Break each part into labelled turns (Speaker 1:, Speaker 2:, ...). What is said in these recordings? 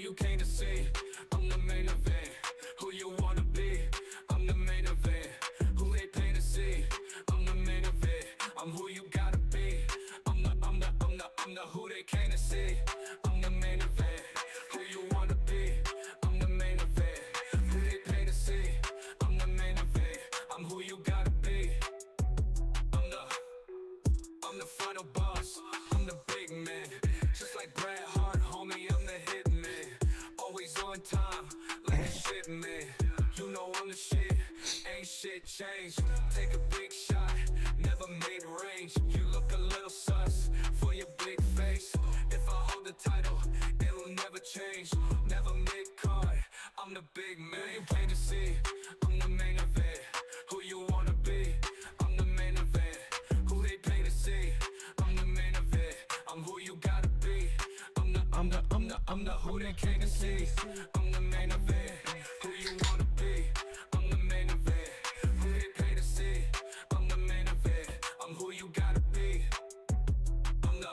Speaker 1: you came to see. I'm the main event. Who you wanna be? I'm the main event. Who they paying to see? I'm the main event. I'm who you gotta be. I'm the who they came to see. I'm the main event. Who you wanna be? I'm the main event. Who they paying to see? I'm the main event. I'm who you gotta be. I'm the final boss. I'm the big man. Just like Bret Hart, homie, I'm the hit man. Always on time, like a shit man. You know I'm the shit, ain't shit changed. Take a big shot, never made range. You look a little sus for your big face. If I hold the title, it'll never change. Never mid-card, I'm the big man. You came to see, I'm the main event. Who you wanna be? I'm the main event. Who they pay to see? I'm the main event. I'm who you gotta be. I'm the who they came to see. I'm the main event. Who you wanna be? I'm the main event. Who they pay to see? I'm the main event. I'm who you gotta be. I'm the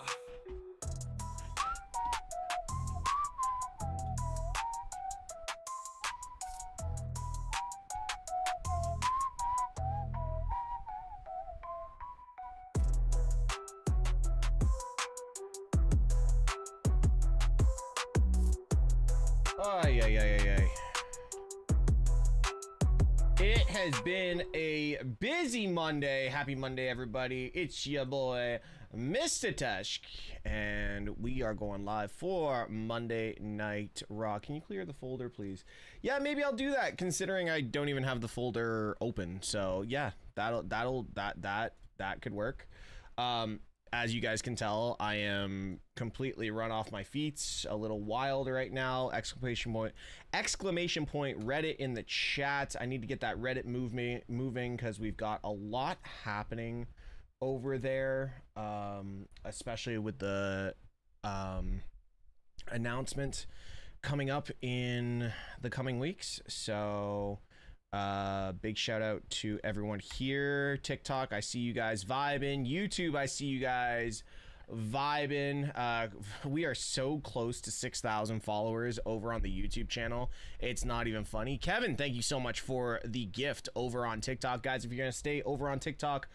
Speaker 2: Ay. It has been a busy Monday. Happy Monday, everybody. It's your boy, MrTeshk, and we are going live for Monday Night Raw. Can you clear the folder, please? Yeah, maybe I'll do that, considering I don't even have the folder open. So yeah, that could work. As you guys can tell, I am completely run off my feet, a little wild right now. Exclamation point Reddit in the chat. I need to get that Reddit moving because we've got a lot happening over there, especially with the announcement coming up in the coming weeks. So big shout out to everyone here. TikTok, I see you guys vibing. YouTube, I see you guys vibing. We are so close to 6,000 followers over on the YouTube channel. It's not even funny. Kevin, thank you so much for the gift over on TikTok. Guys, if you're gonna stay over on TikTok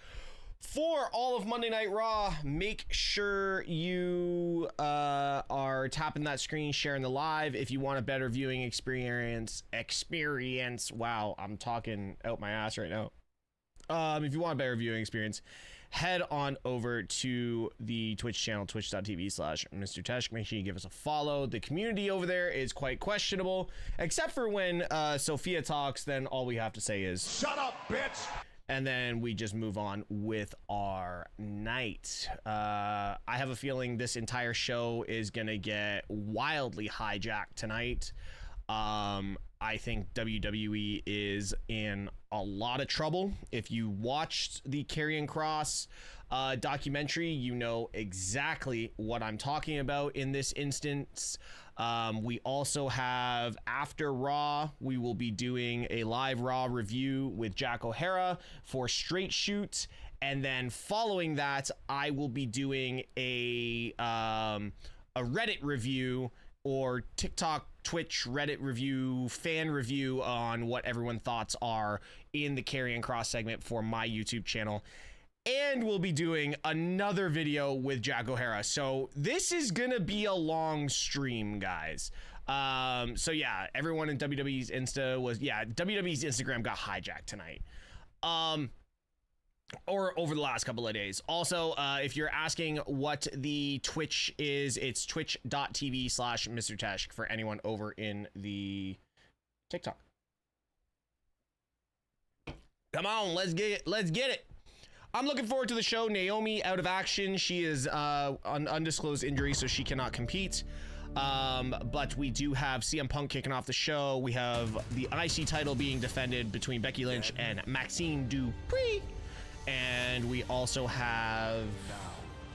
Speaker 2: for all of Monday Night Raw, make sure you are tapping that screen, sharing the live. If you want a better viewing experience, wow, I'm talking out my ass right now. If you want a better viewing experience, head on over to the Twitch channel, twitch.tv/MrTeshk. Make sure you give us a follow. The community over there is quite questionable, except for when Sophia talks, then all we have to say is, "Shut up, bitch!" And then we just move on with our night. I have a feeling this entire show is gonna get wildly hijacked tonight. I think WWE is in a lot of trouble. If you watched the Karrion Kross documentary, you know exactly what I'm talking about in this instance. We also have, after Raw, we will be doing a live Raw review with Jack O'Hara for Straight Shoot, and then following that, I will be doing a Reddit review, or TikTok, Twitch, Reddit review, fan review on what everyone's thoughts are in the Karrion Kross segment for my YouTube channel. And we'll be doing another video with Jack O'Hara. So this is gonna be a long stream, guys. So yeah, everyone in WWE's WWE's Instagram got hijacked tonight. Or over the last couple of days. Also, if you're asking what the Twitch is, it's twitch.tv/MrTeshk for anyone over in the TikTok. Come on, let's get it. I'm looking forward to the show. Naomi out of action. She is on undisclosed injury, so she cannot compete. But we do have CM Punk kicking off the show. We have the IC title being defended between Becky Lynch and Maxine Dupree. And we also have,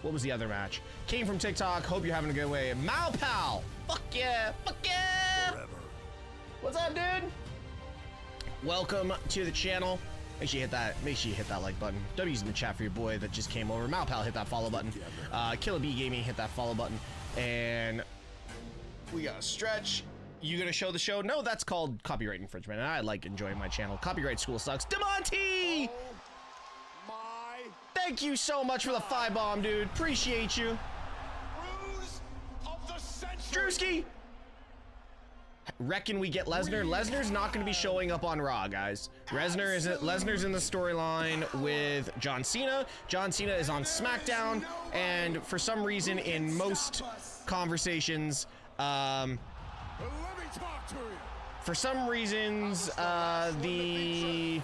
Speaker 2: what was the other match? Came from TikTok. Hope you're having a good way. Mal Pal. Fuck yeah. Forever. What's up, dude? Welcome to the channel. Make sure you hit that like button. W's in the chat for your boy that just came over. Mal Pal, hit that follow button. Killer B Gaming, hit that follow button. And We got a stretch. You gonna show the show? No, that's called copyright infringement. And I like enjoying my channel. Copyright school sucks. DeMonte! Thank you so much for the 5-bomb, dude. Appreciate you. Drewski! Reckon we get Lesnar? Lesnar's not going to be showing up on Raw, guys. Lesnar's in the storyline with John Cena. John Cena is on SmackDown, and for some reason, in most conversations, for some reasons, the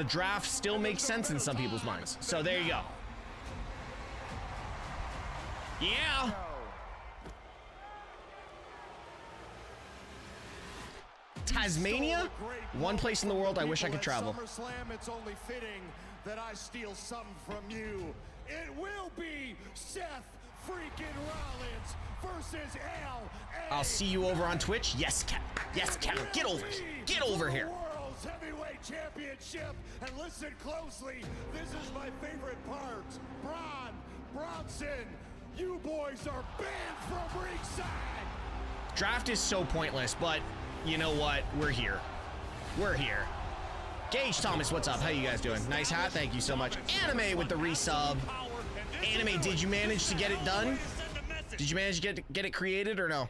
Speaker 2: draft still makes sense in some people's minds. So there you go. Yeah. Tasmania? One place in the world I wish I could travel.
Speaker 3: It's only fitting that I steal something from you. It will be Seth freaking Rollins versus LA.
Speaker 2: I'll see you over on Twitch. Yes, Cat. Yes, Cat. Get over. Get over here.
Speaker 3: World's Heavyweight Championship. And listen closely. This is my favorite part. Bronson, you boys are banned from ringside.
Speaker 2: Draft is so pointless, but you know what? We're here. We're here. Gage Thomas, what's up? How you guys doing? Nice hat. Thank you so much. Anime with the resub. Anime, did you manage to get it done? Did you manage to get it created or no?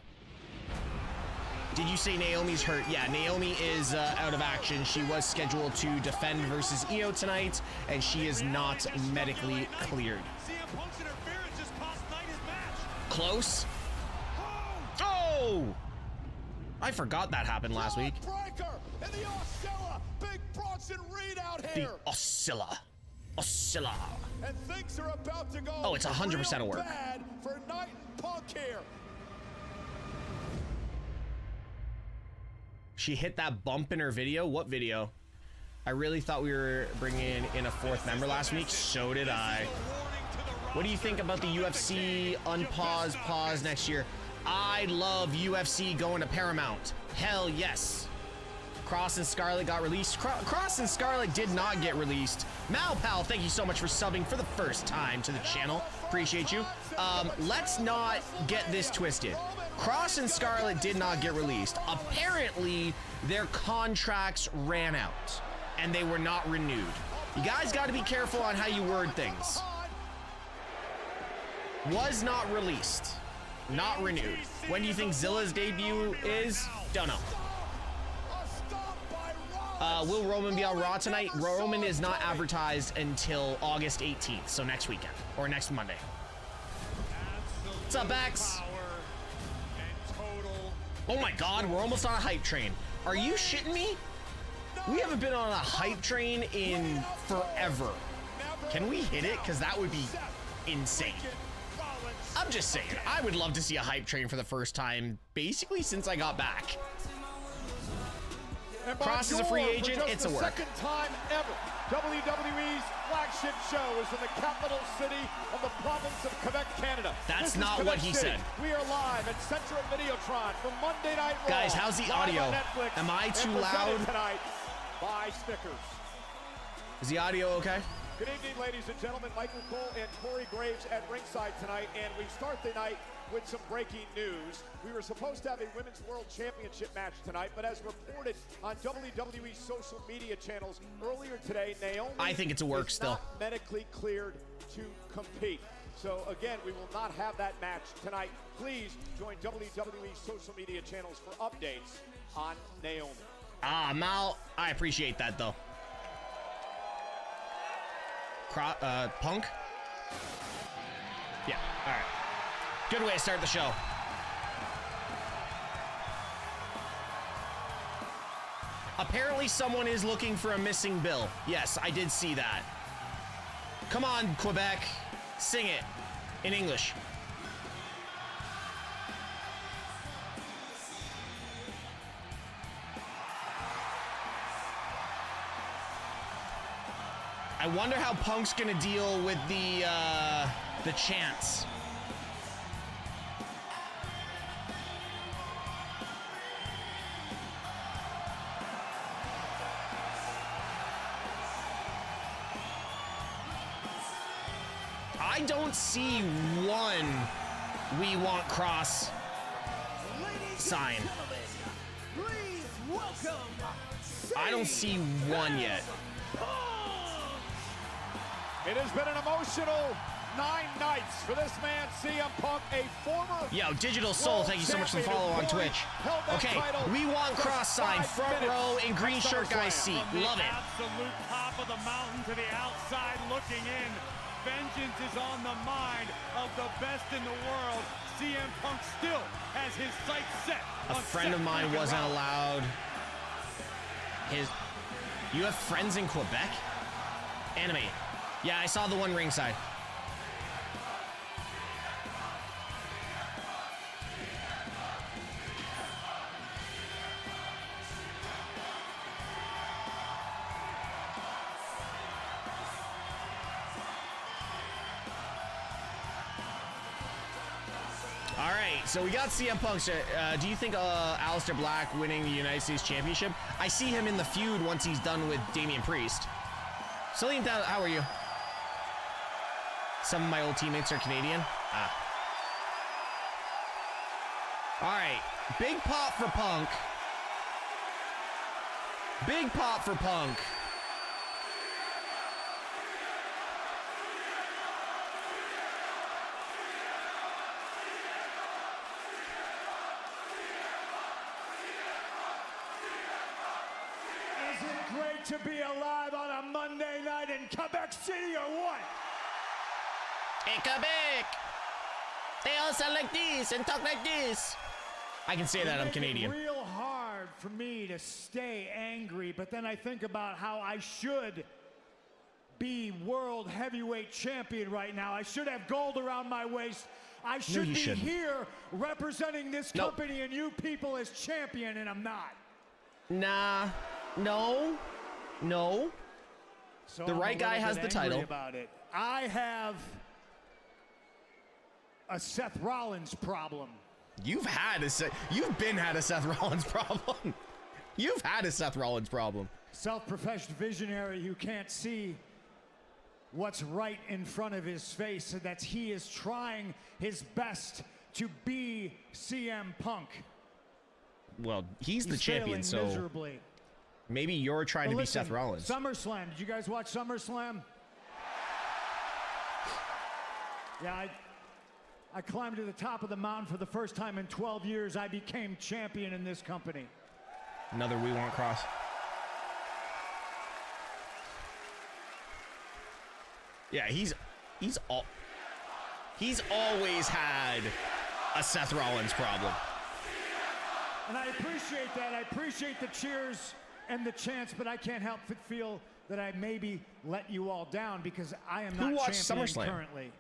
Speaker 2: Did you say Naomi's hurt? Yeah, Naomi is out of action. She was scheduled to defend versus Io tonight, and she is not medically cleared. Close. Oh! I forgot that happened last week.
Speaker 3: And the Oscilla. Big Bronson Reed out here.
Speaker 2: The Oscilla. Oscilla.
Speaker 3: And things are about to go.
Speaker 2: Oh, it's 100% a work.
Speaker 3: Bad for Knight and Punk here.
Speaker 2: She hit that bump in her video. What video? I really thought we were bringing in a fourth member last week. So did I. What do you think about the UFC unpause pause next year? I love UFC going to Paramount. Hell yes. Cross and Scarlett got released. Cross and Scarlett did not get released. Malpal, thank you so much for subbing for the first time to the channel. Appreciate you. Let's not get this twisted. Cross and Scarlett did not get released. Apparently, their contracts ran out and they were not renewed. You guys got to be careful on how you word things. Was not released. Not renewed. When do you think Zilla's debut is? Don't know. Will Roman be on Raw tonight? Roman is not advertised until August 18th, so next weekend or next Monday. What's up, Bax? Oh my God, we're almost on a hype train. Are you shitting me? We haven't been on a hype train in forever. Can we hit it? Because that would be insane. I'm just saying, I would love to see a hype train for the first time, basically since I got back. Cross is a free agent, it's a work.
Speaker 3: Second time ever, WWE's flagship show is in the capital city of the province of Quebec, Canada.
Speaker 2: That's not what he said.
Speaker 3: We are live at Central Videotron for Monday Night Raw.
Speaker 2: Guys, how's the audio? Am I too loud?
Speaker 3: Tonight by Snickers.
Speaker 2: Is the audio okay?
Speaker 3: Good evening, ladies and gentlemen. Michael Cole and Corey Graves at ringside tonight, and we start the night with some breaking news. We were supposed to have a Women's World Championship match tonight, but as reported on WWE social media channels earlier today, Naomi
Speaker 2: I think it's a work
Speaker 3: is
Speaker 2: still.
Speaker 3: not medically cleared to compete. So again, we will not have that match tonight. Please join WWE social media channels for updates on Naomi.
Speaker 2: Mal, I appreciate that though. Punk? Yeah, all right. Good way to start the show. Apparently someone is looking for a missing bill. Yes, I did see that. Come on, Quebec. Sing it in English. I wonder how Punk's gonna deal with the chants. I don't see one "We want cross" sign.
Speaker 4: Please welcome.
Speaker 2: I don't see one yet.
Speaker 3: It has been an emotional 9 nights for this man, CM Punk, a former
Speaker 2: Yo, Digital Soul, thank you so much for the follow on Twitch. Okay, "We want cross" sign, front row in green shirt guy's seat. Love it.
Speaker 5: Absolute top of the mountain to the outside looking in. Vengeance is on the mind of the best in the world. CM Punk still has his sights set.
Speaker 2: A friend of mine wasn't allowed his... You have friends in Quebec? Anime. Yeah, I saw the one ringside. All right, so we got CM Punk. Do you think Aleister Black winning the United States Championship? I see him in the feud once he's done with Damian Priest. Celine, how are you? Some of my old teammates are Canadian. All right, big pop for Punk. Big pop for Punk.
Speaker 3: Is it great to be alive on a Monday night in Quebec City or what?
Speaker 2: Hey, Quebec! They all sound like this and talk like this. I can say that, I'm Canadian.
Speaker 6: It's real hard for me to stay angry, but then I think about how I should be world heavyweight champion right now. I should have gold around my waist. I should be
Speaker 2: shouldn't.
Speaker 6: here representing this
Speaker 2: Nope.
Speaker 6: company and you people as champion, and I'm not.
Speaker 2: Nah, no.
Speaker 6: So
Speaker 2: The
Speaker 6: I'm
Speaker 2: right
Speaker 6: a
Speaker 2: guy
Speaker 6: little
Speaker 2: has
Speaker 6: bit
Speaker 2: the
Speaker 6: angry
Speaker 2: title.
Speaker 6: about it. I have a Seth Rollins problem.
Speaker 2: You've been had a Seth Rollins problem. You've had a Seth Rollins problem.
Speaker 6: Self-professed visionary who can't see what's right in front of his face, and that he is trying his best to be CM Punk.
Speaker 2: Well, he's the
Speaker 6: He's
Speaker 2: champion,
Speaker 6: failing
Speaker 2: so
Speaker 6: miserably.
Speaker 2: maybe you're trying
Speaker 6: But
Speaker 2: to be
Speaker 6: listen,
Speaker 2: Seth Rollins.
Speaker 6: SummerSlam. Did you guys watch SummerSlam? Yeah, I climbed to the top of the mountain for the first time in 12 years. I became champion in this company.
Speaker 2: Another "We Want" cross. Yeah, he's always had a Seth Rollins problem.
Speaker 6: And I appreciate that. I appreciate the cheers and the chants, but I can't help but feel that I maybe let you all down because I am
Speaker 2: Who
Speaker 6: not
Speaker 2: watched
Speaker 6: champion
Speaker 2: SummerSlam?
Speaker 6: currently.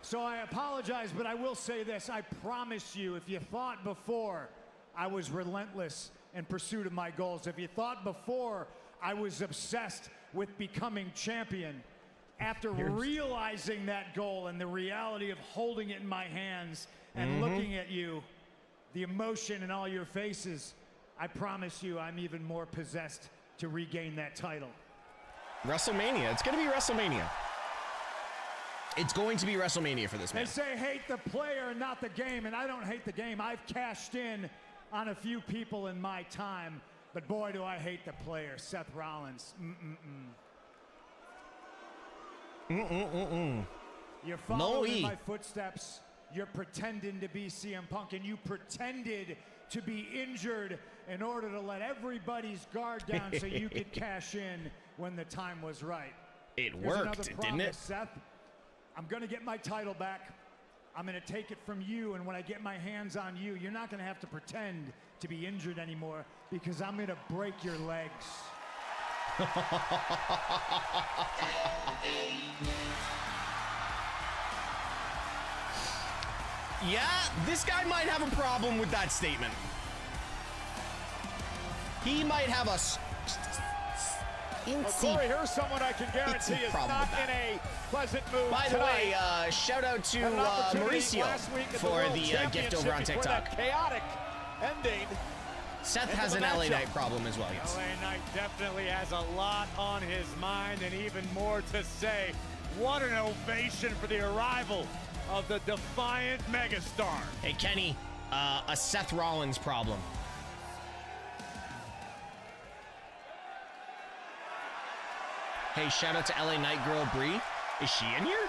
Speaker 6: So I apologize, but I will say this. I promise you, if you thought before I was relentless in pursuit of my goals, if you thought before I was obsessed with becoming champion, after realizing that goal and the reality of holding it in my hands and looking at you, the emotion in all your faces, I promise you I'm even more possessed to regain that title.
Speaker 2: WrestleMania. It's going to be WrestleMania. It's going to be WrestleMania for this
Speaker 6: They
Speaker 2: man.
Speaker 6: say hate the player, not the game, and I don't hate the game. I've cashed in on a few people in my time, but boy, do I hate the player, Seth Rollins. You're following in my footsteps. You're pretending to be CM Punk, and you pretended to be injured in order to let everybody's guard down so you could cash in when the time was right.
Speaker 2: It
Speaker 6: Here's
Speaker 2: worked,
Speaker 6: another
Speaker 2: didn't
Speaker 6: promise,
Speaker 2: it?
Speaker 6: Seth. I'm going to get my title back. I'm going to take it from you, and when I get my hands on you, you're not going to have to pretend to be injured anymore because I'm going to break your legs.
Speaker 2: Yeah, this guy might have a problem with that statement. He might have a
Speaker 3: Well, Corey, here's someone I can guarantee is
Speaker 2: problem
Speaker 3: not
Speaker 2: with that.
Speaker 3: in a pleasant mood
Speaker 2: By the
Speaker 3: tonight.
Speaker 2: way, shout out to
Speaker 3: Had an opportunity
Speaker 2: Mauricio
Speaker 3: last week at
Speaker 2: for
Speaker 3: World
Speaker 2: the gift over on
Speaker 3: Championship before
Speaker 2: TikTok.
Speaker 3: that chaotic ending.
Speaker 2: Seth
Speaker 3: End
Speaker 2: has
Speaker 3: of
Speaker 2: an
Speaker 3: the
Speaker 2: LA
Speaker 3: matchup.
Speaker 2: Knight problem as well, yes.
Speaker 5: LA Knight definitely has a lot on his mind and even more to say. What an ovation for the arrival of the defiant megastar.
Speaker 2: Hey, Kenny, a Seth Rollins problem. Hey, shout out to LA Night Girl Brie. Is she in here?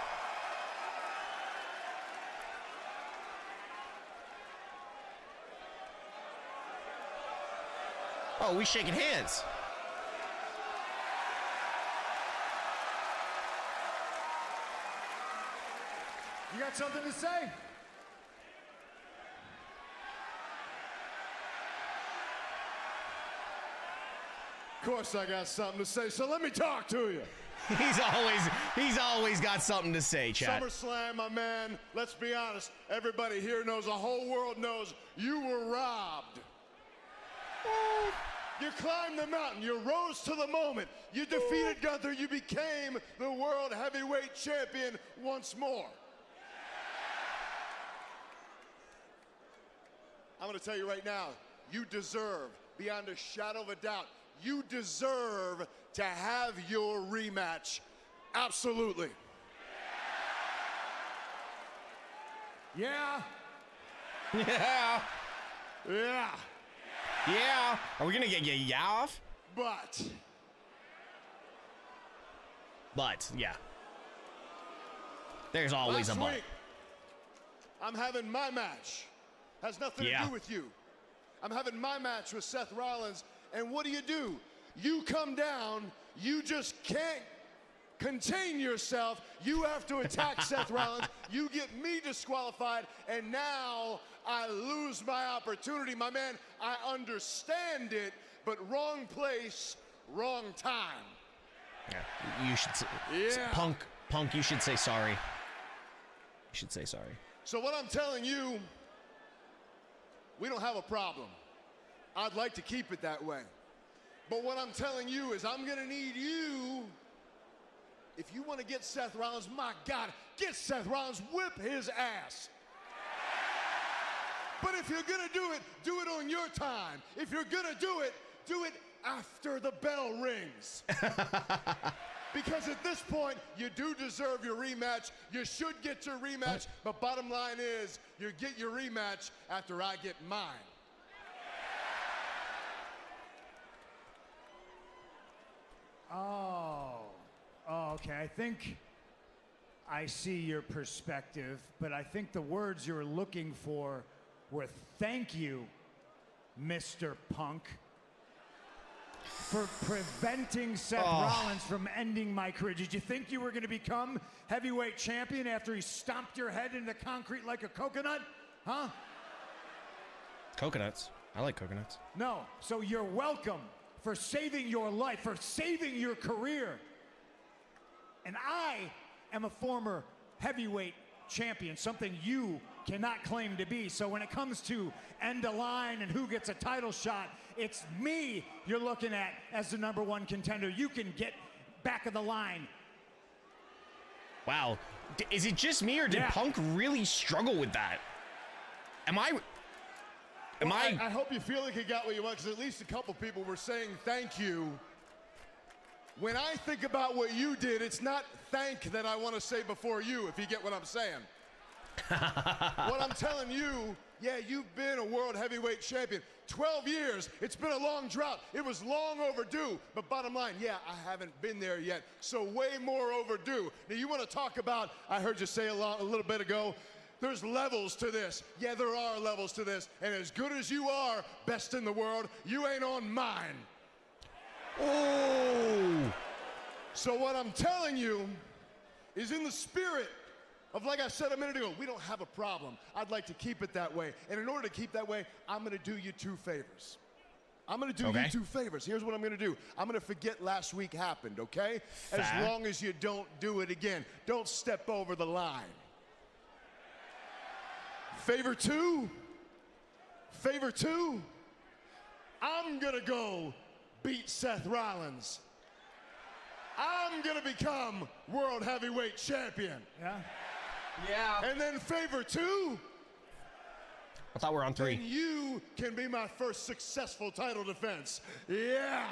Speaker 2: Oh, we shaking hands.
Speaker 6: You got something to say?
Speaker 7: Of course I got something to say, so let me talk to you.
Speaker 2: He's always got something to say, chat.
Speaker 7: SummerSlam, my man, let's be honest, everybody here knows, the whole world knows, you were robbed. You climbed the mountain, you rose to the moment, you defeated Gunther, you became the World Heavyweight Champion once more. I'm gonna tell you right now, you deserve, beyond a shadow of a doubt, you deserve to have your rematch. Absolutely.
Speaker 6: Yeah.
Speaker 2: Yeah.
Speaker 7: Yeah.
Speaker 2: Yeah. Are we gonna get yeah off? But, yeah. There's always
Speaker 7: last
Speaker 2: a but.
Speaker 7: week, I'm having my match. Has nothing to do with you. I'm having my match with Seth Rollins, and what do? You come down, you just can't contain yourself. You have to attack Seth Rollins. You get me disqualified, and now I lose my opportunity. My man, I understand it, but wrong place, wrong time.
Speaker 2: Yeah. You should say,
Speaker 7: Yeah.
Speaker 2: Punk, you should say sorry. You should say sorry.
Speaker 7: So what I'm telling you, we don't have a problem. I'd like to keep it that way. But what I'm telling you is I'm gonna need you, if you wanna get Seth Rollins, my God, get Seth Rollins, whip his ass. But if you're gonna do it on your time. If you're gonna do it after the bell rings. Because at this point, you do deserve your rematch. You should get your rematch, but bottom line is, you get your rematch after I get mine.
Speaker 6: Oh, okay. I think I see your perspective, but I think the words you were looking for were thank you, Mr. Punk, for preventing Seth Rollins from ending my career. Did you think you were going to become heavyweight champion after he stomped your head into concrete like a coconut? Huh?
Speaker 2: Coconuts. I like coconuts.
Speaker 6: No. So you're welcome for saving your life, for saving your career. And I am a former heavyweight champion, something you cannot claim to be. So when it comes to end a line and who gets a title shot, it's me you're looking at as the #1 contender. You can get back of the line.
Speaker 2: Wow. Is it just me, or did Punk really struggle with that?
Speaker 7: I hope you feel like you got what you want, because at least a couple people were saying thank you. When I think about what you did, it's not thank that I want to say before you, if you get what I'm saying. What I'm telling you, yeah, you've been a world heavyweight champion. 12 years, it's been a long drought. It was long overdue, but bottom line, yeah, I haven't been there yet, so way more overdue. Now you want to talk about, I heard you say a little bit ago, there's levels to this. Yeah, there are levels to this, and as good as you are, best in the world, you ain't on mine.
Speaker 2: Oh!
Speaker 7: So what I'm telling you is in the spirit of, like I said a minute ago, we don't have a problem. I'd like to keep it that way. And in order to keep that way, I'm gonna do you 2 favors. I'm gonna do you 2 favors. Here's what I'm gonna do. I'm gonna forget last week happened, okay? As long as you don't do it again. Don't step over the line. Favor 2, I'm gonna go beat Seth Rollins. I'm gonna become World Heavyweight Champion.
Speaker 6: Yeah?
Speaker 2: Yeah.
Speaker 7: And then favor 2,
Speaker 2: I thought we were on 3.
Speaker 7: then you can be my first successful title defense. Yeah.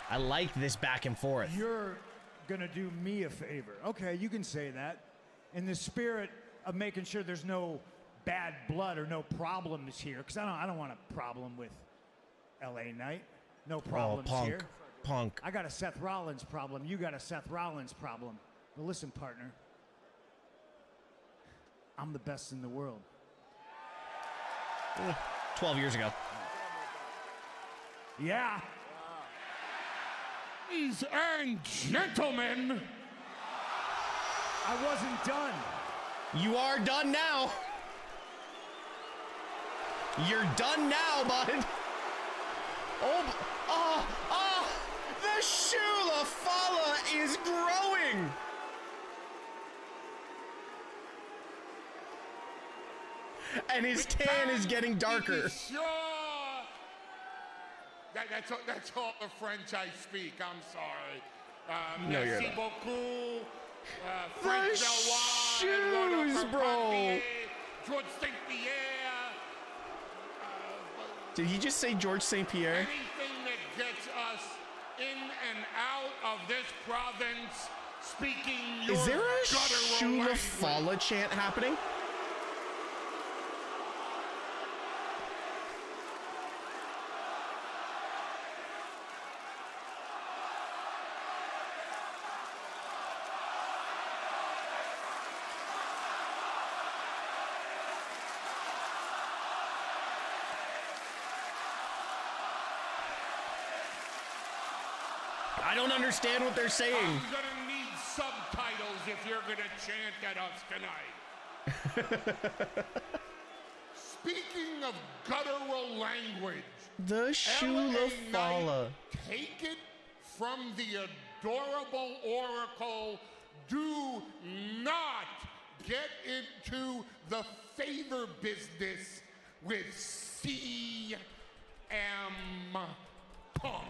Speaker 2: I like this back and forth.
Speaker 6: You're gonna do me a favor. Okay, you can say that. in the spirit of making sure there's no bad blood or no problems here, because I don't want a problem with LA Knight. No problems here.
Speaker 2: Punk.
Speaker 6: I got a Seth Rollins problem. You got a Seth Rollins problem. But listen, partner. I'm the best in the world.
Speaker 2: 12 years ago.
Speaker 6: Yeah.
Speaker 8: Ladies and gentlemen,
Speaker 6: I wasn't done.
Speaker 2: You are done now. You're done now, bud. The Shula Fala is growing. And his tan is getting darker.
Speaker 8: Sure. That's all the French I speak. I'm sorry.
Speaker 2: No, you're
Speaker 8: Merci
Speaker 2: not.
Speaker 8: beaucoup.
Speaker 2: The shoes, bro.
Speaker 8: George St. Pierre.
Speaker 2: Did he just say George St. Pierre?
Speaker 8: Anything that gets us in and out of this province speaking your
Speaker 2: Is there a
Speaker 8: guttural
Speaker 2: Shula
Speaker 8: language.
Speaker 2: Fala chant happening? I don't understand what they're saying.
Speaker 8: I'm gonna need subtitles if you're gonna chant at us tonight. Speaking of guttural language,
Speaker 2: The Shula
Speaker 8: LA
Speaker 2: Fala.
Speaker 8: Knight, take it from the adorable Oracle. Do not get into the favor business with CM Punk.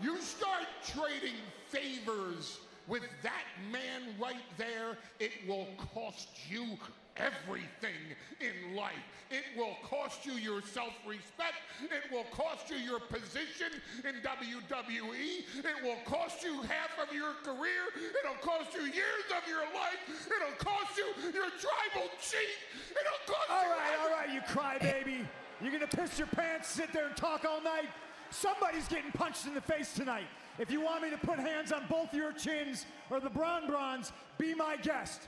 Speaker 8: You start trading favors with that man right there, it will cost you everything in life. It will cost you your self-respect. It will cost you your position in WWE. It will cost you half of your career. It'll cost you years of your life. It'll cost you your tribal chief. It'll cost you...
Speaker 6: All right, you crybaby. You're gonna piss your pants, sit there and talk all night? Somebody's getting punched in the face tonight. If you want me to put hands on both your chins or the Bronze, be my guest.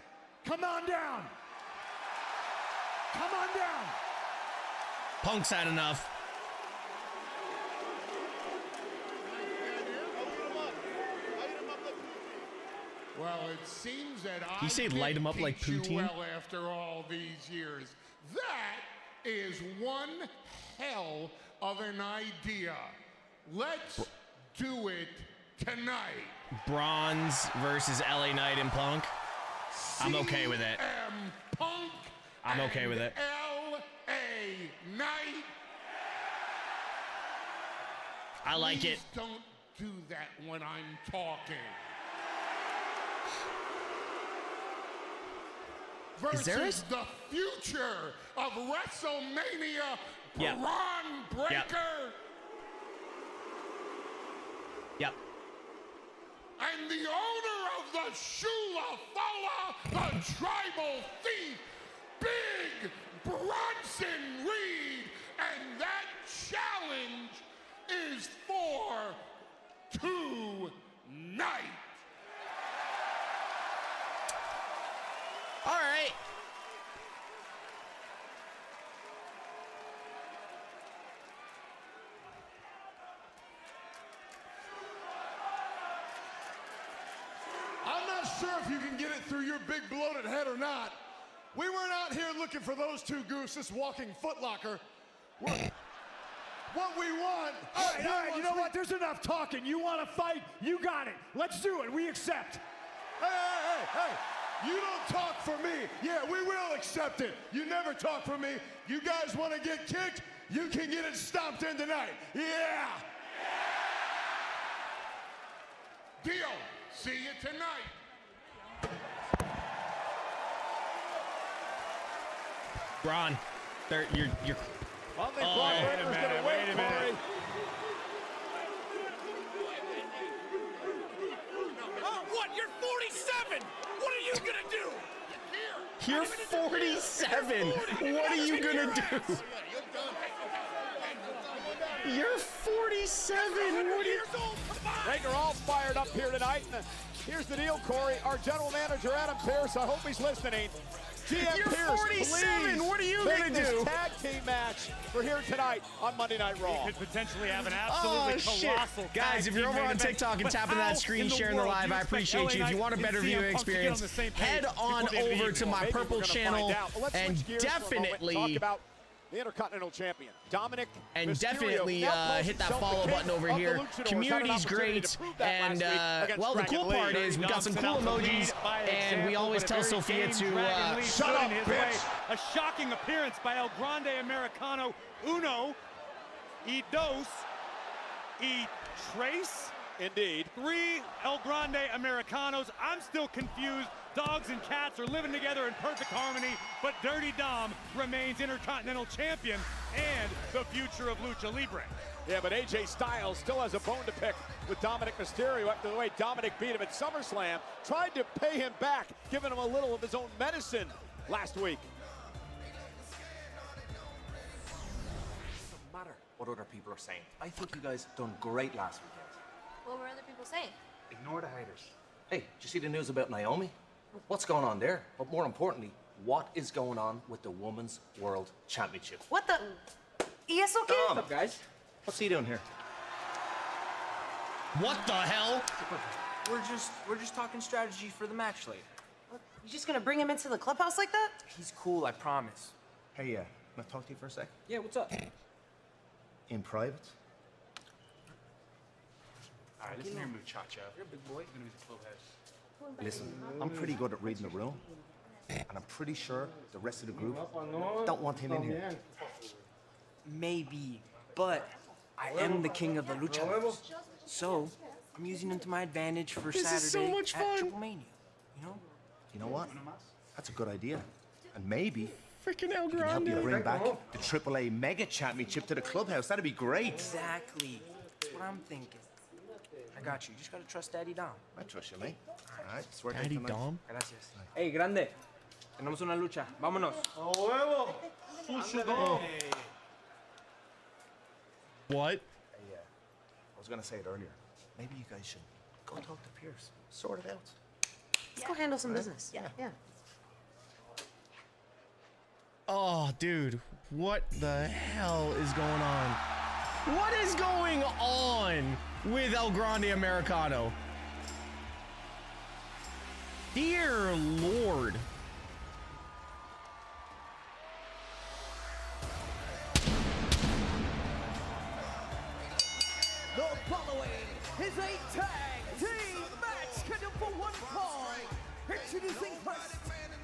Speaker 6: Come on down. Come on down.
Speaker 2: Punk's had enough.
Speaker 8: Well, it seems that
Speaker 2: You say light him up like
Speaker 8: teach you
Speaker 2: poutine?
Speaker 8: well after all these years. That is one hell of an idea. Let's do it tonight.
Speaker 2: Bronze versus LA Knight and Punk. I'm okay with it.
Speaker 8: CM Punk.
Speaker 2: I'm okay with it.
Speaker 8: LA Knight.
Speaker 2: I like it.
Speaker 8: Please don't do that when I'm talking.
Speaker 2: Is there
Speaker 8: Versus the future of WrestleMania,
Speaker 2: Yep.
Speaker 8: Braun Breaker,
Speaker 2: Yep.
Speaker 8: and the owner of the Shula Fala, the tribal thief, Big Bronson Reed, and that challenge is for tonight.
Speaker 2: All right.
Speaker 7: I'm not sure if you can get it through your big bloated head or not. We weren't out here looking for those two goofs, this walking footlocker. What we want...
Speaker 6: All right, you know what? There's enough talking. You want to fight? You got it. Let's do it. We accept.
Speaker 7: Hey! You don't talk for me. Yeah, we will accept it. You never talk for me. You guys want to get kicked? You can get it stomped in tonight. Yeah!
Speaker 8: Deal. See you tonight.
Speaker 2: Braun. You're
Speaker 3: Well, they brought
Speaker 2: wait a
Speaker 3: Baker's
Speaker 5: minute,
Speaker 3: gonna
Speaker 5: wait a minute.
Speaker 3: Corey.
Speaker 4: What? You're 47!
Speaker 2: You're 47. What are you gonna do? You're 47. What are you?
Speaker 3: They're all fired up here tonight. And here's the deal, Corey. Our general manager, Adam Pearce, I hope he's listening. GM
Speaker 2: You're
Speaker 3: Pearce,
Speaker 2: 47.
Speaker 3: please
Speaker 2: What are you
Speaker 3: make
Speaker 2: gonna
Speaker 3: this
Speaker 2: do?
Speaker 3: tag team match for here tonight on Monday Night Raw.
Speaker 5: Could potentially have an absolutely colossal
Speaker 2: Guys, if you're over on TikTok and tapping that screen, sharing the live, I appreciate you. If you want a better viewing experience, head on over to my purple channel and definitely
Speaker 3: the Intercontinental Champion, Dominic
Speaker 2: and
Speaker 3: Mysterio,
Speaker 2: definitely hit that follow button over here. Community's great, and well, the cool part is we got some cool emojis, and we always tell Sophia to
Speaker 3: shut up, bitch.
Speaker 5: A shocking appearance by El Grande Americano, uno, y dos, y tres.
Speaker 3: Indeed.
Speaker 5: 3 El Grande Americanos. I'm still confused. Dogs and cats are living together in perfect harmony, but Dirty Dom remains Intercontinental Champion and the future of Lucha Libre.
Speaker 3: Yeah, but AJ Styles still has a bone to pick with Dominic Mysterio after the way Dominic beat him at SummerSlam. Tried to pay him back, giving him a little of his own medicine last week.
Speaker 9: Doesn't matter what other people are saying. I think you guys done great last weekend.
Speaker 10: What were other people saying?
Speaker 9: Ignore the haters. Hey, did you see the news about Naomi? What's going on there? But more importantly, what is going on with the Women's World Championship?
Speaker 10: What the? ¿Y eso qué?
Speaker 9: What's up, guys? What's he doing here?
Speaker 2: what the hell?
Speaker 11: We're just talking strategy for the match later.
Speaker 10: You just gonna bring him into the clubhouse like that?
Speaker 11: He's cool, I promise.
Speaker 9: Hey, can I talk to you for a sec?
Speaker 11: Yeah, what's up?
Speaker 9: In private?
Speaker 5: All right, listen here, muchacha.
Speaker 11: You're a big boy.
Speaker 5: Gonna be the clubhouse.
Speaker 9: Listen, I'm pretty good at reading the room, and I'm pretty sure the rest of the group don't want him in here.
Speaker 11: Maybe, but I am the king of the lucha house. So I'm using him to my advantage for
Speaker 2: This
Speaker 11: Saturday
Speaker 2: is so much
Speaker 11: at
Speaker 2: fun.
Speaker 11: Triple Mania. You know?
Speaker 9: You know what? That's a good idea. And maybe
Speaker 2: Freaking El
Speaker 9: we can help you
Speaker 2: Grande.
Speaker 9: bring back the AAA Mega Championship to the clubhouse. That'd be great.
Speaker 11: Exactly. That's what I'm thinking. I got you. Just gotta trust Daddy Dom.
Speaker 9: I trust you, mate. All right, swear
Speaker 2: Daddy Dom?
Speaker 11: Gracias. Hey, Grande. Tenemos una lucha. Vámonos.
Speaker 2: What?
Speaker 9: Hey, I was gonna say it earlier. Maybe you guys should go talk to Pierce. Sort it out.
Speaker 10: Let's go handle some business. Yeah.
Speaker 2: Oh, dude, what the hell is going on? What is going on with El Grande Americano? Dear Lord.
Speaker 4: The following is a tag team match scheduled for one fall. Introducing first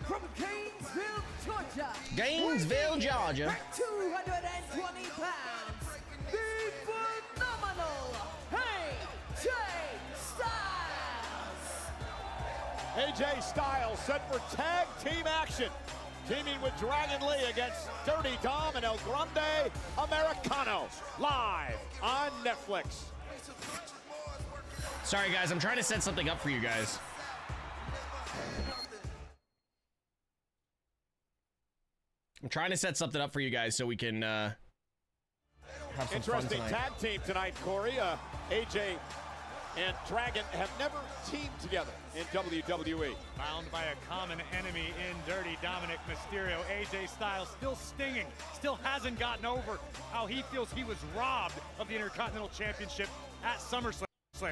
Speaker 4: from Gainesville, Georgia.
Speaker 2: Gainesville, Georgia.
Speaker 4: 220 pounds. The phenomenal AJ Styles.
Speaker 3: AJ Styles set for tag team action, teaming with Dragon Lee against Dirty Dom and El Grande Americano, live on Netflix.
Speaker 2: Sorry, guys, I'm trying to set something up for you guys. I'm trying to set something up for you guys so we can have some
Speaker 3: Interesting
Speaker 2: fun tonight.
Speaker 3: tag team tonight, Corey. AJ and Dragon have never teamed together in WWE.
Speaker 5: Bound by a common enemy in Dirty Dominic Mysterio, AJ Styles still stinging, still hasn't gotten over how he feels he was robbed of the Intercontinental Championship at SummerSlam.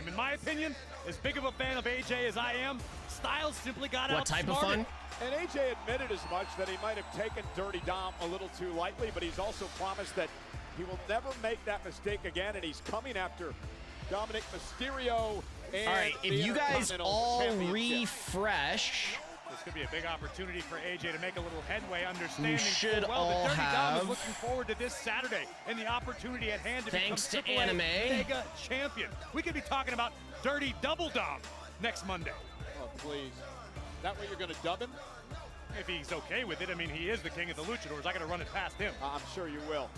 Speaker 5: In my opinion, as big of a fan of AJ as I am, Styles simply got
Speaker 2: What type of
Speaker 5: outsmarted.
Speaker 2: fun?
Speaker 3: And AJ admitted as much that he might have taken Dirty Dom a little too lightly, but he's also promised that he will never make that mistake again, and he's coming after Dominic Mysterio and
Speaker 2: All right, if
Speaker 3: the
Speaker 2: you guys
Speaker 3: Intercontinental
Speaker 2: all
Speaker 3: Championship.
Speaker 2: refresh,
Speaker 5: This could be a big opportunity for AJ to make a little headway, understanding
Speaker 2: should
Speaker 5: full well
Speaker 2: all
Speaker 5: that Dirty Dom
Speaker 2: have-
Speaker 5: is looking forward to this Saturday and the opportunity at hand to
Speaker 2: Thanks to
Speaker 5: become AAA
Speaker 2: anime.
Speaker 5: Mega Champion. We could be talking about Dirty Double Dom next Monday.
Speaker 3: Oh, please. That way you're going to dub him?
Speaker 5: If he's okay with it, I mean, he is the king of the luchadors. I got to run it past him.
Speaker 3: I'm sure you will.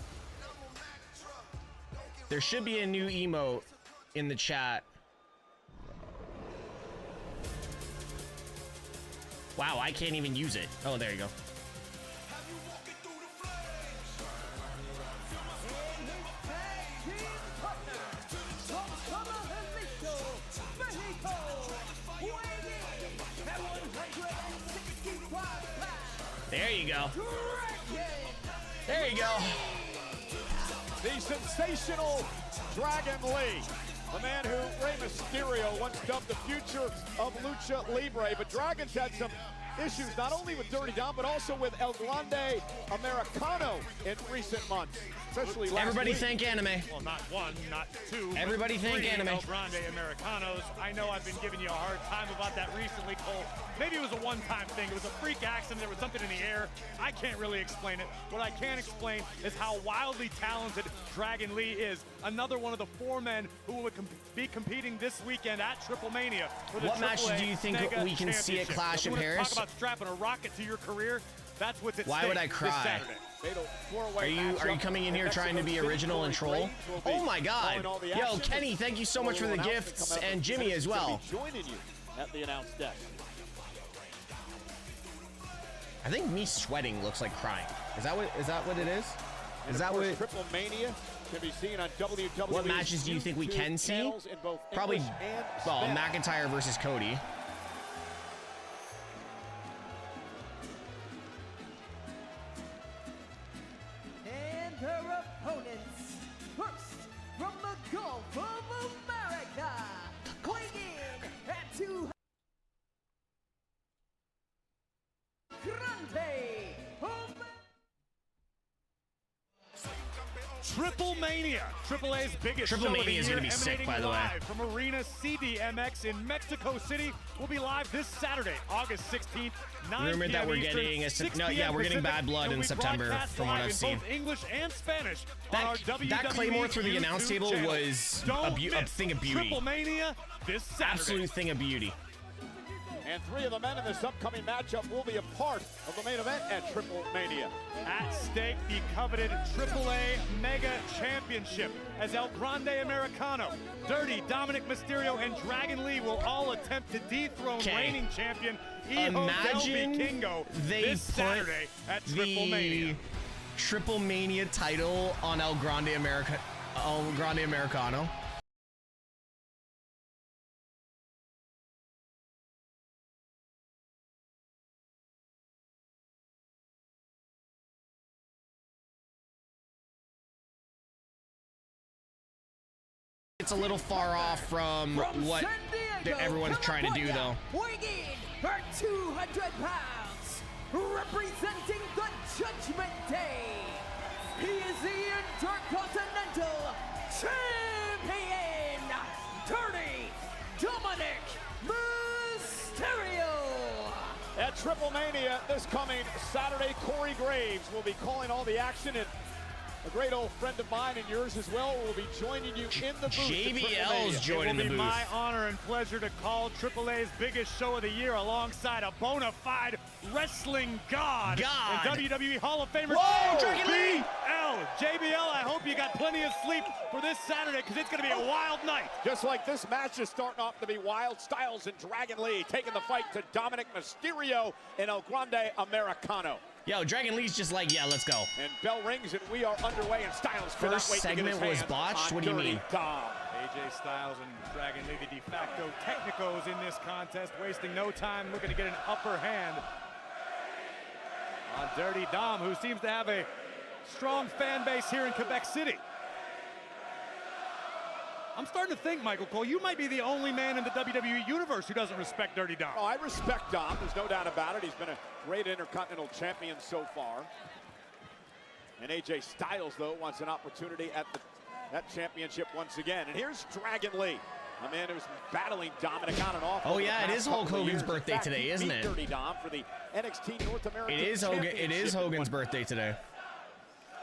Speaker 2: there should be a new emote in the chat. Wow, I can't even use it. Oh, there you go. There you go. There you go.
Speaker 3: The sensational Dragon Lee, the man who Rey Mysterio once dubbed the future of Lucha Libre. But Dragon's had some issues, not only with Dirty Dom, but also with El Grande Americano in recent months. Especially last
Speaker 2: Everybody
Speaker 3: week.
Speaker 2: Thank anime.
Speaker 5: Well, not one, not two.
Speaker 2: Everybody
Speaker 5: but
Speaker 2: thank
Speaker 5: three
Speaker 2: anime.
Speaker 5: El Grande Americanos. I know I've been giving you a hard time about that recently, Cole. Maybe it was a one-time thing. It was a freak accident. There was something in the air. I can't really explain it. What I can explain is how wildly talented Dragon Lee is. Another one of the 4 men who will be competing this weekend at Triple Mania for the
Speaker 2: What match
Speaker 5: AAA
Speaker 2: do you think
Speaker 5: Mega
Speaker 2: we can see at
Speaker 5: Championship.
Speaker 2: Clash
Speaker 5: So
Speaker 2: of
Speaker 5: if you wanna
Speaker 2: Paris?
Speaker 5: Talk about strapping a rocket to your career. That's what's at
Speaker 2: Why
Speaker 5: stake
Speaker 2: would I
Speaker 5: this
Speaker 2: cry?
Speaker 5: Saturday.
Speaker 2: Are you coming in here trying to be original and troll? Oh my God! Yo, Kenny, thank you so much for the gifts, and Jimmy as well.
Speaker 3: Joining you at the announce desk.
Speaker 2: I think me sweating looks like crying. Is that what it is?
Speaker 3: And
Speaker 2: Is that
Speaker 3: of course,
Speaker 2: what?
Speaker 3: Triple Mania can be seen on WWE.
Speaker 2: What matches do you think we can see? Probably, well, McIntyre versus Cody.
Speaker 4: And her opponents, first from the Gulf of America, weighing in at 200 Grande.
Speaker 5: Triple Mania, AAA's biggest
Speaker 2: Triple
Speaker 5: show of the
Speaker 2: Mania is
Speaker 5: year,
Speaker 2: gonna be sick,
Speaker 5: emanating
Speaker 2: by the way.
Speaker 5: live from Arena CDMX in Mexico City. Will be live this Saturday, August 16th, 9
Speaker 2: Rumored
Speaker 5: p.m.
Speaker 2: that we're
Speaker 5: Eastern,
Speaker 2: getting a
Speaker 5: 6
Speaker 2: no,
Speaker 5: p.m.
Speaker 2: yeah, we're getting
Speaker 5: Pacific.
Speaker 2: Bad Blood
Speaker 5: It'll
Speaker 2: in
Speaker 5: be
Speaker 2: September,
Speaker 5: broadcast
Speaker 2: from what
Speaker 5: live
Speaker 2: I've
Speaker 5: in
Speaker 2: seen.
Speaker 5: both English and Spanish on our
Speaker 2: That
Speaker 5: WWE
Speaker 2: Claymore through the announce
Speaker 5: YouTube
Speaker 2: table
Speaker 5: channel.
Speaker 2: was
Speaker 5: Don't
Speaker 2: a
Speaker 5: miss
Speaker 2: thing of beauty.
Speaker 5: Triple Mania this Saturday.
Speaker 2: Absolute thing of beauty.
Speaker 3: And 3 of the men in this upcoming matchup will be a part of the main event at Triple Mania.
Speaker 5: At stake, the coveted AAA Mega Championship, as El Grande Americano, Dirty, Dominic Mysterio, and Dragon Lee will all attempt to dethrone reigning champion Hijo del Vikingo this Saturday at Triple Mania.
Speaker 2: Triple Mania title on El Grande Americano. It's a little far off from what everyone's trying to do, though.
Speaker 4: Weighing in for 200 pounds, representing the Judgment Day, he is the Intercontinental Champion, Dirty Dominic Mysterio.
Speaker 3: At Triple Mania this coming Saturday, Corey Graves will be calling all the action, and a great old friend of mine and yours as well will be joining you in the booth.
Speaker 2: JBL's joining the booth.
Speaker 5: It will be my honor and pleasure to call AAA's biggest show of the year alongside a bona fide wrestling god. And WWE Hall of Famer JBL. JBL, I hope you got plenty of sleep for this Saturday, because it's going to be a wild night.
Speaker 3: Just like this match is starting off to be wild. Styles and Dragon Lee taking the fight to Dominic Mysterio and El Grande Americano.
Speaker 2: Yo, Dragon Lee's just like, yeah, let's go.
Speaker 3: And bell rings and we are underway, and Styles
Speaker 2: First segment was botched? What do you mean?
Speaker 5: AJ Styles and Dragon Lee, the de facto technicos in this contest, wasting no time, looking to get an upper hand on Dirty Dom, who seems to have a strong fan base here in Quebec City. I'm starting to think, Michael Cole, you might be the only man in the WWE universe who doesn't respect Dirty Dom.
Speaker 3: Oh, I respect Dom. There's no doubt about it. He's been a great Intercontinental Champion so far. And AJ Styles, though, wants an opportunity at that championship once again. And here's Dragon Lee, a man who's battling Dominic on and off.
Speaker 2: Oh yeah, it is Hulk Hogan's birthday today, isn't it?
Speaker 3: Dirty Dom for the NXT North American
Speaker 2: It is Hogan's birthday today.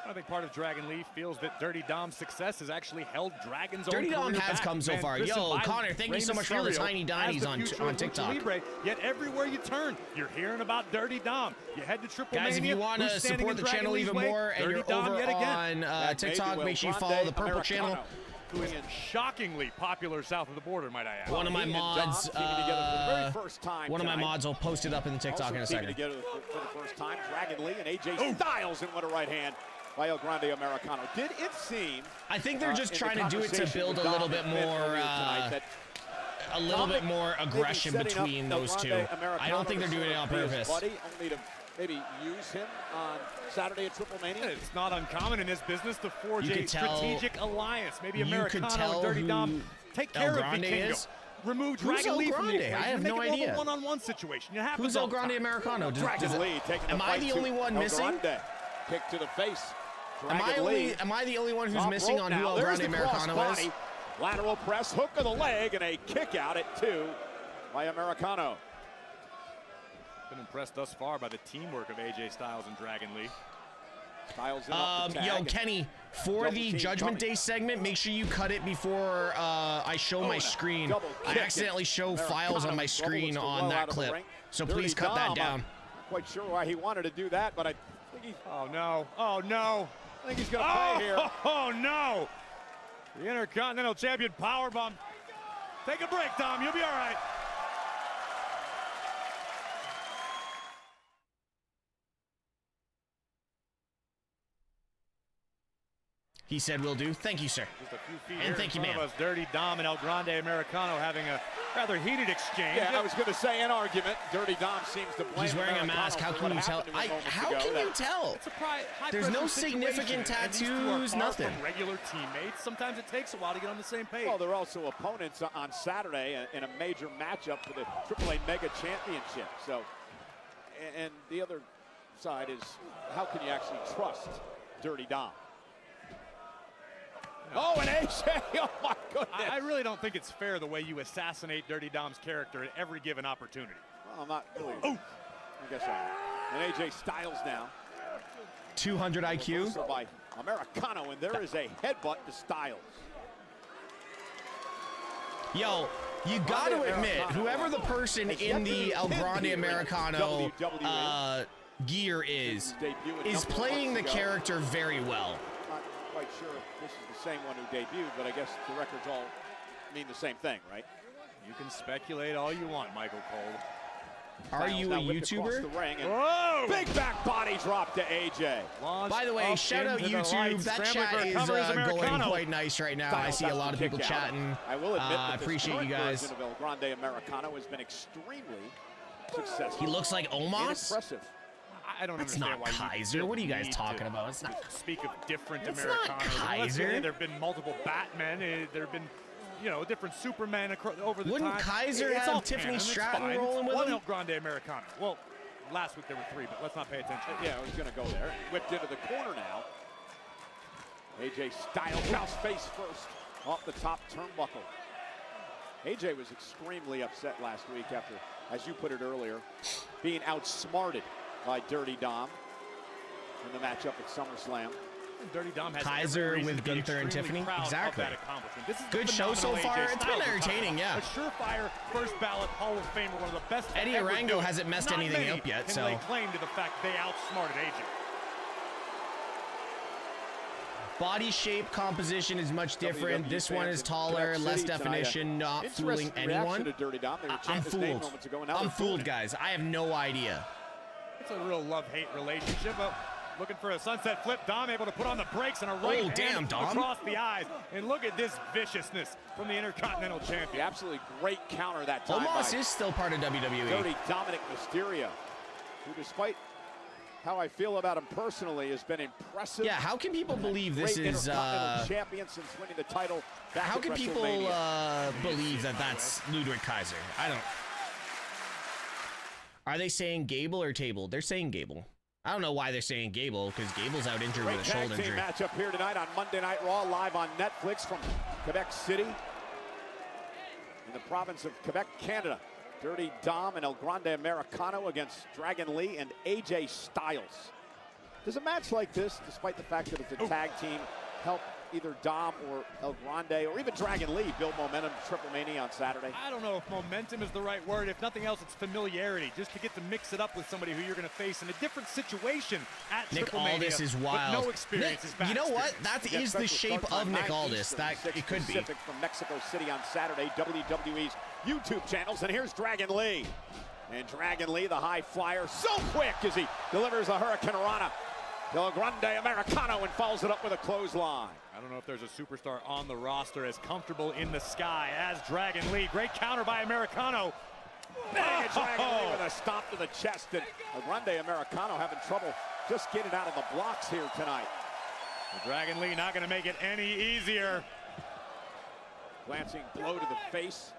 Speaker 5: I think part of Dragon Lee feels that Dirty Dom's success has actually held Dragon's
Speaker 2: Dirty
Speaker 5: own
Speaker 2: Dom
Speaker 5: career
Speaker 2: has
Speaker 5: back.
Speaker 2: come so
Speaker 5: Man,
Speaker 2: far.
Speaker 5: listen,
Speaker 2: Yo, Connor, thank you so much for all the tiny dinies on TikTok.
Speaker 5: Libre, yet everywhere you turn, you're hearing about Dirty Dom. You head to Triple
Speaker 2: Guys,
Speaker 5: Mania,
Speaker 2: if you want to
Speaker 5: who's standing
Speaker 2: support
Speaker 5: in
Speaker 2: the channel
Speaker 5: Dragon
Speaker 2: even
Speaker 5: Lee's way?
Speaker 2: more and
Speaker 5: Dirty
Speaker 2: you're
Speaker 5: Dom
Speaker 2: over
Speaker 5: yet again.
Speaker 2: on TikTok, make sure you follow the purple channel.
Speaker 5: who is shockingly popular south of the border, might I add.
Speaker 2: One of my mods,
Speaker 3: one
Speaker 2: of my mods will post it up in the TikTok in a second.
Speaker 3: Together for the first time, Dragon Lee and AJ Styles, and what a right hand by El Grande Americano. Did it seem?
Speaker 2: I think they're just trying to do it to build a little bit more, aggression between those two. I don't think they're doing it on purpose.
Speaker 3: Only to maybe use him on Saturday at Triple Mania.
Speaker 5: It's not uncommon in this business to forge a strategic alliance. Maybe Americano and Dirty Dom take care of Vikingo. Remove Dragon Lee from the equation.
Speaker 2: I have no idea.
Speaker 5: One-on-one situation.
Speaker 2: Who's El Grande Americano?
Speaker 3: Dragon Lee taking
Speaker 2: am I the only one missing?
Speaker 3: Kick to the face.
Speaker 2: Am I the only one who's missing on who El Grande Americano is?
Speaker 3: Lateral press, hook of the leg, and a kick out at 2 by Americano.
Speaker 5: Been impressed thus far by the teamwork of AJ Styles and Dragon Lee.
Speaker 3: Styles in up the tag.
Speaker 2: Yo, Kenny, for the Judgment Day segment, make sure you cut it before I show my screen. I accidentally show files on my screen on that clip, so please cut that down.
Speaker 3: Not quite sure why he wanted to do that, but I think he's...
Speaker 5: Oh, no. Oh, no.
Speaker 3: I think he's going to pay here.
Speaker 5: Oh, no. The Intercontinental Champion powerbomb. Take a break, Dom. You'll be all right.
Speaker 2: He said will do. Thank you, sir.
Speaker 5: Just a few feet
Speaker 2: and thank you, ma'am.
Speaker 5: Dirty Dom and El Grande Americano having a rather heated exchange.
Speaker 3: Yeah, I was going to say an argument. Dirty Dom seems to blame.
Speaker 2: He's wearing a mask. How can you tell? How can you tell? There's no significant tattoos, nothing.
Speaker 5: From regular teammates. Sometimes it takes a while to get on the same page.
Speaker 3: Well, they're also opponents on Saturday in a major matchup for the AAA Mega Championship. So, and the other side is how can you actually trust Dirty Dom? Oh, and AJ, oh my goodness.
Speaker 5: I really don't think it's fair the way you assassinate Dirty Dom's character at every given opportunity.
Speaker 3: Well, I'm not really. Oh, I guess I am. And AJ Styles now.
Speaker 2: 200 IQ.
Speaker 3: Also by Americano, and there is a headbutt to Styles.
Speaker 2: Yo, you got to admit, whoever the person in the El Grande Americano gear is playing the character very well.
Speaker 3: Not quite sure if this is the same one who debuted, but I guess the records all mean the same thing, right?
Speaker 5: You can speculate all you want, Michael Cole.
Speaker 2: Are you a YouTuber?
Speaker 3: Whoa! Big back body drop to AJ.
Speaker 2: By the way, shout out YouTube. That chat is going quite nice right now. I see a lot of people chatting.
Speaker 3: I will admit
Speaker 2: I appreciate you guys.
Speaker 3: Version of El Grande Americano has been extremely successful.
Speaker 2: He looks like Omos?
Speaker 3: Impressive.
Speaker 5: I don't
Speaker 2: That's
Speaker 5: understand
Speaker 2: not
Speaker 5: why
Speaker 2: Kaiser. What are you guys talking about? It's not.
Speaker 5: Speak of different
Speaker 2: It's
Speaker 5: Americanos.
Speaker 2: not Kaiser.
Speaker 5: There have been multiple Batmen. There have been, you know, different Superman over the
Speaker 2: Wouldn't
Speaker 5: time.
Speaker 2: Kaiser
Speaker 5: It's
Speaker 2: have
Speaker 5: all
Speaker 2: Tiffany
Speaker 5: canon,
Speaker 2: Stratton
Speaker 5: fine.
Speaker 2: rolling with
Speaker 5: One
Speaker 2: him?
Speaker 5: El Grande Americano. Well, last week there were 3, but let's not pay attention.
Speaker 3: Yeah, I was going to go there. Whipped into the corner now. AJ Styles mouse face first off the top turnbuckle. AJ was extremely upset last week after, as you put it earlier, being outsmarted by Dirty Dom in the matchup at SummerSlam.
Speaker 5: Dirty Dom has
Speaker 2: Kaiser with Gunther and Tiffany. Exactly.
Speaker 5: This is
Speaker 2: Good show so far. It's been entertaining, yeah.
Speaker 5: A surefire first ballot Hall of Famer, one of the best.
Speaker 2: Eddie Arango hasn't messed anything up yet, so.
Speaker 5: Lay claim to the fact they outsmarted AJ.
Speaker 2: Body shape composition is much different. This one is taller, less definition, not fooling anyone. I'm fooled. I'm fooled, guys. I have no idea.
Speaker 5: It's a real love-hate relationship. Looking for a sunset flip. Dom able to put on the brakes and a right hand across the eyes. And look at this viciousness from the Intercontinental Champion.
Speaker 3: Absolutely great counter that time.
Speaker 2: Omos is still part of WWE.
Speaker 3: Dirty Dominic Mysterio, who despite how I feel about him personally has been impressive.
Speaker 2: Yeah, how can people believe this is
Speaker 3: champion since winning the title?
Speaker 2: How can people believe that that's Ludwig Kaiser? I don't. Are they saying Gable or Table? They're saying Gable. I don't know why they're saying Gable, because Gable's out injured with a shoulder injury.
Speaker 3: Matchup here tonight on Monday Night Raw, live on Netflix from Quebec City in the province of Quebec, Canada. Dirty Dom and El Grande Americano against Dragon Lee and AJ Styles. Does a match like this, despite the fact that it's a tag team help either Dom or El Grande or even Dragon Lee build momentum to Triple Mania on Saturday?
Speaker 5: I don't know if momentum is the right word. If nothing else, it's familiarity. Just to get to mix it up with somebody who you're going to face in a different situation at
Speaker 2: Nick
Speaker 5: Triple Mania.
Speaker 2: Aldis is wild.
Speaker 5: With no experience
Speaker 2: Nick, you know what? That is the shape of Nick Aldis. That it could be.
Speaker 3: Pacific from Mexico City on Saturday, WWE's YouTube channels. And here's Dragon Lee. And Dragon Lee, the high flyer, so quick as he delivers a Hurricane Rana. El Grande Americano and follows it up with a clothesline.
Speaker 5: I don't know if there's a superstar on the roster as comfortable in the sky as Dragon Lee. Great counter by Americano.
Speaker 3: Bang, Dragon Lee with a stomp to the chest. And El Grande Americano having trouble just getting out of the blocks here tonight.
Speaker 5: Dragon Lee not going to make it any easier.
Speaker 3: Glancing blow to the face.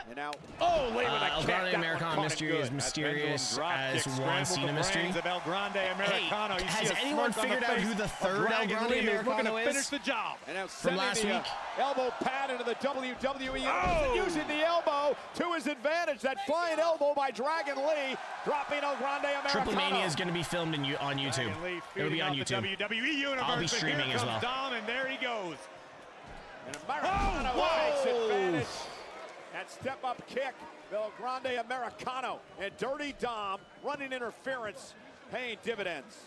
Speaker 3: And now, oh, Lee with a
Speaker 2: El
Speaker 3: kick.
Speaker 2: Grande
Speaker 3: That one
Speaker 2: Americano
Speaker 3: caught it
Speaker 2: mystery
Speaker 3: good.
Speaker 2: is mysterious as
Speaker 5: Kick,
Speaker 2: Juan
Speaker 5: scramble
Speaker 2: Cena
Speaker 5: the
Speaker 2: mystery.
Speaker 5: brains of El Grande Americano.
Speaker 2: Hey,
Speaker 5: You
Speaker 2: has
Speaker 5: see a
Speaker 2: anyone
Speaker 5: smirk on the
Speaker 2: figured out
Speaker 5: face
Speaker 2: who the
Speaker 5: of
Speaker 2: third El
Speaker 5: Dragon
Speaker 2: Grande
Speaker 5: Lee, who's looking
Speaker 2: Americano
Speaker 5: to
Speaker 2: is?
Speaker 5: finish the job.
Speaker 3: And now
Speaker 2: From last
Speaker 3: sending the
Speaker 2: week?
Speaker 3: elbow pad into the WWE. Using the elbow to his advantage. That flying elbow by Dragon Lee, dropping El Grande Americano.
Speaker 2: Triple Mania is going to be filmed on YouTube. It'll be on YouTube.
Speaker 5: WWE Universe.
Speaker 2: I'll be streaming as well.
Speaker 5: Dom, and there he goes.
Speaker 3: And Americano takes advantage. That step-up kick, El Grande Americano, and Dirty Dom running interference, paying dividends.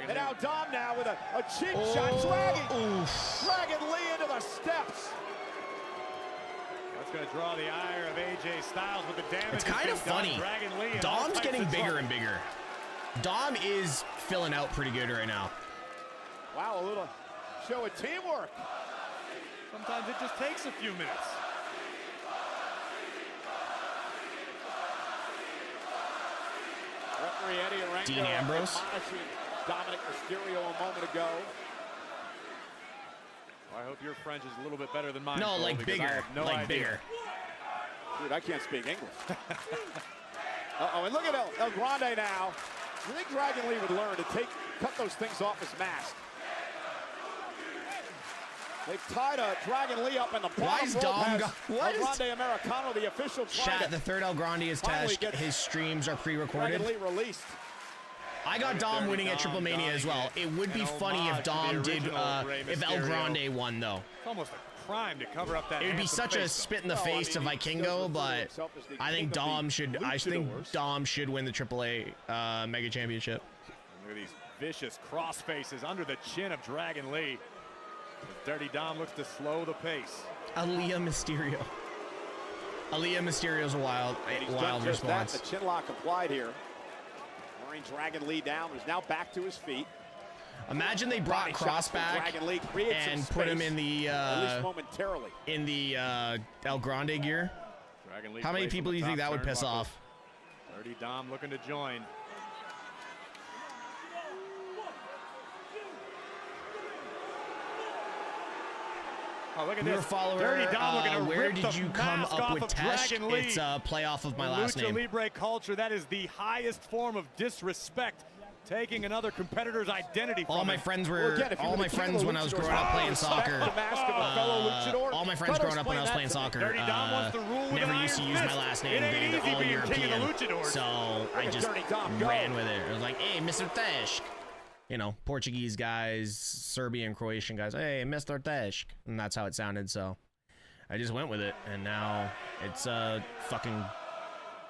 Speaker 3: And now Dom now with a cheap shot, dragging Lee into the steps.
Speaker 5: That's going to draw the ire of AJ Styles with the damage.
Speaker 2: It's kind of funny. Dom's getting bigger and bigger. Dom is filling out pretty good right now.
Speaker 3: Wow, a little show of teamwork.
Speaker 5: Sometimes it just takes a few minutes.
Speaker 3: Referee Eddie Arango
Speaker 2: Dean Ambrose.
Speaker 3: admonishing Dominic Mysterio a moment ago.
Speaker 5: Well, I hope your French is a little bit better than mine.
Speaker 2: No,
Speaker 5: Cole,
Speaker 2: like
Speaker 5: because I
Speaker 2: bigger.
Speaker 5: have no
Speaker 2: like
Speaker 5: idea.
Speaker 2: bigger.
Speaker 3: Dude, I can't speak English. Uh-oh, and look at El Grande now. You think Dragon Lee would learn to cut those things off his mask? They've tied Dragon Lee up in the bottom
Speaker 2: Why is Dom
Speaker 3: El Grande Americano, the official, trying
Speaker 2: Chat, the third El Grande is Tesh. His streams are pre-recorded.
Speaker 3: Dragon Lee released.
Speaker 2: I got Dom winning at Triple Mania as well. It would be funny if Dom did, if El Grande won though.
Speaker 5: It's almost a crime to cover up that.
Speaker 2: It would be such a spit in the face to Vikingo, but I think Dom should. I think Dom should win the AAA Mega Championship.
Speaker 5: Look at these vicious cross faces under the chin of Dragon Lee. Dirty Dom looks to slow the pace.
Speaker 2: Aaliyah Mysterio. Aaliyah Mysterio's a wild response.
Speaker 3: The chin lock applied here. Wearing Dragon Lee down, who's now back to his feet.
Speaker 2: Imagine they brought Cross back and put him in the
Speaker 3: at least momentarily
Speaker 2: in the El Grande gear. How many people do you think that would piss off?
Speaker 5: Dirty Dom looking to join. Oh, look at
Speaker 2: Your
Speaker 5: this.
Speaker 2: follower,
Speaker 5: Dirty Dom looking to
Speaker 2: where
Speaker 5: rip
Speaker 2: did
Speaker 5: the
Speaker 2: you come
Speaker 5: mask
Speaker 2: up
Speaker 5: off
Speaker 2: with
Speaker 5: of
Speaker 2: Tesh?
Speaker 5: Dragon Lee.
Speaker 2: It's a playoff of my
Speaker 5: The
Speaker 2: last
Speaker 5: Lucha
Speaker 2: name.
Speaker 5: Libre culture, that is the highest form of disrespect. Taking another competitor's identity from
Speaker 2: All my
Speaker 5: him.
Speaker 2: friends were all my friends when I was growing up playing soccer. All my friends growing up when I was playing soccer never used to use my last name. They're all European, so I just ran with it. It was like, hey, MrTeshk. You know, Portuguese guys, Serbian, Croatian guys. Hey, MrTeshk, and that's how it sounded. So I just went with it, and now it's a fucking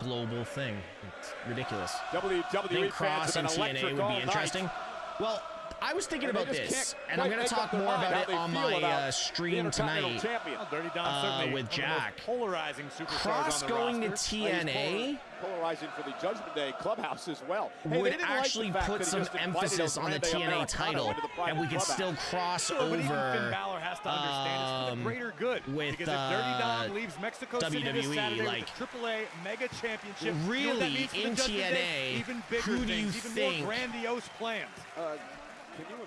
Speaker 2: global thing. It's ridiculous.
Speaker 3: WWE
Speaker 2: I think Cross and
Speaker 3: fans have been
Speaker 2: TNA would be interesting. Well, I was thinking about this, and I'm going to talk more about it on my stream tonight with Jack.
Speaker 5: Polarizing superstars
Speaker 2: Cross
Speaker 5: on the
Speaker 2: going to
Speaker 5: roster.
Speaker 2: TNA
Speaker 3: polarizing for the Judgment Day clubhouse as well.
Speaker 2: would actually put some emphasis on the TNA title, and we could still cross over
Speaker 5: Finn Balor has to understand it's for the greater good.
Speaker 2: with
Speaker 5: because if Dirty Dom leaves Mexico City this
Speaker 2: WWE,
Speaker 5: Saturday
Speaker 2: like,
Speaker 5: with the AAA Mega Championship,
Speaker 2: really,
Speaker 5: you know what that means for the
Speaker 2: in
Speaker 5: Judgment Day?
Speaker 2: TNA,
Speaker 5: Even bigger
Speaker 2: who do you
Speaker 5: things, even
Speaker 2: think
Speaker 5: more grandiose plans.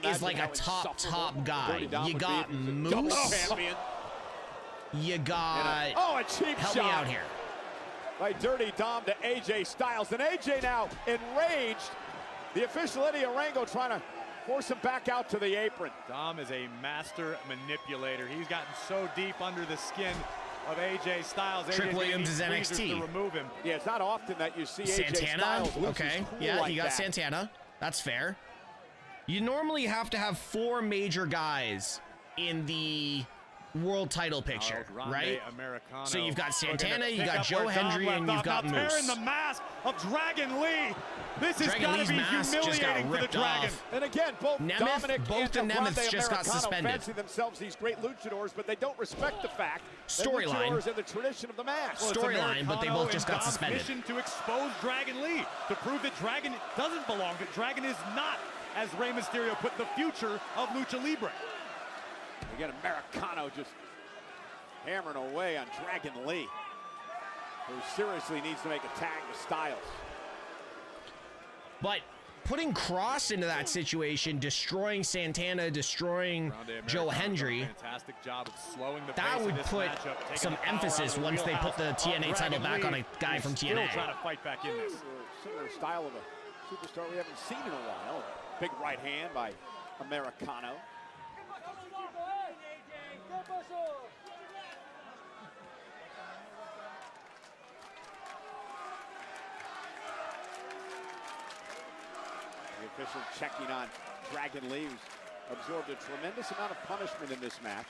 Speaker 2: is like a top guy? You got Moose. You got.
Speaker 3: a cheap
Speaker 2: help
Speaker 3: shot
Speaker 2: me out here.
Speaker 3: by Dirty Dom to AJ Styles. And AJ now enraged. The official Eddie Arango trying to force him back out to the apron.
Speaker 5: Dom is a master manipulator. He's gotten so deep under the skin of AJ Styles.
Speaker 2: Trick
Speaker 5: AJ's
Speaker 2: Williams is
Speaker 5: gonna need tweezers
Speaker 2: NXT.
Speaker 5: to remove him.
Speaker 3: Yeah, it's not often that you see AJ
Speaker 2: Santana.
Speaker 3: Styles lose
Speaker 2: Okay.
Speaker 3: his cool
Speaker 2: Yeah,
Speaker 3: like
Speaker 2: you got
Speaker 3: that.
Speaker 2: Santana. That's fair. You normally have to have 4 major guys in the world title picture,
Speaker 5: Grande
Speaker 2: right?
Speaker 5: Americano.
Speaker 2: So you've got
Speaker 5: Looking to
Speaker 2: Santana, you
Speaker 5: pick
Speaker 2: got
Speaker 5: up
Speaker 2: Joe
Speaker 5: where Dom
Speaker 2: Hendry,
Speaker 5: left
Speaker 2: and you've
Speaker 5: off.
Speaker 2: got
Speaker 5: Now tearing
Speaker 2: Moose.
Speaker 5: the mask of Dragon Lee. This has
Speaker 2: Dragon
Speaker 5: got to
Speaker 2: Lee's
Speaker 5: be
Speaker 2: mask just got
Speaker 5: humiliating for the
Speaker 2: ripped
Speaker 5: Dragon.
Speaker 2: off.
Speaker 3: And again, both
Speaker 2: Nemeth,
Speaker 3: Dominic
Speaker 2: both
Speaker 3: and
Speaker 2: the
Speaker 3: Grande
Speaker 2: Nemeths just got
Speaker 3: Americano
Speaker 2: suspended.
Speaker 3: fancy themselves these great luchadors, but they don't respect the fact that
Speaker 2: Storyline.
Speaker 3: luchadors and the tradition of the mask.
Speaker 5: Well, it's
Speaker 2: Storyline, but they
Speaker 5: Americano
Speaker 2: both just
Speaker 5: and
Speaker 2: got
Speaker 5: Dom's
Speaker 2: suspended.
Speaker 5: mission to expose Dragon Lee, to prove that Dragon doesn't belong, that Dragon is not, as Rey Mysterio put, the future of Lucha Libre.
Speaker 3: Again, Americano just hammering away on Dragon Lee, who seriously needs to make a tag with Styles.
Speaker 2: But putting Cross into that situation, destroying Santana, destroying Joe Hendry,
Speaker 5: Fantastic job of slowing the
Speaker 2: that
Speaker 5: pace
Speaker 2: would
Speaker 5: of this
Speaker 2: put
Speaker 5: matchup, taking
Speaker 2: some
Speaker 5: the power out
Speaker 2: emphasis
Speaker 5: of the
Speaker 2: once they put the
Speaker 5: wheelhouse of
Speaker 2: TNA title
Speaker 5: Dragon
Speaker 2: back on
Speaker 5: Lee,
Speaker 2: a guy
Speaker 5: who's
Speaker 2: from
Speaker 5: still
Speaker 2: TNA.
Speaker 5: trying to fight back in this.
Speaker 3: Similar style of a superstar we haven't seen in a while. Big right hand by Americano. The official checking on Dragon Lee, who's absorbed a tremendous amount of punishment in this match.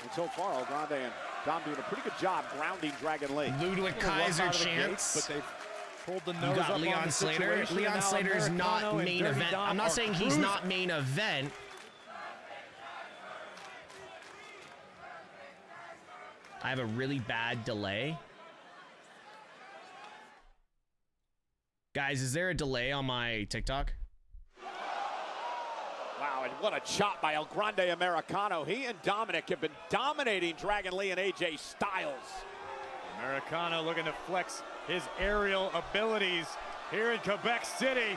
Speaker 3: And so far, El Grande and Dom doing a pretty good job grounding Dragon Lee.
Speaker 2: Ludwig Kaiser chance.
Speaker 5: But they've pulled the
Speaker 2: You
Speaker 5: nose
Speaker 2: got
Speaker 5: up on
Speaker 2: Leon
Speaker 5: the
Speaker 2: Slater.
Speaker 5: situation, and
Speaker 2: Leon
Speaker 5: now
Speaker 2: Slater is not
Speaker 5: Americano and
Speaker 2: main
Speaker 5: Dirty
Speaker 2: event.
Speaker 5: Dom
Speaker 2: I'm
Speaker 5: are
Speaker 2: not saying he's
Speaker 5: cruising.
Speaker 2: not main event. I have a really bad delay. Guys, is there a delay on my TikTok?
Speaker 3: Wow, and what a chop by El Grande Americano. He and Dominic have been dominating Dragon Lee and AJ Styles.
Speaker 5: Americano looking to flex his aerial abilities here in Quebec City.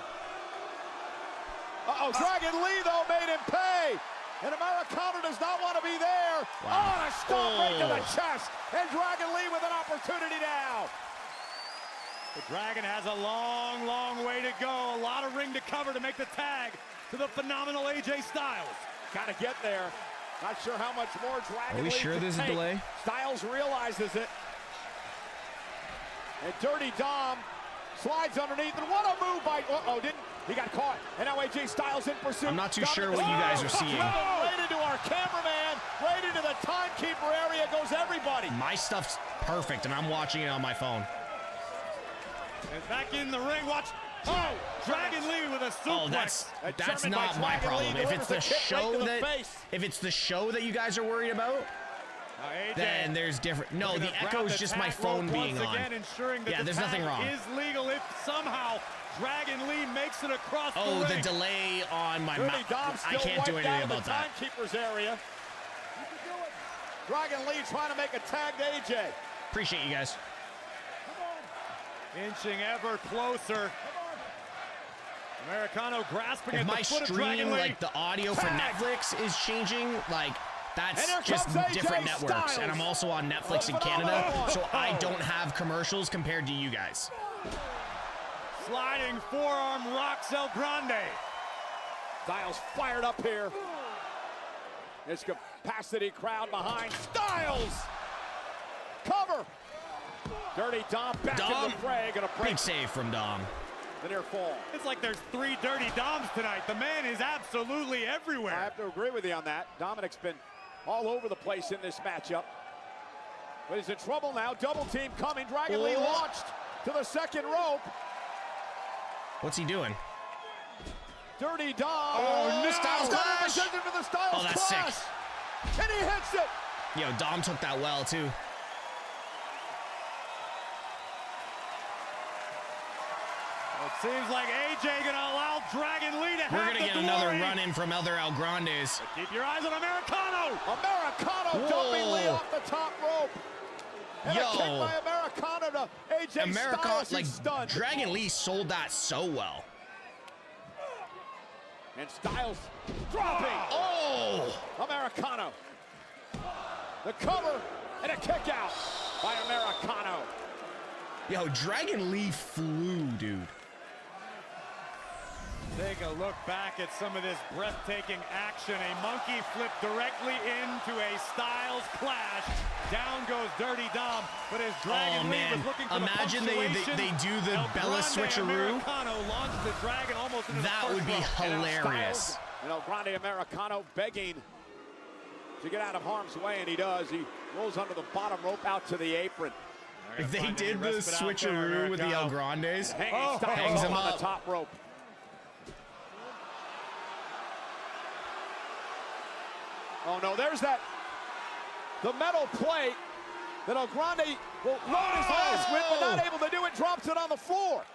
Speaker 3: Uh-oh, Dragon Lee, though, made him pay. And Americano does not want to be there.
Speaker 2: Wow.
Speaker 3: Oh, and a stomp right to the chest. And Dragon Lee with an opportunity now.
Speaker 5: The Dragon has a long, long way to go. A lot of ring to cover to make the tag to the phenomenal AJ Styles.
Speaker 3: Got to get there. Not sure how much more Dragon
Speaker 2: Are we
Speaker 3: Lee
Speaker 2: sure
Speaker 3: can
Speaker 2: there's a
Speaker 3: take.
Speaker 2: delay?
Speaker 3: Styles realizes it. And Dirty Dom slides underneath. And what a move by... Uh-oh, didn't... He got caught. And now AJ Styles in pursuit.
Speaker 2: I'm not too sure what you guys are seeing.
Speaker 3: Right into our cameraman. Right into the timekeeper area goes everybody.
Speaker 2: My stuff's perfect, and I'm watching it on my phone.
Speaker 5: And back in the ring, watch. Oh, Dragon Lee with a suplex.
Speaker 2: Oh, that's
Speaker 3: German by
Speaker 2: not my
Speaker 3: Dragon
Speaker 2: problem.
Speaker 3: Lee
Speaker 2: If it's
Speaker 3: delivers
Speaker 2: the
Speaker 3: a kick right
Speaker 2: show
Speaker 3: to the
Speaker 2: that,
Speaker 3: face.
Speaker 2: if it's the show that you guys are worried about,
Speaker 5: Now AJ
Speaker 2: then there's different. No,
Speaker 5: looking
Speaker 2: the
Speaker 5: to grab
Speaker 2: echo is
Speaker 5: the
Speaker 2: just my
Speaker 5: tag
Speaker 2: phone
Speaker 5: rope
Speaker 2: being
Speaker 5: once
Speaker 2: on.
Speaker 5: again, ensuring that
Speaker 2: Yeah,
Speaker 5: the
Speaker 2: there's
Speaker 5: tag
Speaker 2: nothing wrong.
Speaker 5: is legal if somehow Dragon Lee makes it across
Speaker 2: Oh,
Speaker 5: the
Speaker 2: the
Speaker 5: ring.
Speaker 2: delay on my
Speaker 3: Dirty
Speaker 2: mouth.
Speaker 3: Dom
Speaker 2: I
Speaker 3: still
Speaker 2: can't do
Speaker 3: wiped
Speaker 2: anything
Speaker 3: out
Speaker 2: about
Speaker 3: the
Speaker 2: that.
Speaker 3: timekeeper's area. Dragon Lee trying to make a tag to AJ.
Speaker 2: Appreciate you guys.
Speaker 5: Inching ever closer. Americano grasping
Speaker 2: If
Speaker 5: at
Speaker 2: my
Speaker 5: the foot of
Speaker 2: stream,
Speaker 5: Dragon Lee.
Speaker 2: like the audio for
Speaker 3: Tag.
Speaker 2: Netflix is changing, like
Speaker 3: And
Speaker 2: that's
Speaker 3: here
Speaker 2: just
Speaker 3: comes AJ
Speaker 2: different networks.
Speaker 3: Styles.
Speaker 2: And I'm also on Netflix in
Speaker 3: What a
Speaker 2: Canada,
Speaker 3: phenomenal-
Speaker 2: so I don't have commercials compared to you guys.
Speaker 5: Sliding forearm rocks El Grande.
Speaker 3: Styles fired up here. This capacity crowd behind Styles. Cover. Dirty Dom back
Speaker 2: Dom,
Speaker 3: in the fray. Gonna break
Speaker 2: big save from Dom.
Speaker 3: the near fall.
Speaker 5: It's like there's 3 Dirty Doms tonight. The man is absolutely
Speaker 3: I
Speaker 5: everywhere.
Speaker 3: have to agree with you on that. Dominic's been all over the place in this matchup. But he's in trouble now. Double team coming. Dragon Lee
Speaker 2: Oh.
Speaker 3: launched to the second rope.
Speaker 2: What's he doing?
Speaker 3: Dirty Dom.
Speaker 2: Oh, no.
Speaker 3: Styles
Speaker 2: Clash.
Speaker 3: sends him to the Styles
Speaker 2: Oh, that's
Speaker 3: Clash.
Speaker 2: sick.
Speaker 3: And he hits it.
Speaker 2: Yo, Dom took that well too.
Speaker 5: It seems like AJ gonna allow Dragon Lee to
Speaker 2: We're
Speaker 5: have
Speaker 2: gonna
Speaker 5: the
Speaker 2: get
Speaker 5: glory.
Speaker 2: another run in from Elder El Grandes.
Speaker 5: Keep your eyes on Americano.
Speaker 3: Americano dumping Lee off the top rope. And a kick
Speaker 2: Yo.
Speaker 3: by Americano to AJ
Speaker 2: America,
Speaker 3: Styles,
Speaker 2: like
Speaker 3: who's stunned.
Speaker 2: Dragon Lee sold that so well.
Speaker 3: And Styles dropping.
Speaker 2: Oh!
Speaker 3: Americano. The cover and a kick out by Americano.
Speaker 2: Yo, Dragon Lee flew, dude.
Speaker 5: Take a look back at some of this breathtaking action. A monkey flip directly into a Styles Clash. Down goes Dirty Dom, but as Dragon
Speaker 2: Oh,
Speaker 5: Lee
Speaker 2: man.
Speaker 5: was looking for
Speaker 2: Imagine
Speaker 5: the
Speaker 2: they
Speaker 5: punctuation,
Speaker 2: do the
Speaker 5: El
Speaker 2: Bella
Speaker 5: Grande
Speaker 2: switcheroo.
Speaker 5: Americano launched the Dragon almost into
Speaker 2: That
Speaker 5: the
Speaker 2: would
Speaker 5: first
Speaker 2: be
Speaker 5: rope.
Speaker 2: hilarious.
Speaker 3: And El Grande Americano begging to get out of harm's way, and he does. He rolls under the bottom rope out to the apron.
Speaker 2: If they did the switcheroo with the El Grandes,
Speaker 3: hangs him on the top rope. Oh no, there's that, the metal plate that El Grande will load his ass with, but not able to do it, drops it on the floor.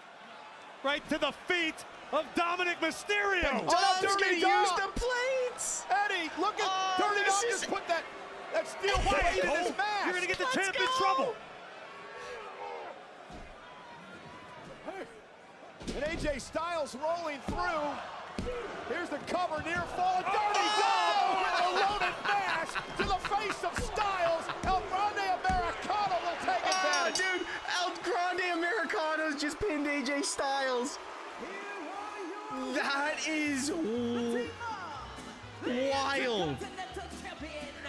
Speaker 5: Right to the feet of Dominic Mysterio.
Speaker 2: Dom's gonna use the plates.
Speaker 3: Eddie, look at Dirty Dom just put that steel plate in his mask.
Speaker 5: You're gonna get the champ in trouble.
Speaker 3: And AJ Styles rolling through. Here's the cover, near fall. Dirty Dom with a loaded mask to the face of Styles. El Grande Americano will take advantage.
Speaker 2: Dude, El Grande Americano's just pinned AJ Styles. That is wild.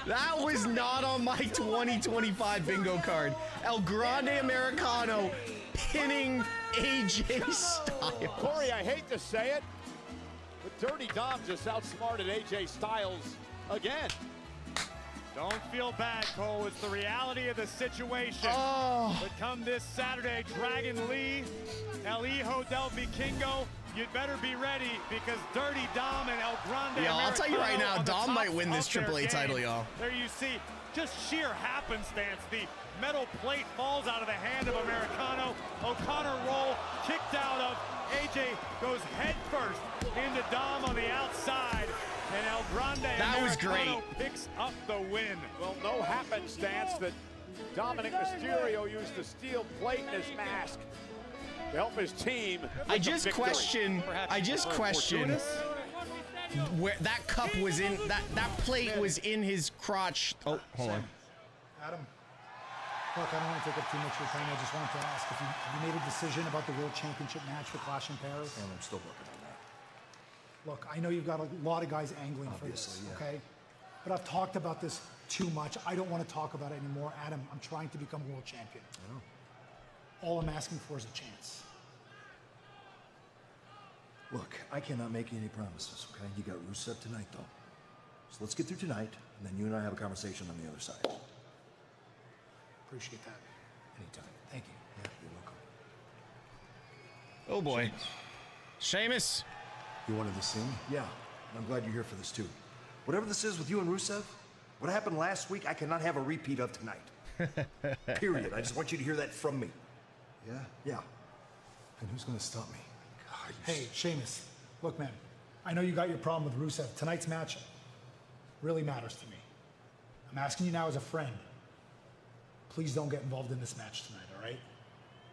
Speaker 2: That was not on my 2025 bingo card. El Grande Americano pinning AJ Styles.
Speaker 3: Corey, I hate to say it, but Dirty Dom just outsmarted AJ Styles again.
Speaker 5: Don't feel bad, Cole. It's the reality of the situation. But come this Saturday, Dragon Lee, El Hijo del Vikingo, you'd better be ready because Dirty Dom and El Grande.
Speaker 2: Yeah, I'll tell you right now,
Speaker 5: Americano
Speaker 2: Dom might win this AAA title, y'all.
Speaker 5: There you see, just sheer happenstance. The metal plate falls out of the hand of Americano. O'Connor roll, kicked out of. AJ goes head first into Dom on the outside. And El Grande Americano picks up the win.
Speaker 3: Well, no happenstance that Dominic Mysterio used the steel plate in his mask to help his team.
Speaker 2: I just question where that cup was in, that plate was in his crotch. Oh, hold on.
Speaker 12: Adam, look, I don't want to take up too much of your time. I just wanted to ask if you made a decision about the World Championship match for Clash in Paris.
Speaker 13: And I'm still working on that.
Speaker 12: Look, I know you've got a lot of guys angling for this, okay? But I've talked about this too much. I don't want to talk about it anymore. Adam, I'm trying to become world champion.
Speaker 13: I know.
Speaker 12: All I'm asking for is a chance.
Speaker 13: Look, I cannot make you any promises, okay? You got Rusev tonight, though. So let's get through tonight, and then you and I have a conversation on the other side.
Speaker 12: Appreciate that.
Speaker 13: Anytime.
Speaker 12: Thank you.
Speaker 13: Yeah, you're welcome.
Speaker 2: Oh boy. Sheamus.
Speaker 13: You wanted to sing? Yeah. I'm glad you're here for this too. Whatever this is with you and Rusev, what happened last week, I cannot have a repeat of tonight. Period. I just want you to hear that from me. Yeah? Yeah.
Speaker 12: And who's going to stop me? God, hey, Sheamus, look, man, I know you got your problem with Rusev. Tonight's match really matters to me. I'm asking you now as a friend. Please don't get involved in this match tonight, all right?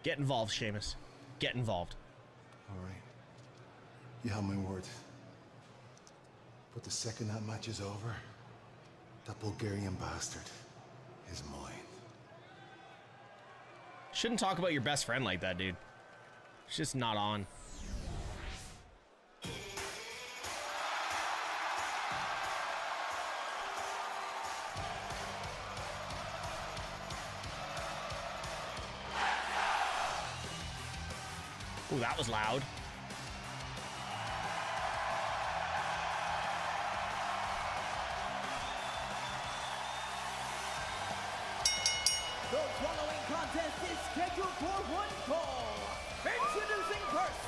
Speaker 2: Get involved, Sheamus. Get involved.
Speaker 7: All right. You have my word. But the second that match is over, that Bulgarian bastard is mine.
Speaker 2: Shouldn't talk about your best friend like that, dude. It's just not on. Ooh, that was loud.
Speaker 4: The following contest is scheduled for one fall. Introducing first,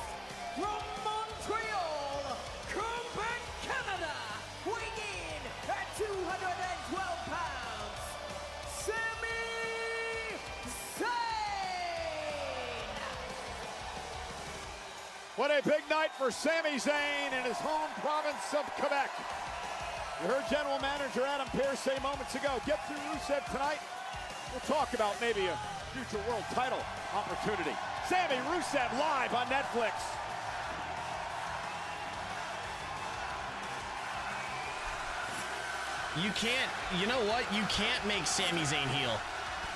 Speaker 4: from Montreal, Quebec, Canada, weighing in at 212 pounds, Sami Zayn.
Speaker 3: What a big night for Sami Zayn in his home province of Quebec. You heard General Manager Adam Pearce say moments ago, get through Rusev tonight. We'll talk about maybe a future world title opportunity. Sami Rusev live on Netflix.
Speaker 2: You can't, you know what? You can't make Sami Zayn heel.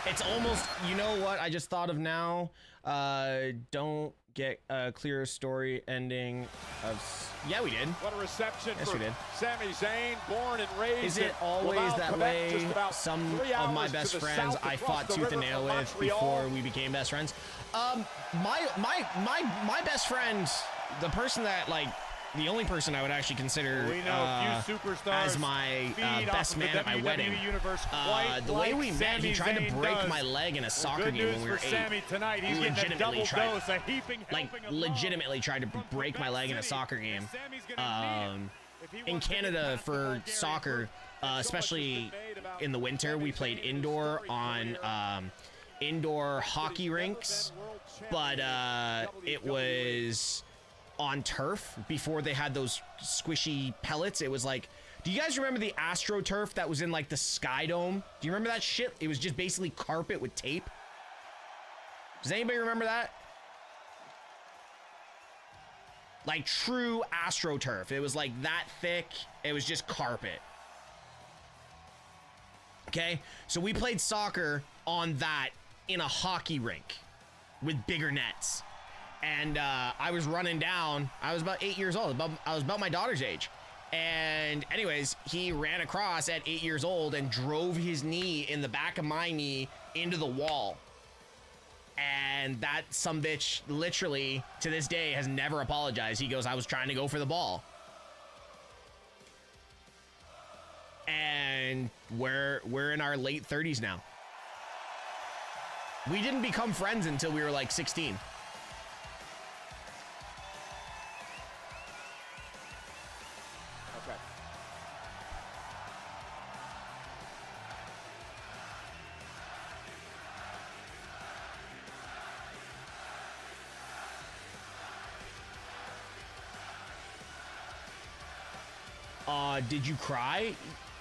Speaker 2: It's almost, you know what I just thought of now? Don't get a clear story ending of, yeah, we did.
Speaker 3: What a reception
Speaker 2: yes,
Speaker 3: for
Speaker 2: we did.
Speaker 3: Sami Zayn, born and raised.
Speaker 2: Is it always that way? Some of my best friends I fought tooth and nail with before we became best friends. My best friend, the person that like the only person I would actually consider
Speaker 5: We know a few superstars
Speaker 2: as my
Speaker 5: feed
Speaker 2: best
Speaker 5: off of
Speaker 2: man
Speaker 5: the
Speaker 2: at my
Speaker 5: WWE
Speaker 2: wedding.
Speaker 5: universe quite
Speaker 2: The way
Speaker 5: like
Speaker 2: we met, he
Speaker 5: Sami
Speaker 2: tried to
Speaker 5: Zayn
Speaker 2: break
Speaker 5: does.
Speaker 2: my leg in a soccer
Speaker 5: Good
Speaker 2: game when
Speaker 5: news
Speaker 2: we were
Speaker 5: for
Speaker 2: 8.
Speaker 5: Sami tonight. He's
Speaker 2: He
Speaker 5: getting a
Speaker 2: legitimately
Speaker 5: double
Speaker 2: tried-
Speaker 5: dose, a heaping,
Speaker 2: like
Speaker 5: helping of
Speaker 2: legitimately tried to break my leg in a soccer game. In Canada for soccer, especially in the winter, we played indoor on indoor hockey rinks, but it was on turf before they had those squishy pellets. It was like, do you guys remember the AstroTurf that was in like the Sky Dome? Do you remember that shit? It was just basically carpet with tape. Does anybody remember that? Like true AstroTurf. It was like that thick. It was just carpet. Okay, so we played soccer on that in a hockey rink with bigger nets. And I was running down. I was about 8 years old. I was about my daughter's age. And anyways, he ran across at 8 years old and drove his knee in the back of my knee into the wall. And that sumbitch literally to this day has never apologized. He goes, I was trying to go for the ball. And we're in our late 30s now. We didn't become friends until we were like 16. Did you cry?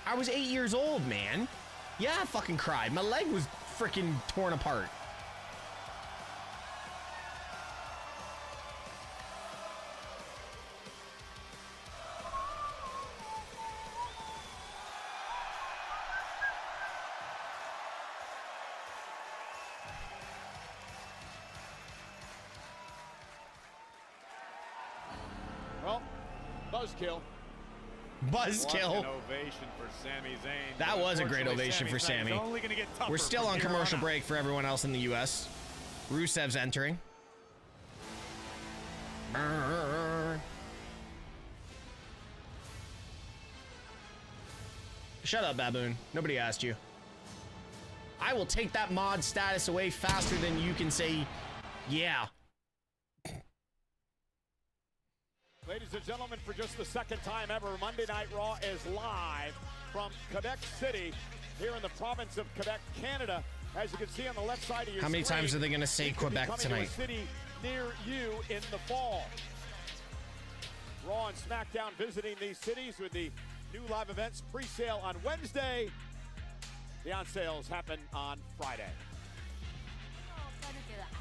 Speaker 2: I was 8 years old, man. Yeah, I fucking cried. My leg was freaking torn apart.
Speaker 3: Well, buzzkill.
Speaker 2: Buzzkill.
Speaker 5: An ovation for Sami Zayn.
Speaker 2: That was a great
Speaker 5: Unfortunately,
Speaker 2: ovation for
Speaker 5: Sami Zayn's
Speaker 2: Sami.
Speaker 5: only gonna get tougher
Speaker 2: We're still
Speaker 5: from
Speaker 2: on
Speaker 5: here
Speaker 2: commercial
Speaker 5: out.
Speaker 2: break for everyone else in the U.S. Rusev's entering. Shut up, Baboon. Nobody asked you. I will take that mod status away faster than you can say, yeah.
Speaker 3: Ladies and gentlemen, for just the second time ever, Monday Night Raw is live from Quebec City, here in the province of Quebec, Canada. As you can see on the left side of your
Speaker 2: How many
Speaker 3: screen,
Speaker 2: times are they going to say
Speaker 3: it could be
Speaker 2: Quebec
Speaker 3: coming
Speaker 2: tonight?
Speaker 3: to a city near you in the fall. Raw and SmackDown visiting these cities with the new live events pre-sale on Wednesday. The on-sales happen on Friday.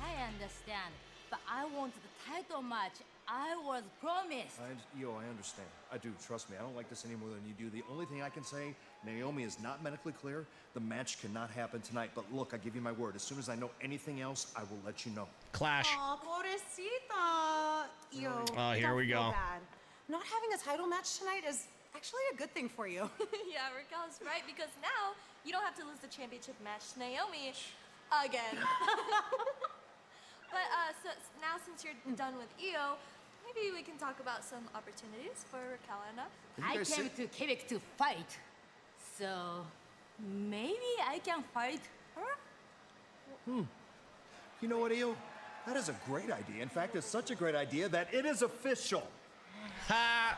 Speaker 14: I understand, but I want the title match. I was promised.
Speaker 13: I understand. I do. Trust me. I don't like this any more than you do. The only thing I can say, Naomi is not medically clear. The match cannot happen tonight. But look, I give you my word. As soon as I know anything else, I will let you know.
Speaker 2: Clash.
Speaker 10: Aw, pobrecita. Yo,
Speaker 2: Oh, here
Speaker 10: don't
Speaker 2: we
Speaker 10: feel
Speaker 2: go.
Speaker 10: bad. Not having a title match tonight is actually a good thing for you.
Speaker 14: Yeah, Raquel's right, because now you don't have to lose the championship match to Naomi again. But so now since you're done with Io, maybe we can talk about some opportunities for Raquel and
Speaker 15: I came to Quebec to fight, so maybe I can fight her?
Speaker 13: You know what, Io? That is a great idea. In fact, it's such a great idea that it is official.
Speaker 2: Ha!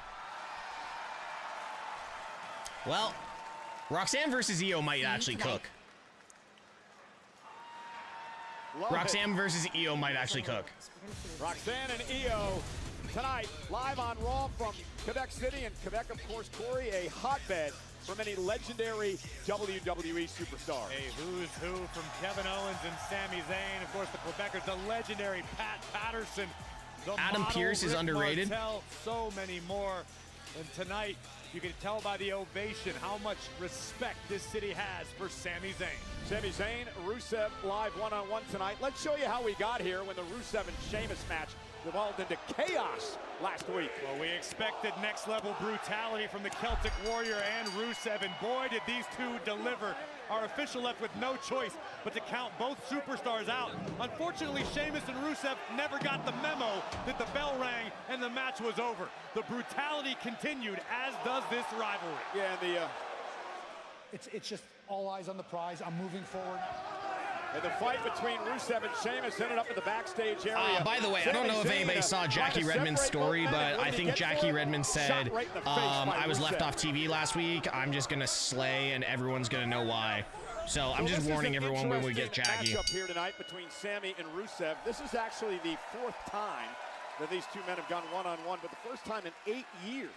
Speaker 2: Well, Roxanne versus Io might actually cook. Roxanne versus Io might actually cook.
Speaker 3: Roxanne and Io tonight, live on Raw from Quebec City. And Quebec, of course, Corey, a hotbed for many legendary WWE superstars.
Speaker 5: A who's who from Kevin Owens and Sami Zayn. Of course, the Quebecers, the legendary Pat Patterson. The
Speaker 2: Adam
Speaker 5: model,
Speaker 2: Pearce is
Speaker 5: Rick
Speaker 2: underrated.
Speaker 5: Martel, so many more. And tonight, you can tell by the ovation how much respect this city has for Sami Zayn.
Speaker 3: Sami Zayn, Rusev live one-on-one tonight. Let's show you how we got here when the Rusev and Sheamus match devolved into chaos last week.
Speaker 5: Well, we expected next-level brutality from the Celtic Warrior and Rusev, and boy, did these two deliver. Our official left with no choice but to count both superstars out. Unfortunately, Sheamus and Rusev never got the memo that the bell rang and the match was over. The brutality continued, as does this rivalry.
Speaker 3: Yeah, and
Speaker 12: it's just all eyes on the prize. I'm moving forward.
Speaker 3: And the fight between Rusev and Sheamus ended up in the backstage area.
Speaker 2: By the way, I don't know if anybody saw Jackie Redmond's story, but I think Jackie Redmond said, I was left off TV last week. I'm just going to slay, and everyone's going to know why. So I'm just warning everyone when we get Jackie.
Speaker 3: Matchup here tonight between Sami and Rusev. This is actually the 4th time that these two men have gone one-on-one, but the first time in 8 years.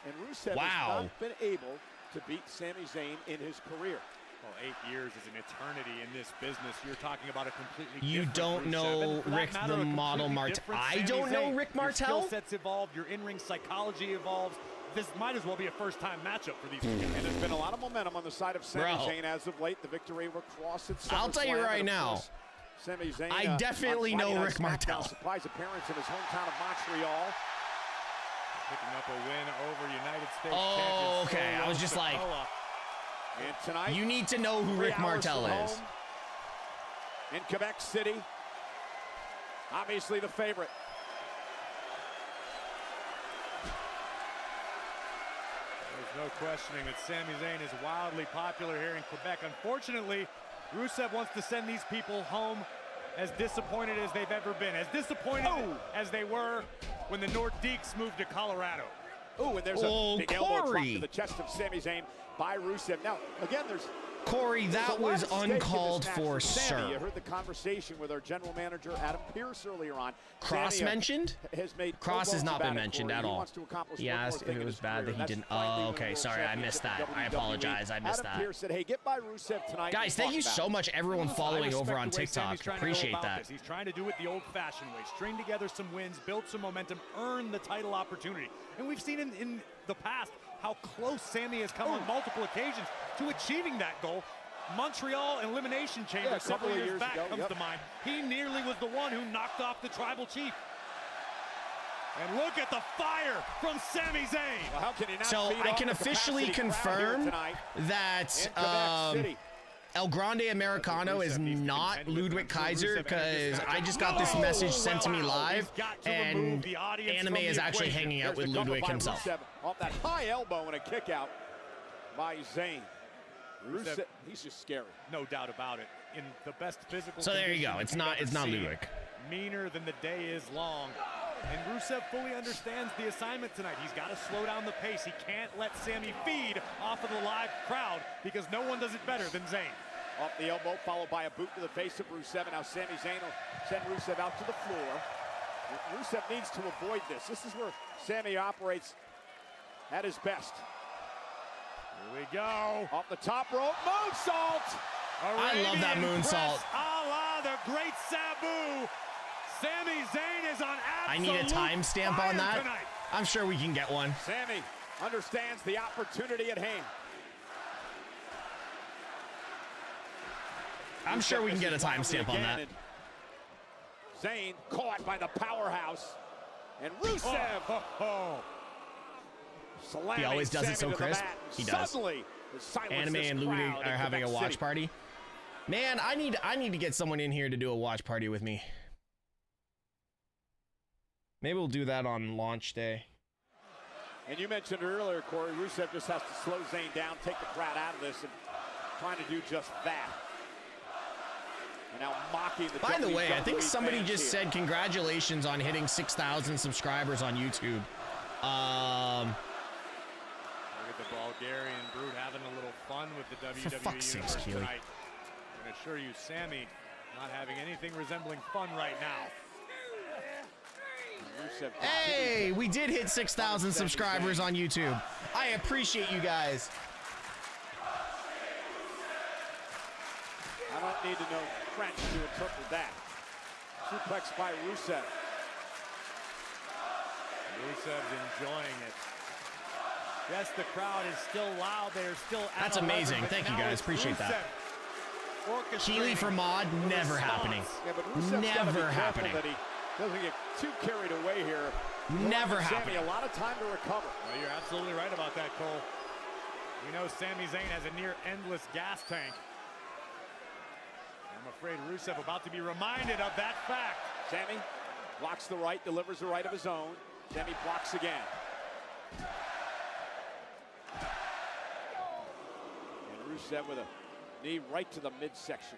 Speaker 3: And Rusev has not been able to beat Sami Zayn in his career.
Speaker 5: Well, 8 years is an eternity in this business. You're talking about a completely
Speaker 2: You don't know Rick the Model Martel. I don't know Rick Martel?
Speaker 5: Your skill sets evolved. Your in-ring psychology evolves. This might as well be a first-time matchup for these two.
Speaker 3: And there's been a lot of momentum on the side of Sami Zayn as of late. The victory over Cross at SummerSlam.
Speaker 2: I'll tell you right now,
Speaker 3: Sami Zayn,
Speaker 2: I definitely know Rick Martel.
Speaker 3: Surprise appearance in his hometown of Montreal.
Speaker 5: Picking up a win over United States
Speaker 2: champion. Okay. I was just like,
Speaker 3: and tonight,
Speaker 2: you need to know who Rick Martel is.
Speaker 3: In Quebec City, obviously the favorite.
Speaker 5: There's no questioning that Sami Zayn is wildly popular here in Quebec. Unfortunately, Rusev wants to send these people home as disappointed as they've ever been. As disappointed as they were when the Nordiques moved to Colorado.
Speaker 3: Oh, and there's a big elbow drop to the chest of Sami Zayn by Rusev. Now, again, there's...
Speaker 2: Corey, that was uncalled for, sir.
Speaker 3: You heard the conversation with our general manager, Adam Pearce, earlier on.
Speaker 2: Cross mentioned? Cross has not been mentioned at all. He asked if it was bad that he didn't. Oh, okay. Sorry, I missed that. I apologize. I missed that.
Speaker 3: Adam Pearce said, hey, get by Rusev tonight.
Speaker 2: Guys, thank you so much, everyone following over on TikTok. Appreciate that.
Speaker 5: He's trying to do it the old-fashioned way. String together some wins, build some momentum, earn the title opportunity. And we've seen in the past how close Sami has come on multiple occasions to achieving that goal. Montreal Elimination Chamber several years back comes to mind. He nearly was the one who knocked off the Tribal Chief. And look at the fire from Sami Zayn.
Speaker 3: Well, how can he not
Speaker 2: so I can officially confirm that El Grande Americano is not Ludwig Kaiser, because I just got this message sent to me live, and Anime is actually hanging out with Ludwig himself.
Speaker 3: Off that high elbow and a kick out by Zayn. Rusev, he's just scary.
Speaker 5: No doubt about it. In the best physical
Speaker 2: So there you go. It's not Ludwig.
Speaker 5: Meaner than the day is long. And Rusev fully understands the assignment tonight. He's got to slow down the pace. He can't let Sami feed off of the live crowd, because no one does it better than Zayn.
Speaker 3: Off the elbow, followed by a boot to the face of Rusev. And now Sami Zayn will send Rusev out to the floor. Rusev needs to avoid this. This is where Sami operates at his best.
Speaker 5: Here we go.
Speaker 3: Off the top rope, moonsault.
Speaker 2: I love that moonsault.
Speaker 5: A la the great Sabu. Sami Zayn is on absolute
Speaker 2: I need a timestamp on that.
Speaker 5: Tonight.
Speaker 2: I'm sure we can get one.
Speaker 3: Sami understands the opportunity at hand.
Speaker 2: I'm sure we can get a timestamp on that.
Speaker 3: Zayn caught by the powerhouse. And Rusev.
Speaker 2: He always does it so crisp. He does. Anime and Ludwig are having a watch party. Man, I need to get someone in here to do a watch party with me. Maybe we'll do that on launch day.
Speaker 3: And you mentioned earlier, Corey, Rusev just has to slow Zayn down, take the crowd out of this, and trying to do just that. And now mocking the
Speaker 2: By the way, I think somebody just
Speaker 3: here.
Speaker 2: said congratulations on hitting 6,000 subscribers on YouTube.
Speaker 5: Look at the Bulgarian Brute having a little fun with the WWE
Speaker 2: For fuck's sakes, Keely.
Speaker 5: tonight. I can assure you, Sami not having anything resembling fun right now.
Speaker 2: Hey, we did hit 6,000 subscribers on YouTube. I appreciate you guys.
Speaker 3: I don't need to know French to interpret that. Suplex by Rusev.
Speaker 5: Rusev's enjoying it. Yes, the crowd is still loud. They're still at
Speaker 2: That's amazing. Thank you guys. Appreciate that. Keely for mod, never happening.
Speaker 3: Yeah, but Rusev's
Speaker 2: never happening.
Speaker 3: That he doesn't get too carried away here.
Speaker 2: Never
Speaker 3: Sammy
Speaker 2: happened.
Speaker 3: a lot of time to recover.
Speaker 5: Well, you're absolutely right about that, Cole. We know Sami Zayn has a near endless gas tank. I'm afraid Rusev about to be reminded of that fact.
Speaker 3: Sami blocks the right, delivers the right of his own. Sami blocks again. And Rusev with a knee right to the midsection.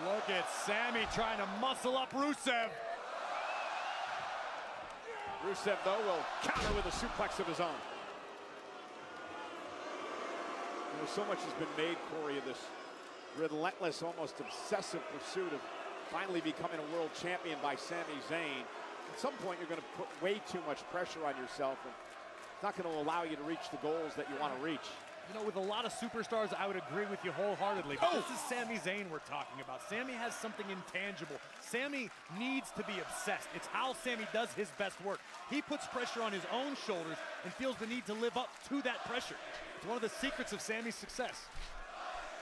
Speaker 5: Look at Sami trying to muscle up Rusev.
Speaker 3: Rusev, though, will counter with a suplex of his own. You know, so much has been made, Corey, of this relentless, almost obsessive pursuit of finally becoming a world champion by Sami Zayn. At some point, you're going to put way too much pressure on yourself, and it's not going to allow you to reach the goals that you want to reach.
Speaker 5: You know, with a lot of superstars, I would agree with you wholeheartedly. But this is Sami Zayn we're talking about. Sami has something intangible. Sami needs to be obsessed. It's how Sami does his best work. He puts pressure on his own shoulders and feels the need to live up to that pressure. It's one of the secrets of Sami's success.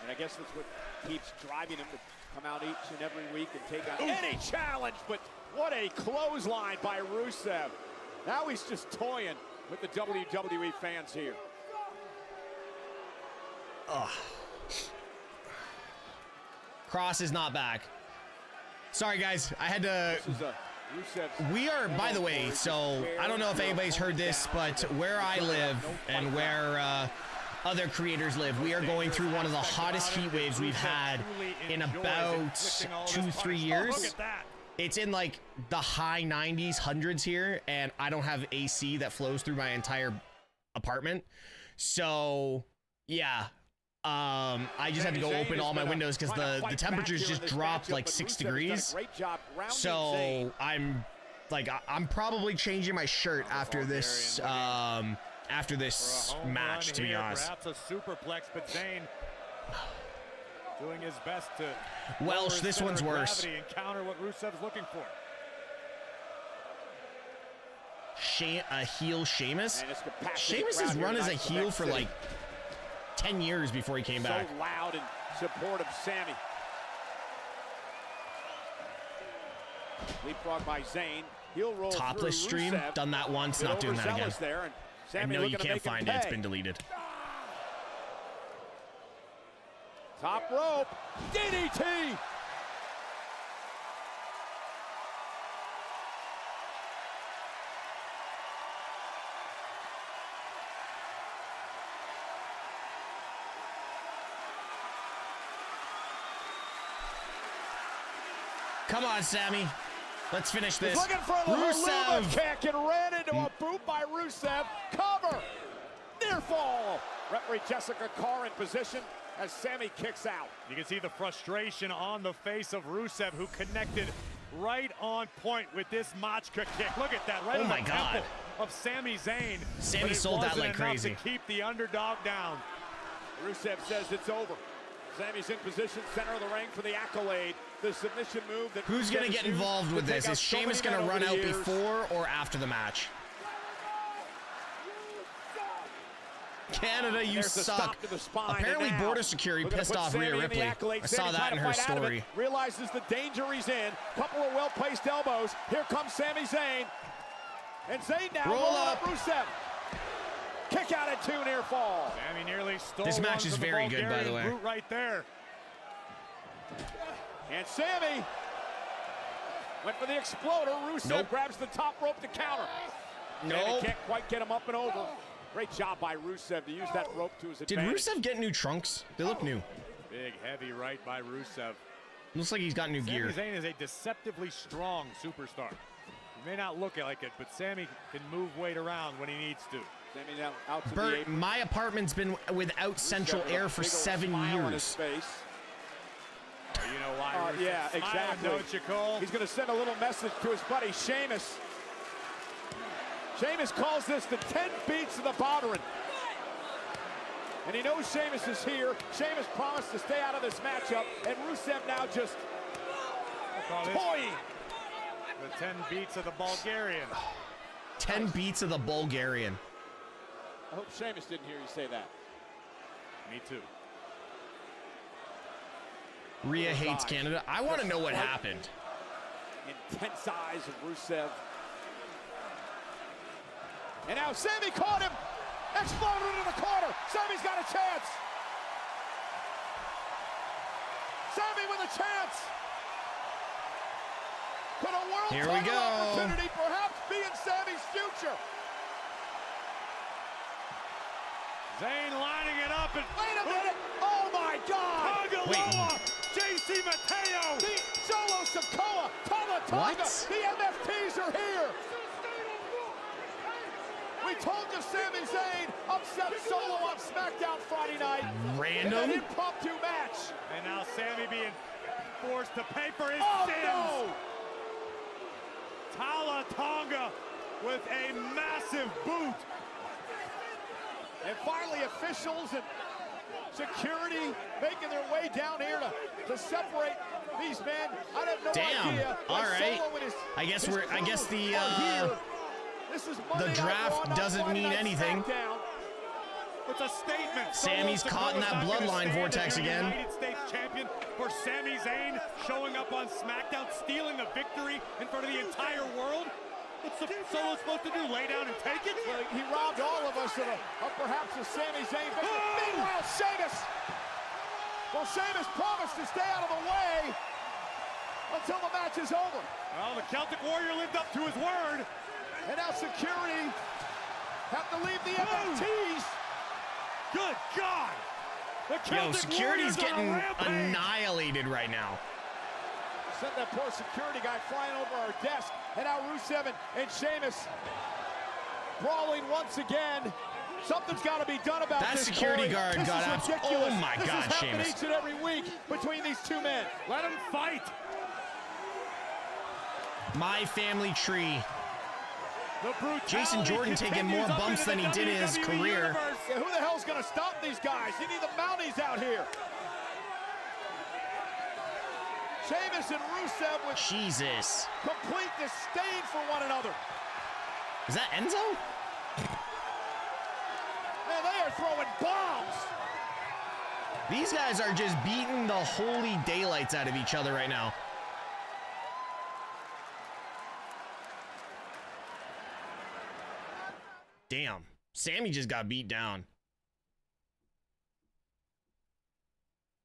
Speaker 3: And I guess that's what keeps driving him to come out each and every week and take on any challenge. But what a clothesline by Rusev. Now he's just toying with the WWE fans here.
Speaker 2: Ugh. Cross is not back. Sorry, guys. I had to... We are, by the way, so I don't know if anybody's heard this, but where I live and where other creators live, we are going through one of the hottest heat waves we've had in about 2-3 years. It's in like the high 90s, hundreds here, and I don't have AC that flows through my entire apartment. So, yeah. I just had to go open all my windows because the temperatures just dropped like 6 degrees. So I'm probably changing my shirt after this match, to be honest.
Speaker 5: Perhaps a superplex, but Zayn doing his best to
Speaker 2: Welsh, this one's worse.
Speaker 5: And counter what Rusev's looking for.
Speaker 2: A heel Sheamus? Sheamus has run as a heel for like 10 years before he came back.
Speaker 3: So loud in support of Sami. Leapfrog by Zayn. Heel roll
Speaker 2: Topless stream,
Speaker 3: Rusev.
Speaker 2: done that once, not doing that again.
Speaker 3: There, and
Speaker 2: I know you can't find it, it's been deleted.
Speaker 3: Top rope, DDT.
Speaker 2: Come on, Sami. Let's finish this.
Speaker 3: He's looking for the Rusev kick and ran into a boot by Rusev. Cover. Near fall. Referee Jessica Carr in position as Sami kicks out.
Speaker 5: You can see the frustration on the face of Rusev, who connected right on point with this Machka kick. Look at that, right on the temple of Sami Zayn.
Speaker 2: Sami sold that like crazy.
Speaker 5: To keep the underdog down.
Speaker 3: Rusev says it's over. Sami's in position, center of the ring for the accolade. The submission move that
Speaker 2: who's going to get involved with this? Is Sheamus going to run out before or after the match? Canada, you suck. Apparently, border security pissed off Rhea Ripley. I saw that in her story.
Speaker 3: Realizes the danger he's in. Couple of well-placed elbows. Here comes Sami Zayn. And Zayn now roll up Rusev. Kick out at 2, near fall.
Speaker 5: Sami nearly stole
Speaker 2: this match is very good, by the way.
Speaker 5: Right there.
Speaker 3: And Sami went for the exploder. Rusev grabs the top rope to counter. Sami can't quite get him up and over. Great job by Rusev to use that rope to his advantage.
Speaker 2: Did Rusev get new trunks? They look new.
Speaker 5: Big, heavy right by Rusev.
Speaker 2: Looks like he's got new gear.
Speaker 5: Sami Zayn is a deceptively strong superstar. He may not look like it, but Sami can move weight around when he needs to.
Speaker 3: Sami now out to
Speaker 2: Bert, my apartment's been without central air for 7 years.
Speaker 5: Oh, you know why?
Speaker 3: Yeah, exactly.
Speaker 5: Don't you, Cole?
Speaker 3: He's going to send a little message to his buddy Sheamus. Sheamus calls this the 10 beats of the Bowderin. And he knows Sheamus is here. Sheamus promised to stay out of this matchup, and Rusev now just toying.
Speaker 5: The 10 beats of the Bulgarian.
Speaker 2: 10 beats of the Bulgarian.
Speaker 3: I hope Sheamus didn't hear you say that.
Speaker 5: Me too.
Speaker 2: Rhea hates Canada. I want to know what happened.
Speaker 3: Intense eyes of Rusev. And now Sami caught him. Exploded into the corner. Sami's got a chance. Sami with a chance. Could a world title opportunity perhaps be in Sami's future?
Speaker 5: Zayn lining it up and
Speaker 3: wait a minute! Oh my God!
Speaker 5: Tongaloa, JC Mateo,
Speaker 3: the Solo Sikoa, Tonga, the MFTs are here. We told you Sami Zayn upset Solo on SmackDown Friday night.
Speaker 2: Random.
Speaker 3: In an impromptu match.
Speaker 5: And now Sami being forced to pay for his sins.
Speaker 3: No!
Speaker 5: Tala Tonga with a massive boot.
Speaker 3: And finally, officials and security making their way down here to separate these men. I have no idea.
Speaker 2: All right. I guess the draft doesn't mean anything.
Speaker 5: It's a statement.
Speaker 2: Sami's caught in that bloodline vortex again.
Speaker 5: United States champion for Sami Zayn showing up on SmackDown, stealing a victory in front of the entire world. What's Solo supposed to do? Lay down and take it?
Speaker 3: Well, he robbed all of us of perhaps a Sami Zayn victory. Meanwhile, Sheamus. Well, Sheamus promised to stay out of the way until the match is over.
Speaker 5: Well, the Celtic Warrior lived up to his word.
Speaker 3: And now security have to leave the MFTs.
Speaker 5: Good God!
Speaker 2: Yo, security's getting annihilated right now.
Speaker 3: Sent that poor security guy flying over our desk. And now Rusev and Sheamus brawling once again. Something's got to be done about
Speaker 2: that
Speaker 3: this.
Speaker 2: That security guard
Speaker 3: this
Speaker 2: got
Speaker 3: is
Speaker 2: out.
Speaker 3: ridiculous.
Speaker 2: Oh my God,
Speaker 3: this
Speaker 2: Sheamus!
Speaker 3: Each and every week between these two men.
Speaker 5: Let them fight.
Speaker 2: My family tree. Jason Jordan taking more bumps than he did in his career.
Speaker 3: Yeah, who the hell's going to stop these guys? You need the Mounties out here. Sheamus and Rusev with
Speaker 2: Jesus.
Speaker 3: Complete disdain for one another.
Speaker 2: Is that Enzo?
Speaker 3: Man, they are throwing bombs.
Speaker 2: These guys are just beating the holy daylights out of each other right now. Damn, Sami just got beat down.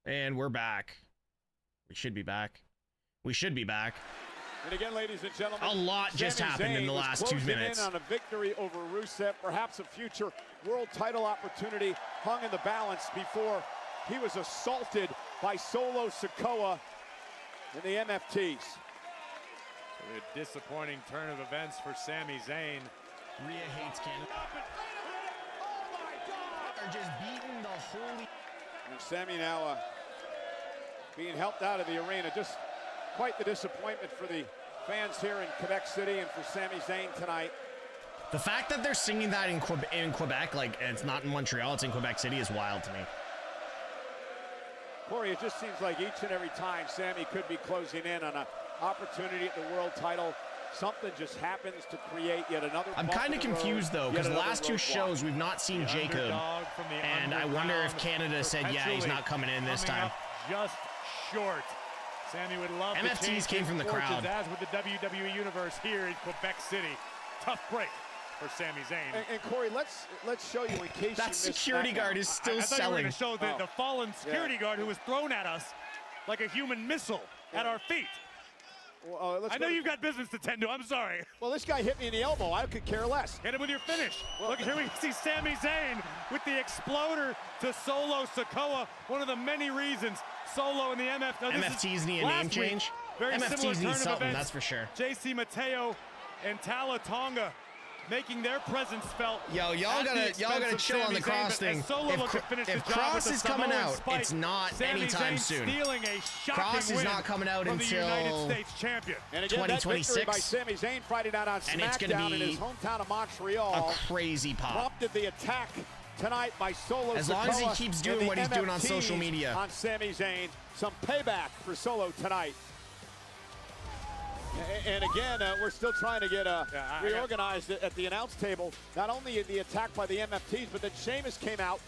Speaker 2: And we're back. We should be back. We should be back.
Speaker 3: And again, ladies and gentlemen,
Speaker 2: a lot just happened in the last 2 minutes.
Speaker 3: In on a victory over Rusev, perhaps a future world title opportunity hung in the balance before he was assaulted by Solo Sikoa in the MFTs.
Speaker 5: A disappointing turn of events for Sami Zayn.
Speaker 2: Rhea hates Canada.
Speaker 3: Oh my God!
Speaker 2: They're just beating the holy.
Speaker 3: And Sami now being helped out of the arena. Just quite the disappointment for the fans here in Quebec City and for Sami Zayn tonight.
Speaker 2: The fact that they're singing that in Quebec, like, and it's not in Montreal, it's in Quebec City, is wild to me.
Speaker 3: Corey, it just seems like each and every time Sami could be closing in on an opportunity at the world title, something just happens to create yet another.
Speaker 2: I'm kind of confused though, because the last two shows we've not seen Jacob, and I wonder if Canada said, yeah, he's not coming in this time.
Speaker 5: Just short. Sami would love
Speaker 2: MFTs came from the crowd.
Speaker 5: As with the WWE Universe here in Quebec City. Tough break for Sami Zayn.
Speaker 3: And Corey, let's show you in case
Speaker 2: that security guard is still
Speaker 5: I
Speaker 2: selling.
Speaker 5: thought you were going to show the fallen security guard who was thrown at us like a human missile at our feet. Well, I know you've got business to tend to. I'm sorry.
Speaker 3: Well, this guy hit me in the elbow. I could care less.
Speaker 5: Hit him with your finish. Well, look, here we see Sami Zayn with the exploder to Solo Sikoa. One of the many reasons Solo and the
Speaker 2: MFTs need a name change. MFTs need something, that's for sure.
Speaker 5: JC Mateo and Tala Tonga making their presence felt.
Speaker 2: Yo, y'all gotta chill on the Cross thing. If Cross is coming out, it's not anytime soon. Cross is not coming out until 2026.
Speaker 3: By Sami Zayn Friday night on SmackDown in his hometown of Montreal.
Speaker 2: A crazy pop.
Speaker 3: Prompted the attack tonight by Solo Sikoa.
Speaker 2: As long as he keeps doing what he's doing on social media.
Speaker 3: On Sami Zayn, some payback for Solo tonight. And again, we're still trying to get reorganized at the announce table. Not only the attack by the MFTs, but then Sheamus came out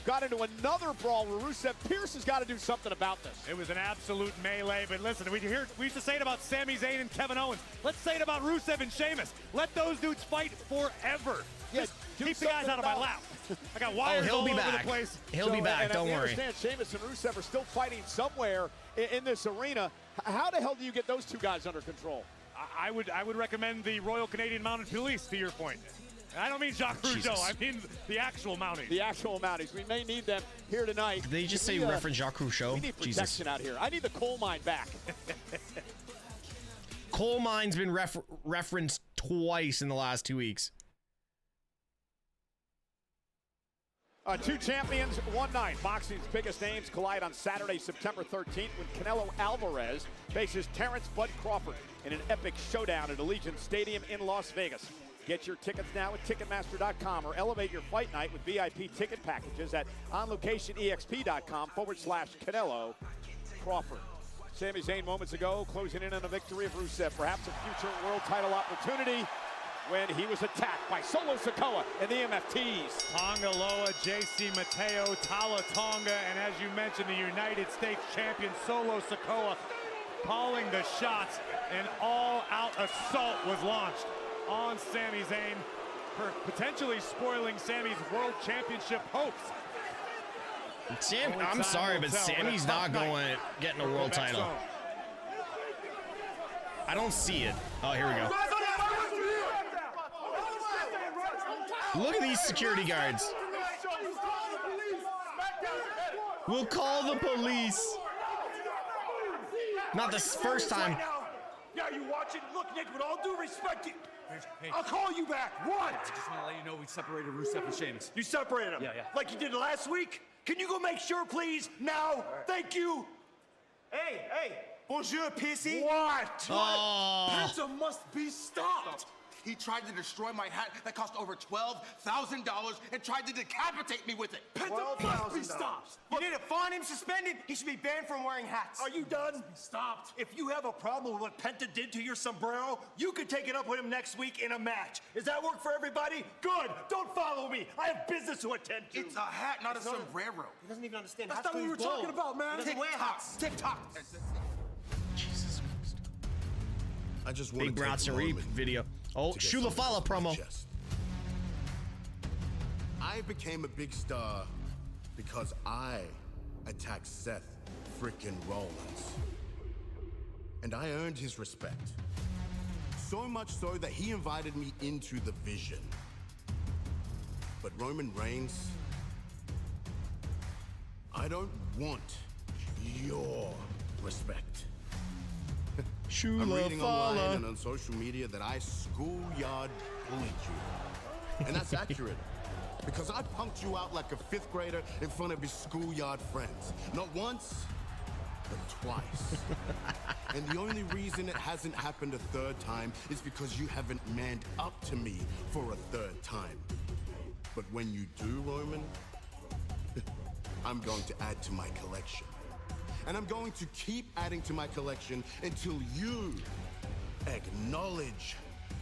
Speaker 3: got into another brawl where Rusev. Pierce has got to do something about this.
Speaker 5: It was an absolute melee, but listen, we used to say it about Sami Zayn and Kevin Owens. Let's say it about Rusev and Sheamus. Let those dudes fight forever.
Speaker 3: Yeah,
Speaker 5: keep the guys out of my lap. I got wires
Speaker 2: he'll
Speaker 5: all
Speaker 2: be
Speaker 5: over
Speaker 2: back.
Speaker 5: the place.
Speaker 2: He'll be back, don't worry.
Speaker 3: I understand Sheamus and Rusev are still fighting somewhere in this arena. How the hell do you get those two guys under control?
Speaker 5: I would recommend the Royal Canadian Mounted Police, to your point. And I don't mean Jacques Rougeau, I mean the actual Mounties.
Speaker 3: The actual Mounties. We may need them here tonight.
Speaker 2: Did they just say reference Jacques Rougeau?
Speaker 3: We need protection out here. I need the coal mine back.
Speaker 2: Coal mine's been referenced twice in the last 2 weeks.
Speaker 3: Two champions, one night. Boxing's biggest names collide on Saturday, September 13th, when Canelo Alvarez faces Terrence Bud Crawford in an epic showdown at Allegiant Stadium in Las Vegas. Get your tickets now at Ticketmaster.com or elevate your fight night with VIP ticket packages at OnLocationEXP.com/Canelo Crawford. Sami Zayn moments ago closing in on a victory of Rusev, perhaps a future world title opportunity, when he was attacked by Solo Sikoa and the MFTs.
Speaker 5: Tonga Loa, JC Mateo, Tala Tonga, and as you mentioned, the United States champion Solo Sikoa calling the shots. An all-out assault was launched on Sami Zayn, potentially spoiling Sami's world championship hopes.
Speaker 2: I'm sorry, but Sami's not getting a world title. I don't see it. Oh, here we go. Look at these security guards. We'll call the police. Not the first time.
Speaker 16: Yeah, you watching? Look, Nick, with all due respect, I'll call you back. What?
Speaker 17: I just want to let you know we separated Rusev and Sheamus.
Speaker 16: You separated them?
Speaker 17: Yeah.
Speaker 16: Like you did last week? Can you go make sure, please? Now? Right. Thank you. Hey. Bonjour, pissy. What?
Speaker 2: Oh.
Speaker 17: Penta must be stopped. He tried to destroy my hat that cost over $12,000 and tried to decapitate me with it.
Speaker 16: Penta must be stopped.
Speaker 11: You need to fine him, suspended. He should be banned from wearing hats.
Speaker 16: Are you done? Stopped. If you have a problem with what Penta did to your sombrero, you can take it up with him next week in a match. Does that work for everybody? Good. Don't follow me. I have business to attend to.
Speaker 17: It's a hat, not a sombrero.
Speaker 11: He doesn't even understand.
Speaker 16: That's not what we were talking about, man.
Speaker 11: He doesn't wear hats.
Speaker 17: TikTok.
Speaker 2: Jesus Christ.
Speaker 13: I just want
Speaker 2: Big
Speaker 13: to
Speaker 2: Brats Reap video. Oh, Shulafala promo.
Speaker 7: I became a big star because I attacked Seth frickin' Rollins. And I earned his respect. So much so that he invited me into the Vision. But Roman Reigns, I don't want your respect. I'm reading online and on social media that I schoolyard bullied you. And that's accurate. Because I punked you out like a 5th grader in front of his schoolyard friends. Not once, but twice. And the only reason it hasn't happened a 3rd time is because you haven't manned up to me for a 3rd time. But when you do, Roman, I'm going to add to my collection. And I'm going to keep adding to my collection until you acknowledge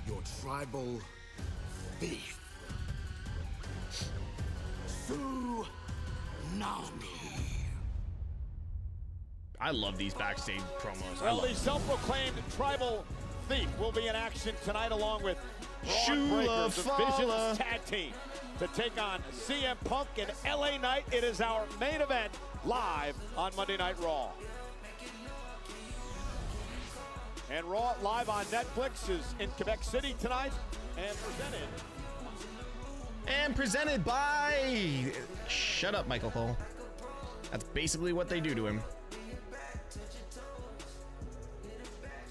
Speaker 7: your tribal thief. Tsunami.
Speaker 2: I love these backstage promos.
Speaker 3: Well, the self-proclaimed tribal thief will be in action tonight along with Braun Breakers, the Vision's tag team, to take on CM Punk and LA Knight. It is our main event live on Monday Night Raw. And Raw live on Netflix is in Quebec City tonight and presented
Speaker 2: by... Shut up, Michael Cole. That's basically what they do to him.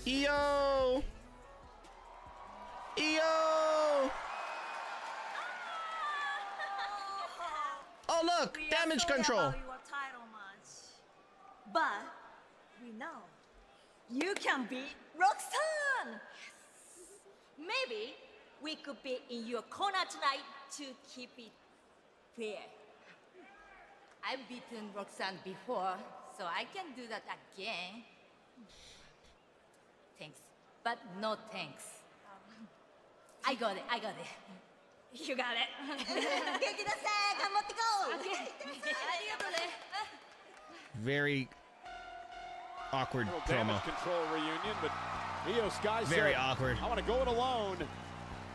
Speaker 2: EO! EO! Oh, look! Damage control!
Speaker 14: But we know you can beat Roxanne. Maybe we could be in your corner tonight to keep it fair.
Speaker 15: I've beaten Roxanne before, so I can do that again. Thanks, but no thanks. I got it.
Speaker 14: You got it.
Speaker 2: Very awkward
Speaker 3: Little
Speaker 2: promo.
Speaker 3: damage control reunion, but Io Sky
Speaker 2: Very
Speaker 3: said,
Speaker 2: awkward.
Speaker 3: I want to go it alone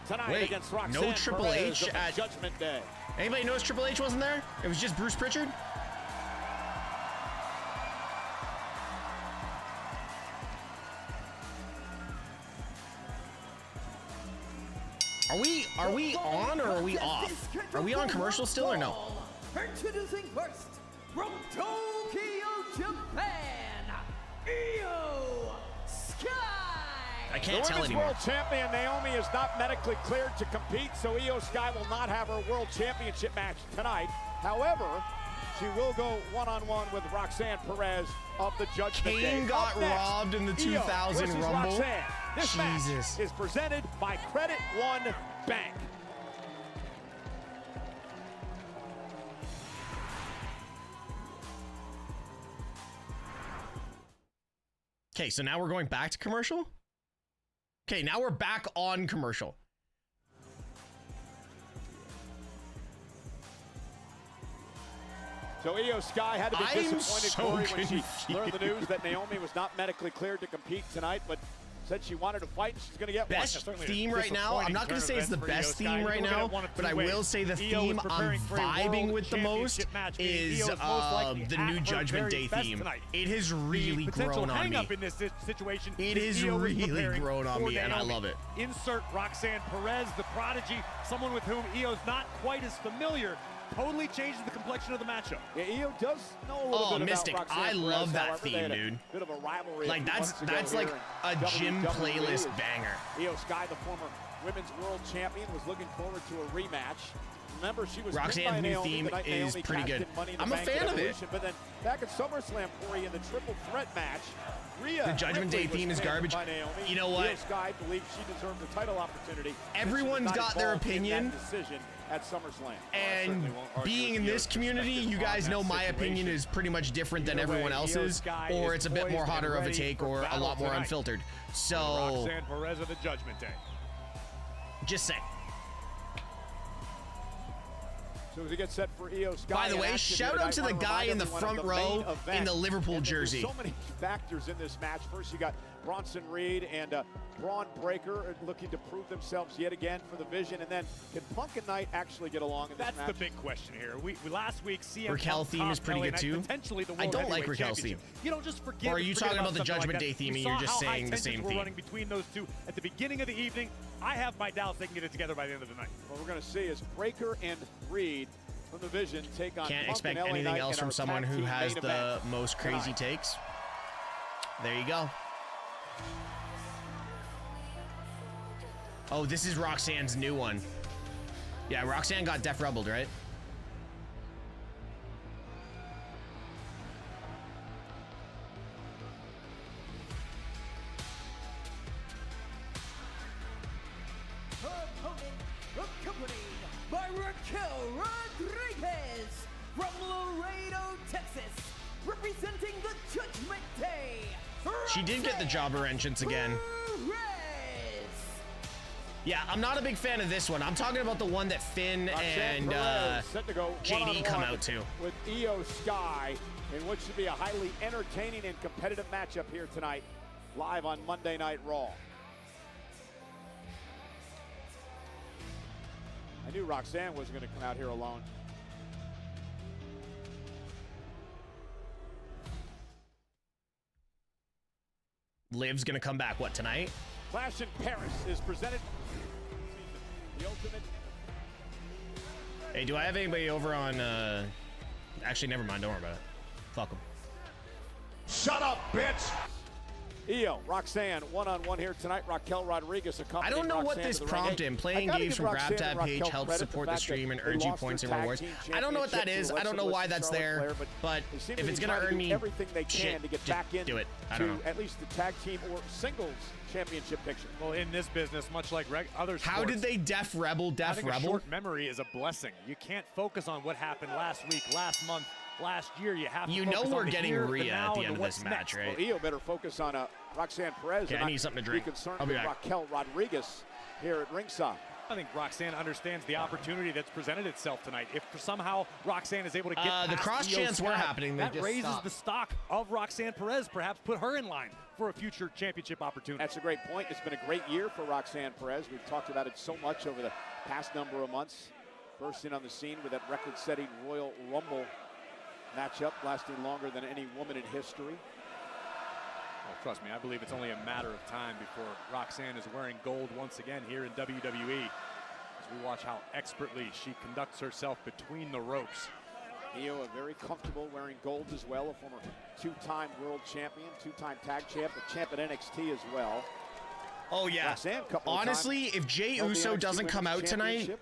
Speaker 3: tonight
Speaker 2: Wait,
Speaker 3: against Roxanne
Speaker 2: no Triple
Speaker 3: Perez
Speaker 2: H
Speaker 3: on
Speaker 2: at
Speaker 3: Judgment Day.
Speaker 2: Anybody notice Triple H wasn't there? It was just Bruce Pritchard. Are we on or are we off? Are we on commercial still or no?
Speaker 4: Introducing first, from Tokyo, Japan, Io Sky.
Speaker 2: I can't
Speaker 3: the
Speaker 2: tell
Speaker 3: Women's
Speaker 2: anymore.
Speaker 3: World Champion Naomi is not medically cleared to compete, so Io Sky will not have her World Championship match tonight. However, she will go one-on-one with Roxanne Perez of the Judgment Day.
Speaker 2: Kane got
Speaker 3: Up next,
Speaker 2: robbed in the
Speaker 3: Io
Speaker 2: 2000
Speaker 3: versus
Speaker 2: Rumble.
Speaker 3: Roxanne. This
Speaker 2: Jesus.
Speaker 3: match is presented by Credit One Bank.
Speaker 2: Okay, so now we're going back to commercial? Okay, now we're back on commercial.
Speaker 3: So Io Sky had to be
Speaker 2: I'm
Speaker 3: disappointed,
Speaker 2: so
Speaker 3: Corey, when she
Speaker 2: confused.
Speaker 3: learned the news that Naomi was not medically cleared to compete tonight, but said she wanted to fight and she's going to get
Speaker 2: Best
Speaker 3: one.
Speaker 2: theme right now. I'm not going to say it's the best theme right now, but I will say the theme I'm vibing with the most is the new Judgment Day theme. It has really grown on me.
Speaker 5: In this situation
Speaker 2: It has really grown on me, and I love it.
Speaker 5: Insert Roxanne Perez, the prodigy, someone with whom Io's not quite as familiar. Totally changes the complexion of the matchup.
Speaker 3: Yeah, Io does know a little bit
Speaker 2: Mystic,
Speaker 3: about Roxanne
Speaker 2: I
Speaker 3: Perez,
Speaker 2: love that
Speaker 3: however, they
Speaker 2: theme,
Speaker 3: had a
Speaker 2: dude.
Speaker 3: Bit of a rivalry.
Speaker 2: Like that's like a
Speaker 3: WWE.
Speaker 2: gym playlist banger.
Speaker 3: Io Sky, the former women's world champion, was looking forward to a rematch. Remember, she was
Speaker 2: Roxanne's new theme is pretty good. I'm a fan of it.
Speaker 3: But then back at SummerSlam, Corey, in the triple threat match, Rhea
Speaker 2: The Judgment Day
Speaker 3: Ripley
Speaker 2: theme
Speaker 3: was
Speaker 2: is
Speaker 3: pinned
Speaker 2: garbage.
Speaker 3: by Naomi.
Speaker 2: You know what?
Speaker 3: Io Sky believed she deserved the title opportunity.
Speaker 2: Everyone's got their opinion.
Speaker 3: Decision at SummerSlam.
Speaker 2: And being in this community, you guys know my opinion is pretty much different than everyone else's, or it's a bit more hotter of a take or a lot more unfiltered. So,
Speaker 5: Roxanne Perez of the Judgment Day.
Speaker 2: just saying.
Speaker 3: So as we get set for Io Sky.
Speaker 2: By the
Speaker 3: in
Speaker 2: way,
Speaker 3: action
Speaker 2: shout
Speaker 3: tonight,
Speaker 2: out to
Speaker 3: I
Speaker 2: the
Speaker 3: wanna
Speaker 2: guy
Speaker 3: remind
Speaker 2: in the
Speaker 3: everyone
Speaker 2: front
Speaker 3: of
Speaker 2: row
Speaker 3: main event.
Speaker 2: in the Liverpool
Speaker 3: And
Speaker 2: jersey.
Speaker 3: There's so many factors in this match. First, you got Bronson Reed and Braun Breaker looking to prove themselves yet again for the Vision. And then can Punk and Knight actually get along in this match?
Speaker 5: That's the big question here. We last week CM
Speaker 2: Raquel
Speaker 5: Punk
Speaker 2: theme is
Speaker 5: topped
Speaker 2: pretty
Speaker 5: LA
Speaker 2: good
Speaker 5: Knight,
Speaker 2: too.
Speaker 5: potentially the
Speaker 2: I
Speaker 5: World
Speaker 2: don't like
Speaker 5: Heavyweight
Speaker 2: Raquel's theme.
Speaker 5: Championship. You don't just forget.
Speaker 2: Or are you talking about the Judgment Day theme and you're just saying the same
Speaker 5: We're
Speaker 2: theme?
Speaker 5: running between those two at the beginning of the evening. I have my doubts they can get it together by the end of the night.
Speaker 3: What we're going to see is Breaker and Reed from the Vision take on
Speaker 2: Can't
Speaker 3: Punk
Speaker 2: expect
Speaker 3: and LA
Speaker 2: anything
Speaker 3: Knight
Speaker 2: else
Speaker 3: in
Speaker 2: from
Speaker 3: our
Speaker 2: someone
Speaker 3: tag
Speaker 2: who
Speaker 3: team
Speaker 2: has
Speaker 3: main
Speaker 2: the
Speaker 3: event
Speaker 2: most crazy
Speaker 3: tonight.
Speaker 2: takes. There you go. Oh, this is Roxanne's new one. Yeah, Roxanne got Def Rebelled, right?
Speaker 4: Accompanied by Raquel Rodriguez from Laredo, Texas, representing the Judgment Day.
Speaker 2: She did get the jobber entrance again. Yeah, I'm not a big fan of this one. I'm talking about the one that Finn
Speaker 3: Roxanne
Speaker 2: and
Speaker 3: Perez set to go
Speaker 2: JD come
Speaker 3: one-on-one
Speaker 2: out to.
Speaker 3: with Io Sky in what should be a highly entertaining and competitive matchup here tonight, live on Monday Night Raw. I knew Roxanne was going to come out here alone.
Speaker 2: Liv's gonna come back, what, tonight?
Speaker 3: Clash in Paris is presented. The ultimate.
Speaker 2: Hey, do I have anybody over on, actually, never mind, don't worry about it. Fuck them.
Speaker 3: Shut up, bitch! Io, Roxanne, one-on-one here tonight. Raquel Rodriguez
Speaker 2: I
Speaker 3: accompanying
Speaker 2: don't know what
Speaker 3: Roxanne
Speaker 2: this
Speaker 3: to the ring.
Speaker 2: prompted.
Speaker 3: Hey,
Speaker 2: Playing
Speaker 3: I gotta
Speaker 2: games
Speaker 3: give
Speaker 2: from
Speaker 3: Roxanne
Speaker 2: GrabTab
Speaker 3: and
Speaker 2: page
Speaker 3: Raquel
Speaker 2: helps
Speaker 3: credit
Speaker 2: support
Speaker 3: the
Speaker 2: the
Speaker 3: fact
Speaker 2: stream and
Speaker 3: that they
Speaker 2: earns you
Speaker 3: lost
Speaker 2: points
Speaker 3: their
Speaker 2: and
Speaker 3: tag
Speaker 2: rewards.
Speaker 3: team
Speaker 2: I don't know what that
Speaker 3: championship
Speaker 2: is.
Speaker 3: to
Speaker 2: I don't know
Speaker 3: Alexa
Speaker 2: why
Speaker 3: Bliss
Speaker 2: that's
Speaker 3: and Charlotte
Speaker 2: there,
Speaker 3: Flair,
Speaker 2: but
Speaker 3: they seem
Speaker 2: if
Speaker 3: to
Speaker 2: it's
Speaker 3: be
Speaker 2: gonna
Speaker 3: trying to
Speaker 2: earn
Speaker 3: do
Speaker 2: me
Speaker 3: everything they can
Speaker 2: shit,
Speaker 3: to get
Speaker 2: just
Speaker 3: back in
Speaker 2: do it. I don't
Speaker 3: to
Speaker 2: know.
Speaker 3: at least the tag team or singles championship picture.
Speaker 5: Well, in this business, much like other sports,
Speaker 2: How did they Def Rebel?
Speaker 5: having a short memory is a blessing. You can't focus on what happened last week, last month, last year. You have to
Speaker 2: You know
Speaker 5: focus on
Speaker 2: we're
Speaker 5: the
Speaker 2: getting
Speaker 5: here,
Speaker 2: Rhea
Speaker 5: the
Speaker 2: at
Speaker 5: now,
Speaker 2: the
Speaker 5: and
Speaker 2: end of
Speaker 5: what's
Speaker 2: this match,
Speaker 5: next.
Speaker 2: right?
Speaker 3: Well, Io better focus on Roxanne Perez.
Speaker 2: Okay,
Speaker 3: and
Speaker 2: I need something to drink.
Speaker 3: Be concerned
Speaker 2: I'll be
Speaker 3: with
Speaker 2: back.
Speaker 3: Raquel Rodriguez here at ringside.
Speaker 5: I think Roxanne understands the opportunity that's presented itself tonight. If somehow Roxanne is able to get
Speaker 2: the cross chants were happening,
Speaker 5: that raises the stock of Roxanne Perez, perhaps put her in line for a future championship opportunity.
Speaker 3: That's a great point. It's been a great year for Roxanne Perez. We've talked about it so much over the past number of months. Bursting on the scene with that record-setting Royal Rumble matchup lasting longer than any woman in history.
Speaker 5: Oh, trust me, I believe it's only a matter of time before Roxanne is wearing gold once again here in WWE. As we watch how expertly she conducts herself between the ropes.
Speaker 3: Io, very comfortable wearing gold as well, a former two-time world champion, two-time tag champ, a champ at NXT as well.
Speaker 2: Oh yeah.
Speaker 3: Roxanne,
Speaker 2: honestly, if Jey Uso doesn't come out tonight,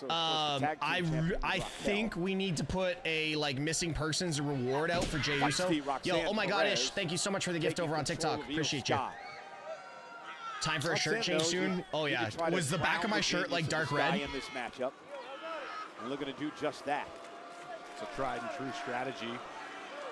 Speaker 2: I think we need to put a missing persons reward out for Jey Uso. Yo, oh my god, Ish, thank you so much for the gift over on TikTok. Appreciate you. Time for a shirt change soon. Oh yeah, was the back of my shirt like dark red?
Speaker 3: In this matchup, and looking to do just that.
Speaker 5: It's a tried and true strategy.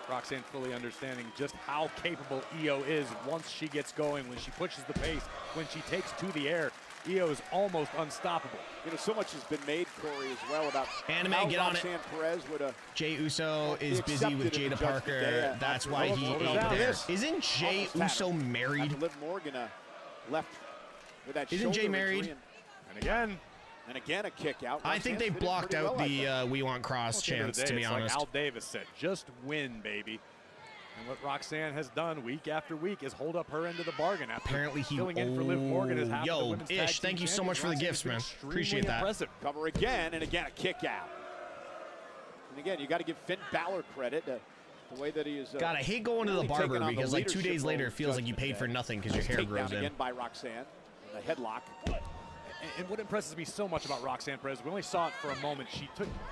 Speaker 5: Roxanne fully understanding just how capable Io is once she gets going, when she pushes the pace, when she takes to the air. Io is almost unstoppable.
Speaker 3: You know, so much has been made, Corey, as well about
Speaker 2: Anime,
Speaker 3: how
Speaker 2: get
Speaker 3: Roxanne
Speaker 2: on it.
Speaker 3: Perez would
Speaker 2: Jey Uso is busy with Jada Parker. That's why he ate there. Isn't Jey Uso married?
Speaker 3: Liv Morgan left with that.
Speaker 2: Isn't Jey married?
Speaker 3: And again, a kick out.
Speaker 2: I think they blocked out the "We Want Cross" chants, to be honest.
Speaker 5: Like Al Davis said, just win, baby. And what Roxanne has done week after week is hold up her end of the bargin.
Speaker 2: Apparently he
Speaker 5: filling in for Liv Morgan as half the
Speaker 2: yo,
Speaker 5: women's
Speaker 2: Ish, thank you so much for the gifts, man. Appreciate that.
Speaker 5: Impressive.
Speaker 3: Cover again, and again a kick out. And again, you got to give Finn Balor credit. The way that he is.
Speaker 2: God, I hate going to the barber because like 2 days later it feels like you paid for nothing because your hair grows in.
Speaker 3: Again by Roxanne, the headlock.
Speaker 5: And what impresses me so much about Roxanne Perez, we only saw it for a moment. She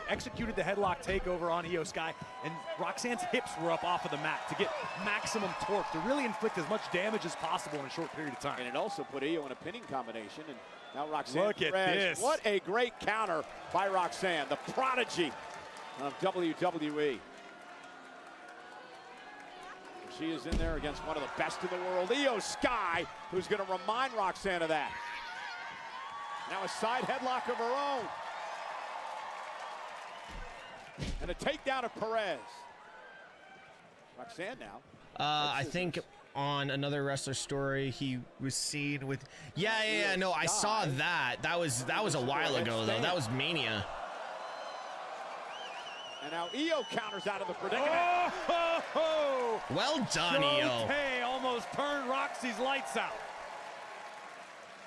Speaker 5: executed the headlock takeover on Io Sky, and Roxanne's hips were up off of the mat to get maximum torque, to really inflict as much damage as possible in a short period of time.
Speaker 3: And it also put Io in a pinning combination, and now Roxanne
Speaker 5: Look
Speaker 3: Perez.
Speaker 5: at this.
Speaker 3: What a great counter by Roxanne, the prodigy of WWE. She is in there against one of the best in the world, Io Sky, who's going to remind Roxanne of that. Now a side headlock of her own. And a takedown of Perez. Roxanne now.
Speaker 2: I think on another wrestler story, he was seen with. Yeah. No, I saw that. That was a while ago though. That was Mania.
Speaker 3: And now Io counters out of the predicament.
Speaker 5: Oh!
Speaker 2: Well done, Io.
Speaker 5: Hey, almost turned Roxy's lights out.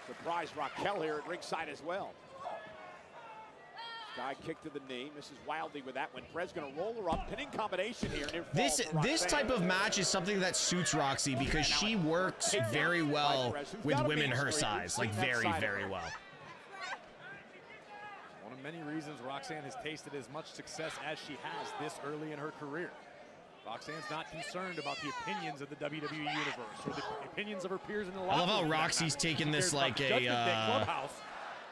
Speaker 3: Surprise Raquel here at ringside as well. Sky kick to the knee, misses wildly with that one. Perez gonna roll her up, pinning combination here.
Speaker 2: This type of match is something that suits Roxy because she works very well with women her size, like very well.
Speaker 5: One of many reasons Roxanne has tasted as much success as she has this early in her career. Roxanne's not concerned about the opinions of the WWE Universe or the opinions of her peers in the locker room.
Speaker 2: I love how Roxy's taking this like a.
Speaker 5: Clubhouse,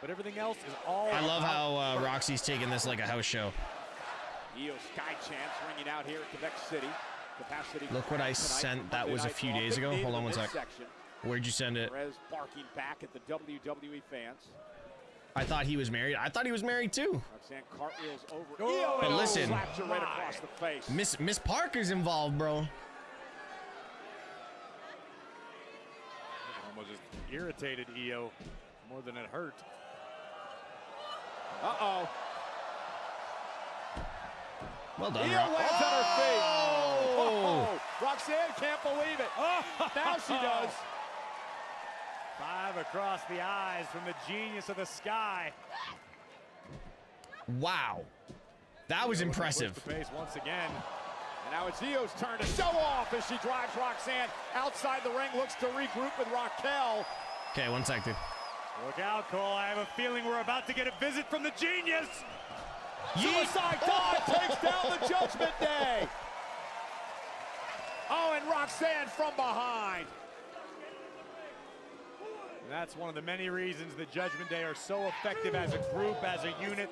Speaker 5: but everything else is all.
Speaker 2: I love how Roxy's taking this like a house show.
Speaker 3: Io Sky chants ringing out here at Quebec City. Capacity.
Speaker 2: Look what I sent. That was a few days ago. Hold on one sec. Where'd you send it?
Speaker 3: Perez barking back at the WWE fans.
Speaker 2: I thought he was married. I thought he was married too.
Speaker 3: Roxanne cartwheels over.
Speaker 2: Oh, but listen,
Speaker 3: slaps her right across the face.
Speaker 2: Miss Parker's involved, bro.
Speaker 5: Almost just irritated Io more than it hurt.
Speaker 3: Uh-oh.
Speaker 2: Well done,
Speaker 3: Io lands on her feet. Oh! Roxanne can't believe it. Now she does.
Speaker 5: 5 across the eyes from the genius of the Sky.
Speaker 2: Wow. That was impressive.
Speaker 5: The pace once again.
Speaker 3: And now it's Io's turn to show off as she drives Roxanne outside the ring, looks to regroup with Raquel.
Speaker 2: Okay, 1 sec, dude.
Speaker 5: Look out, Cole. I have a feeling we're about to get a visit from the genius.
Speaker 3: Suicide dive takes down the Judgment Day. Oh, and Roxanne from behind.
Speaker 5: And that's one of the many reasons the Judgment Day are so effective as a group, as a unit.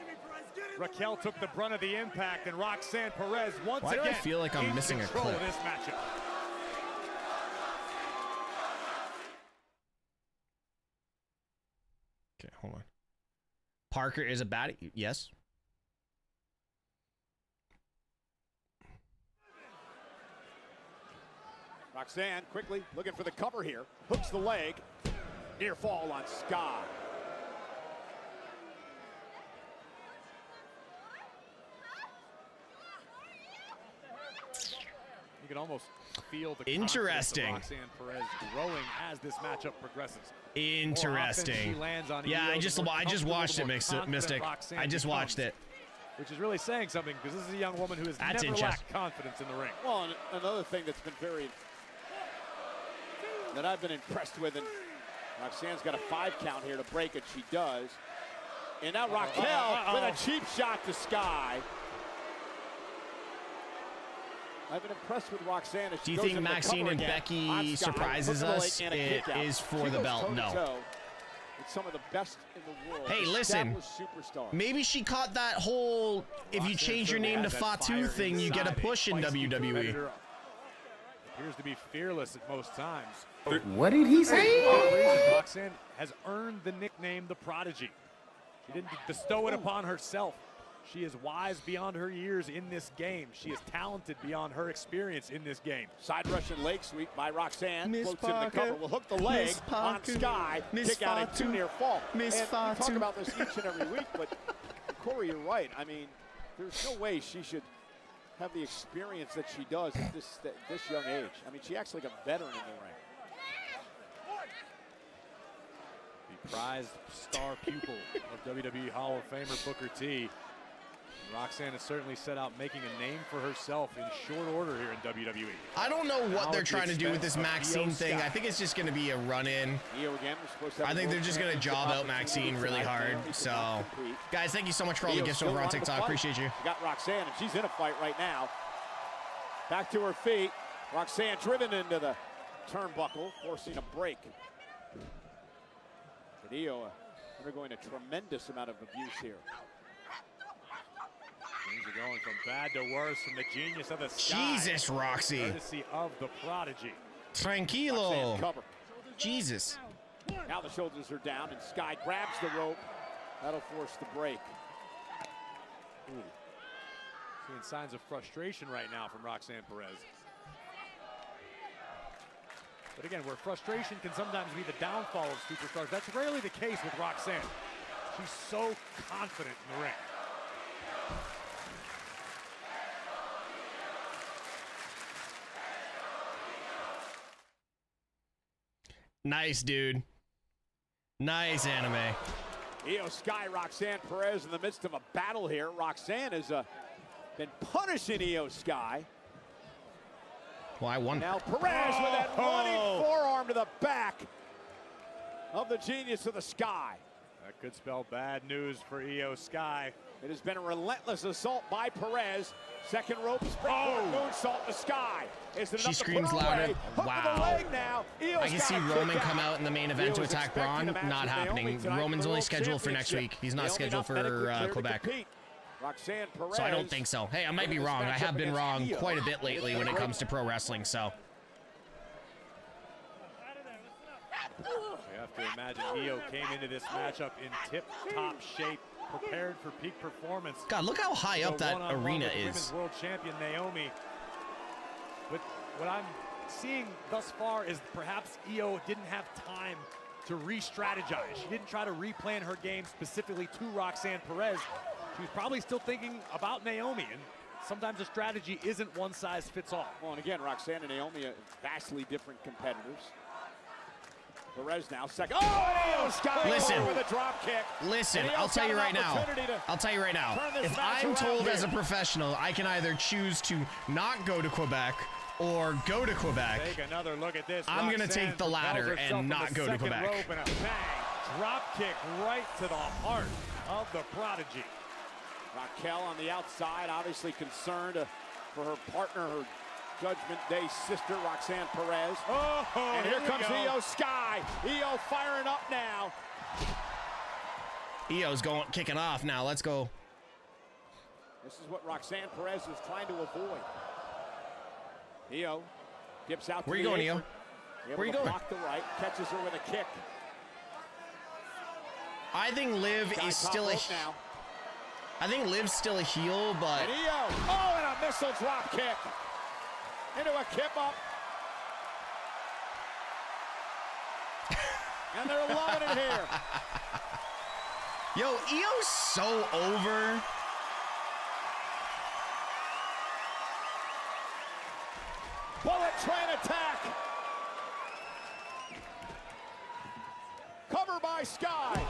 Speaker 5: Raquel took the brunt of the impact, and Roxanne Perez once again.
Speaker 2: Why do I feel like I'm missing a clip?
Speaker 5: Of this matchup.
Speaker 2: Okay, hold on. Parker is a baddie. Yes.
Speaker 3: Roxanne quickly looking for the cover here. Hooks the leg. Near fall on Sky.
Speaker 5: You can almost feel the
Speaker 2: interesting
Speaker 5: confidence of Roxanne Perez growing as this matchup progresses.
Speaker 2: Interesting.
Speaker 5: She lands on
Speaker 2: Yeah,
Speaker 5: EO,
Speaker 2: I just watched it, Mystic. I just watched it.
Speaker 5: Which is really saying something because this is a young woman who has never lacked confidence in the ring.
Speaker 3: Well, and another thing that's been that I've been impressed with, and Roxanne's got a 5 count here to break it. She does. And now Raquel with a cheap shot to Sky. I've been impressed with Roxanne.
Speaker 2: Do you think Maxine and Becky surprises us? It is for the belt. No.
Speaker 3: It's some of the best in the world.
Speaker 2: Hey, listen. Maybe she caught that whole if you change your name to Fatu thing, you get a push in WWE.
Speaker 5: Appears to be fearless at most times.
Speaker 18: What did he say?
Speaker 5: Roxanne has earned the nickname the Prodigy. She didn't bestow it upon herself. She is wise beyond her years in this game. She is talented beyond her experience in this game.
Speaker 3: Side Russian leg sweep by Roxanne. Floats in the cover. Will hook the leg on Sky. Kick out a 2 near fall. And we talk about this each and every week, but Corey, you're right. I mean, there's no way she should have the experience that she does at this young age. I mean, she acts like a veteran in the ring.
Speaker 5: The prized star pupil of WWE Hall of Famer Booker T. Roxanne has certainly set out making a name for herself in short order here in WWE.
Speaker 2: I don't know what they're trying to do with this Maxine thing. I think it's just going to be a run-in. I think they're just going to job out Maxine really hard. So, guys, thank you so much for all the gifts over on TikTok. Appreciate you.
Speaker 3: She got Roxanne, and she's in a fight right now. Back to her feet. Roxanne driven into the turnbuckle, forcing a break. But Io undergoing a tremendous amount of abuse here.
Speaker 5: Things are going from bad to worse from the genius of the Sky.
Speaker 2: Jesus, Roxy.
Speaker 5: Courtesy of the Prodigy.
Speaker 2: Tranquilo. Jesus.
Speaker 3: Now the shoulders are down, and Sky grabs the rope. That'll force the break.
Speaker 5: Ooh. Seeing signs of frustration right now from Roxanne Perez. But again, where frustration can sometimes be the downfall of superstars, that's rarely the case with Roxanne. She's so confident in the ring.
Speaker 2: Nice, dude. Nice anime.
Speaker 3: Io Sky, Roxanne Perez in the midst of a battle here. Roxanne has been punishing Io Sky.
Speaker 2: Well, I won.
Speaker 3: Now Perez with that running forearm to the back of the genius of the Sky.
Speaker 5: That could spell bad news for Io Sky.
Speaker 3: It has been a relentless assault by Perez. Second rope springboard moonsault to Sky.
Speaker 2: She screams louder. Wow. I can see Roman come out in the main event to attack Braun. Not happening. Roman's only scheduled for next week. He's not scheduled for Quebec.
Speaker 3: Roxanne Perez.
Speaker 2: So I don't think so. Hey, I might be wrong. I have been wrong quite a bit lately when it comes to pro wrestling, so.
Speaker 5: You have to imagine Io came into this matchup in tip-top shape, prepared for peak performance.
Speaker 2: God, look how high up that arena is.
Speaker 5: Women's World Champion Naomi. But what I'm seeing thus far is perhaps Io didn't have time to re-strategize. She didn't try to replan her game specifically to Roxanne Perez. She was probably still thinking about Naomi, and sometimes a strategy isn't one size fits all.
Speaker 3: Well, and again, Roxanne and Naomi are vastly different competitors. Perez now second. Oh, Io Sky with a drop kick.
Speaker 2: Listen, I'll tell you right now. If I'm told as a professional, I can either choose to not go to Quebec or go to Quebec.
Speaker 5: Take another look at this.
Speaker 2: I'm going to take the latter and not go to Quebec.
Speaker 5: Rope and a bang. Drop kick right to the heart of the Prodigy.
Speaker 3: Raquel on the outside, obviously concerned for her partner, her Judgment Day sister, Roxanne Perez. And here comes Io Sky. Io firing up now.
Speaker 2: Io's kicking off now. Let's go.
Speaker 3: This is what Roxanne Perez was trying to avoid. Io dips out.
Speaker 2: Where you going, Io?
Speaker 3: Where you going? Block the right, catches her with a kick.
Speaker 2: I think Liv is still a. I think Liv's still a heel, but.
Speaker 3: And Io. Oh, and a missile drop kick into a kip up. And they're loving it here.
Speaker 2: Yo, Io's so over.
Speaker 3: Bullet train attack. Cover by Sky.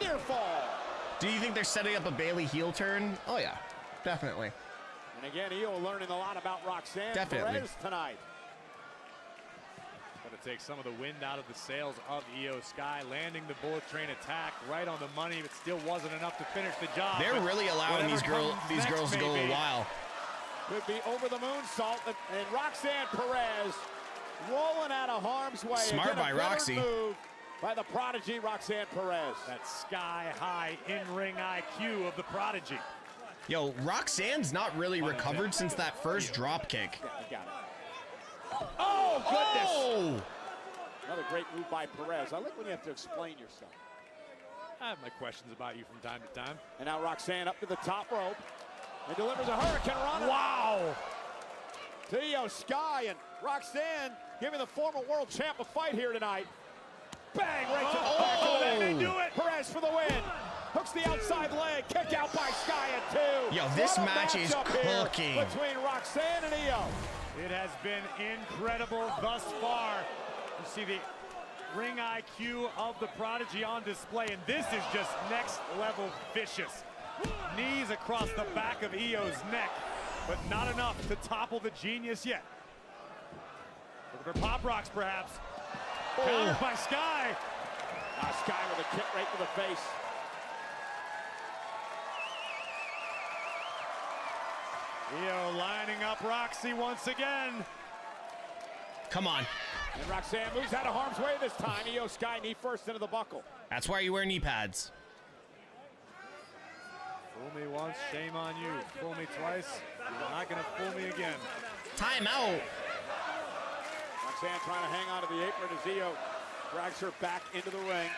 Speaker 3: Near fall.
Speaker 2: Do you think they're setting up a Bailey heel turn? Oh yeah, definitely.
Speaker 3: And again, Io learning a lot about Roxanne Perez tonight.
Speaker 5: Going to take some of the wind out of the sails of Io Sky, landing the bullet train attack right on the money, but still wasn't enough to finish the job.
Speaker 2: They're really allowing these girls to go a while.
Speaker 3: Could be over the moonsault, and Roxanne Perez rolling out of harm's way.
Speaker 2: Smart by Roxy.
Speaker 3: Move by the prodigy Roxanne Perez.
Speaker 5: That sky-high in-ring IQ of the prodigy.
Speaker 2: Yo, Roxanne's not really recovered since that first drop kick.
Speaker 3: Yeah, you got it. Oh, goodness.
Speaker 2: Oh!
Speaker 3: Another great move by Perez. I like when you have to explain yourself.
Speaker 5: I have my questions about you from time to time.
Speaker 3: And now Roxanne up to the top rope and delivers a hurricane run.
Speaker 5: Wow!
Speaker 3: To Io Sky, and Roxanne giving the former world champ a fight here tonight. Bang, right to the back of the neck.
Speaker 5: They do it!
Speaker 3: Perez for the win. Hooks the outside leg. Kick out by Sky at 2.
Speaker 2: Yo, this match is cooking.
Speaker 3: Between Roxanne and Io.
Speaker 5: It has been incredible thus far. You see the ring IQ of the prodigy on display, and this is just next level vicious. Knees across the back of Io's neck, but not enough to topple the genius yet. Looking for pop rocks, perhaps. Countered by Sky.
Speaker 3: Sky with a kick right to the face.
Speaker 5: Io lining up Roxy once again.
Speaker 2: Come on.
Speaker 3: And Roxanne moves out of harm's way this time. Io Sky knee first into the buckle.
Speaker 2: That's why you wear knee pads.
Speaker 5: Fool me once, shame on you. Fool me twice, you're not gonna fool me again.
Speaker 2: Time out.
Speaker 3: Roxanne trying to hang on to the apron as Io drags her back into the ring.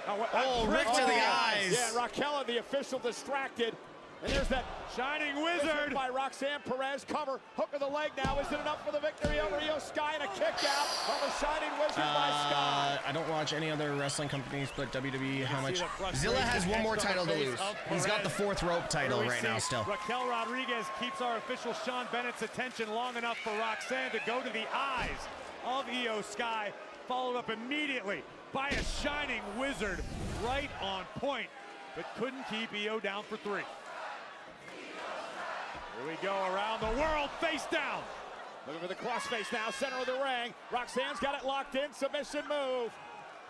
Speaker 2: Right to the eyes.
Speaker 3: Yeah, Raquel, the official, distracted. And there's that
Speaker 5: shining wizard
Speaker 3: by Roxanne Perez. Cover, hook of the leg now. Is it enough for the victory over Io Sky, and a kick out of the shining wizard by Sky?
Speaker 2: I don't watch any other wrestling companies but WWE. How much? Zilla has one more title to lose. He's got the 4th rope title right now still.
Speaker 5: Raquel Rodriguez keeps our official Sean Bennett's attention long enough for Roxanne to go to the eyes of Io Sky, followed up immediately by a shining wizard right on point, but couldn't keep Io down for 3. Here we go around the world, face down.
Speaker 3: Looking for the crossface now, center of the ring. Roxanne's got it locked in, submission move.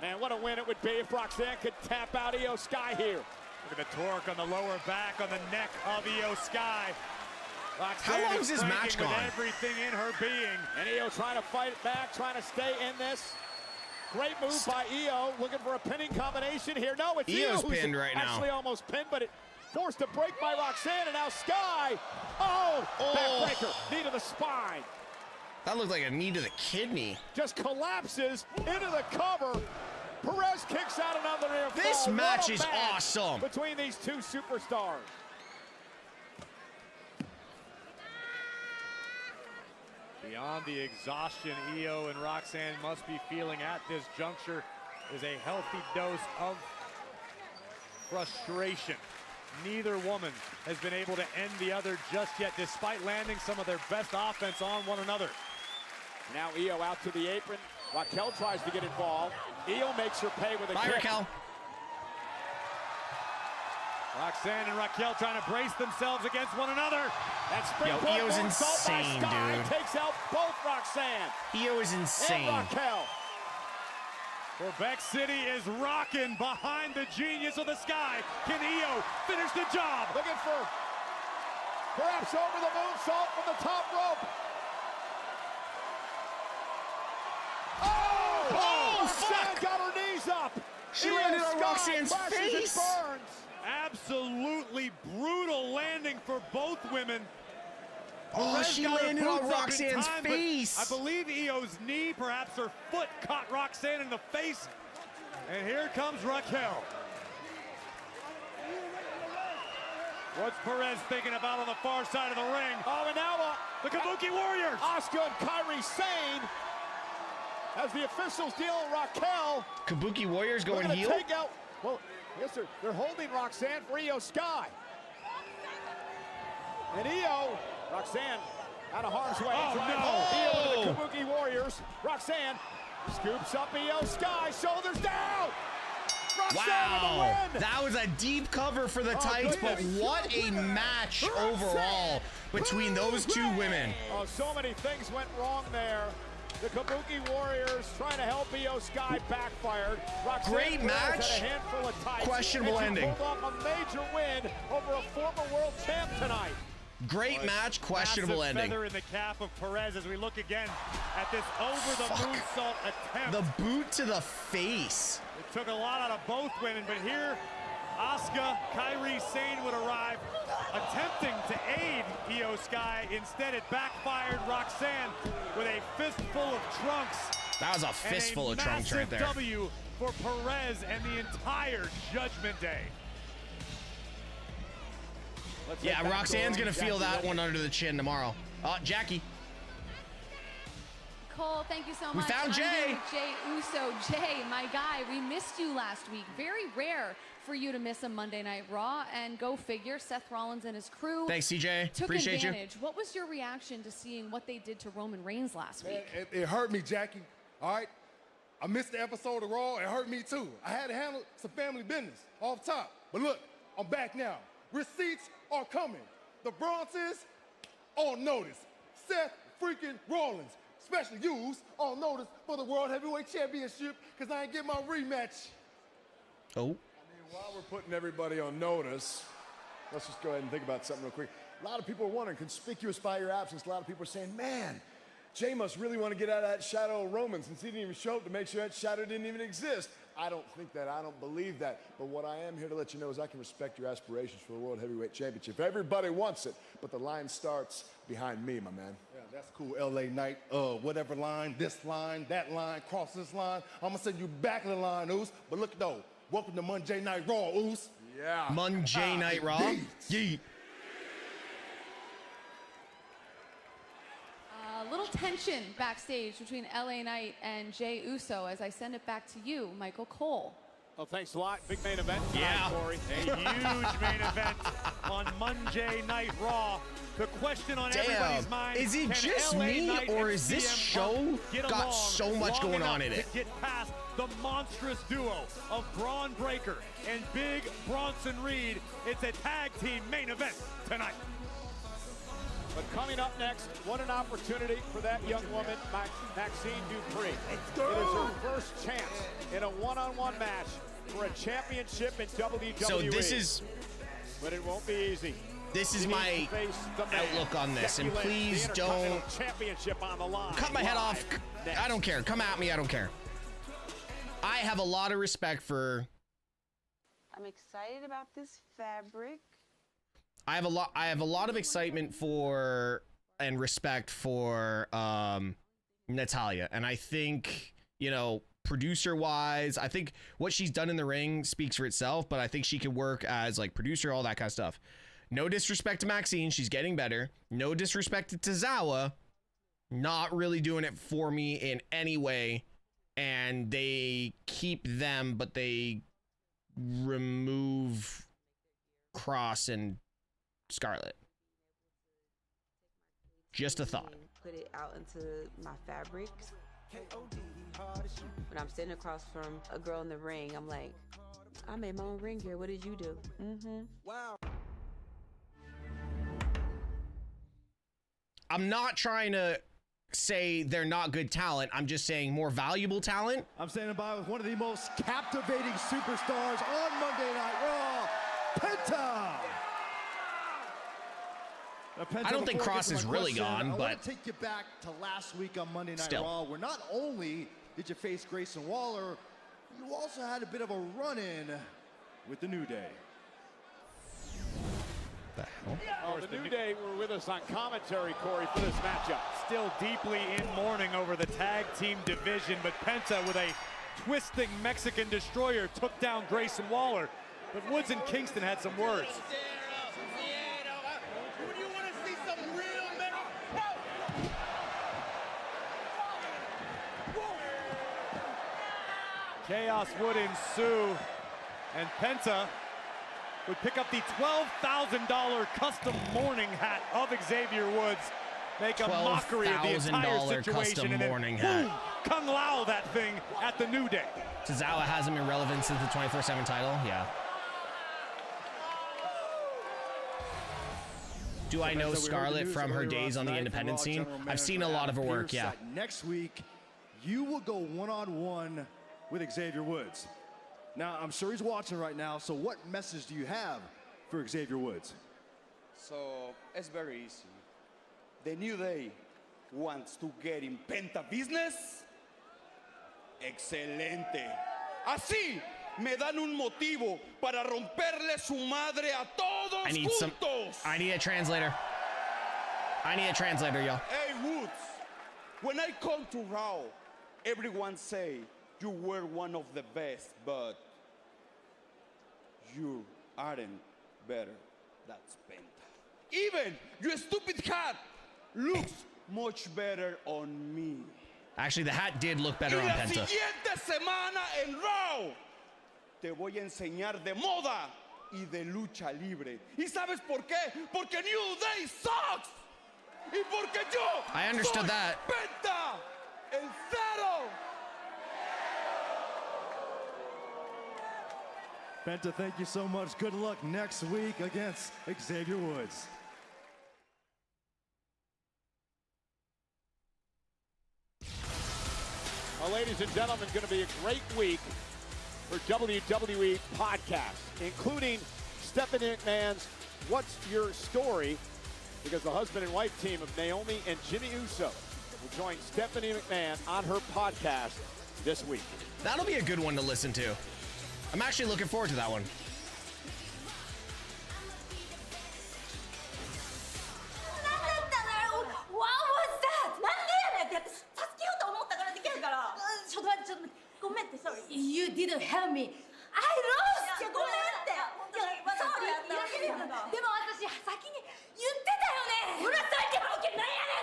Speaker 3: Man, what a win it would be if Roxanne could tap out Io Sky here.
Speaker 5: Look at the torque on the lower back, on the neck of Io Sky. Roxanne
Speaker 2: How long is this match
Speaker 5: with
Speaker 2: gone?
Speaker 5: everything in her being.
Speaker 3: And Io trying to fight it back, trying to stay in this. Great move by Io, looking for a pinning combination here. No, it's
Speaker 2: Io's
Speaker 3: Io who's
Speaker 2: pinned right now.
Speaker 3: actually almost pinned, but it forced a break by Roxanne, and now Sky. Backbreaker, knee to the spine.
Speaker 2: That looked like a knee to the kidney.
Speaker 3: Just collapses into the cover. Perez kicks out another near fall.
Speaker 2: This match is
Speaker 3: match
Speaker 2: awesome.
Speaker 3: between these two superstars.
Speaker 5: Beyond the exhaustion Io and Roxanne must be feeling at this juncture is a healthy dose of frustration. Neither woman has been able to end the other just yet, despite landing some of their best offense on one another.
Speaker 3: Now Io out to the apron. Raquel tries to get involved. Io makes her pay with a
Speaker 2: Bye,
Speaker 3: kick.
Speaker 2: Raquel.
Speaker 5: Roxanne and Raquel trying to brace themselves against one another.
Speaker 3: That
Speaker 2: Yo,
Speaker 3: springboard
Speaker 2: Io's
Speaker 3: moonsault by
Speaker 2: insane,
Speaker 3: Sky
Speaker 2: dude.
Speaker 3: takes out both Roxanne
Speaker 2: Io is insane.
Speaker 3: and Raquel.
Speaker 5: Quebec City is rocking behind the genius of the Sky. Can Io finish the job?
Speaker 3: Looking for perhaps over the moonsault from the top rope. Roxanne
Speaker 2: fuck!
Speaker 3: got her knees up.
Speaker 2: She
Speaker 3: Io
Speaker 2: landed on
Speaker 3: Sky
Speaker 2: Roxanne's
Speaker 3: crashes and
Speaker 2: face.
Speaker 3: burns.
Speaker 5: Absolutely brutal landing for both women.
Speaker 2: Oh,
Speaker 5: Perez
Speaker 2: she
Speaker 5: got her
Speaker 2: landed on
Speaker 5: boots up in
Speaker 2: Roxanne's
Speaker 5: time, but
Speaker 2: face.
Speaker 5: I believe Io's knee, perhaps her foot, caught Roxanne in the face. And here comes Raquel. What's Perez thinking about on the far side of the ring?
Speaker 3: Oh, and now
Speaker 5: the Kabuki Warriors.
Speaker 3: Asuka and Kairi Sane, as the officials deal with Raquel.
Speaker 2: Kabuki Warriors going heel?
Speaker 3: Take out, well, yes, they're holding Roxanne for Io Sky. And Io, Roxanne, out of harm's way.
Speaker 5: Oh,
Speaker 3: Io into the Kabuki Warriors. Roxanne scoops up Io Sky, shoulders down. Roxanne with the win.
Speaker 2: That was a deep cover for the tights, but what a match overall between those two women.
Speaker 3: Oh, so many things went wrong there. The Kabuki Warriors trying to help Io Sky backfired. Roxanne
Speaker 2: Great
Speaker 3: Perez
Speaker 2: match.
Speaker 3: had a handful of tights.
Speaker 2: Questionable
Speaker 3: and she
Speaker 2: ending.
Speaker 3: pulled off a major win over a former world champ tonight.
Speaker 2: Great match, questionable
Speaker 5: Massive
Speaker 2: ending.
Speaker 5: feather in the cap of Perez as we look again at this over-the-moonsault attempt.
Speaker 2: The boot to the face.
Speaker 5: It took a lot out of both women, but here, Asuka, Kairi Sane would arrive, attempting to aid Io Sky. Instead, it backfired. Roxanne with a fistful of trunks.
Speaker 2: That was a fistful of trunks right there.
Speaker 5: And a massive W for Perez and the entire Judgment Day.
Speaker 2: Yeah, Roxanne's gonna feel that one under the chin tomorrow. Jackie.
Speaker 19: Cole, thank you so much.
Speaker 2: We found
Speaker 19: I'm
Speaker 2: Jay.
Speaker 19: here with Jay Uso. Jay, my guy, we missed you last week. Very rare for you to miss a Monday Night Raw, and go figure, Seth Rollins and his crew
Speaker 2: Thanks, CJ.
Speaker 19: took
Speaker 2: Appreciate
Speaker 19: advantage. What was your reaction to seeing what they did to Roman Reigns last week?
Speaker 7: It hurt me, Jackie. All right? I missed the episode of Raw. It hurt me, too. I had to handle some family business off top. But look, I'm back now. Receipts are coming. The Bronzes on notice. Seth freaking Rollins, especially yous, on notice for the World Heavyweight Championship, because I ain't get my rematch.
Speaker 2: Oh.
Speaker 7: I mean, while we're putting everybody on notice, let's just go ahead and think about something real quick. A lot of people are wondering, conspicuous by your absence, a lot of people are saying, man, Jay must really want to get out of that shadow of Roman since he didn't even show up to make sure that shadow didn't even exist. I don't think that. I don't believe that. But what I am here to let you know is I can respect your aspirations for the World Heavyweight Championship. Everybody wants it, but the line starts behind me, my man. Yeah, that's cool. LA Knight, whatever line, this line, that line, cross this line. I'm going to send you back in the line, Oos. But look, though, welcome to Monday Night Raw, Oos. Yeah.
Speaker 2: Monday Night Raw? Yeet.
Speaker 19: A little tension backstage between LA Knight and Jay Uso as I send it back to you, Michael Cole.
Speaker 3: Oh, thanks a lot. Big main event.
Speaker 2: Yeah.
Speaker 3: Corey.
Speaker 5: A huge main event on Monday Night Raw. The question on everybody's mind,
Speaker 2: is it
Speaker 5: can
Speaker 2: just
Speaker 5: LA
Speaker 2: me,
Speaker 5: Knight
Speaker 2: or
Speaker 5: and
Speaker 2: is this
Speaker 5: CM
Speaker 2: show
Speaker 5: Punk get
Speaker 2: got
Speaker 5: along
Speaker 2: so much
Speaker 5: long
Speaker 2: going
Speaker 5: enough
Speaker 2: on in it?
Speaker 5: to get past the monstrous duo of Braun Breaker and Big Bronson Reed? It's a tag team main event tonight.
Speaker 3: But coming up next, what an opportunity for that young woman, Maxine Dupree. Let's go. It is her first chance in a one-on-one match for a championship in WWE.
Speaker 2: So this is...
Speaker 3: But it won't be easy.
Speaker 2: This is my outlook on this, and please don't
Speaker 3: championship on the line.
Speaker 2: cut my head off. I don't care. Come at me. I don't care. I have a lot of respect for.
Speaker 20: I'm excited about this fabric.
Speaker 2: I have a lot of excitement for and respect for Natalya, and I think, you know, producer wise, I think what she's done in the ring speaks for itself. But I think she can work as like producer, all that kind of stuff. No disrespect to Maxine, she's getting better. No disrespect to Tozawa, not really doing it for me in any way. And they keep them, but they remove Cross and Scarlett. Just a thought.
Speaker 20: Put it out into my fabric. When I'm sitting across from a girl in the ring, I'm like, I made my own ring gear. What did you do? Wow.
Speaker 2: I'm not trying to say they're not good talent. I'm just saying more valuable talent.
Speaker 6: I'm standing by with one of the most captivating superstars on Monday Night Raw, Penta. Penta,
Speaker 2: I don't think Cross is really gone,
Speaker 6: I
Speaker 2: but
Speaker 6: want to take you back to last week on Monday Night
Speaker 2: still.
Speaker 6: Raw, where not only did you face Grayson Waller, you also had a bit of a run-in with the New Day.
Speaker 2: The hell?
Speaker 3: Oh, the New Day were with us on commentary, Corey, for this matchup.
Speaker 5: Still deeply in mourning over the tag team division, but Penta with a twisting Mexican destroyer took down Grayson Waller, but Woods and Kingston had some words. Chaos would ensue, and Penta would pick up the $12,000 custom mourning hat of Xavier Woods, make a mockery of the entire situation, and then boom, Kung Lao that thing at the New Day.
Speaker 2: Tozawa hasn't been relevant since the 24/7 title. Yeah. Do I know Scarlett from her days on the independent scene? I've seen a lot of her work, yeah.
Speaker 16: Next week, you will go one-on-one with Xavier Woods. Now, I'm sure he's watching right now, so what message do you have for Xavier Woods?
Speaker 21: So, it's very easy. The New Day wants to get in Penta business. Excelente. Así me dan un motivo para romperle su madre a todos juntos.
Speaker 2: I need a translator. I need a translator, y'all.
Speaker 21: Hey, Woods, when I come to Raw, everyone say you were one of the best, but you aren't better. That's Penta. Even your stupid hat looks much better on me.
Speaker 2: Actually, the hat did look better on Penta.
Speaker 21: La siguiente semana en Raw te voy a enseñar de moda y de lucha libre. ¿Y sabes por qué? Porque New Day sucks. Y porque yo
Speaker 2: I understood
Speaker 21: soy
Speaker 2: that.
Speaker 21: Penta, el cero.
Speaker 16: Penta, thank you so much. Good luck next week against Xavier Woods.
Speaker 3: Well, ladies and gentlemen, going to be a great week for WWE podcast, including Stephanie McMahon's What's Your Story? Because the husband and wife team of Naomi and Jimmy Uso will join Stephanie McMahon on her podcast this week.
Speaker 2: That'll be a good one to listen to. I'm actually looking forward to that one.
Speaker 14: What was that? You didn't help me. I lost!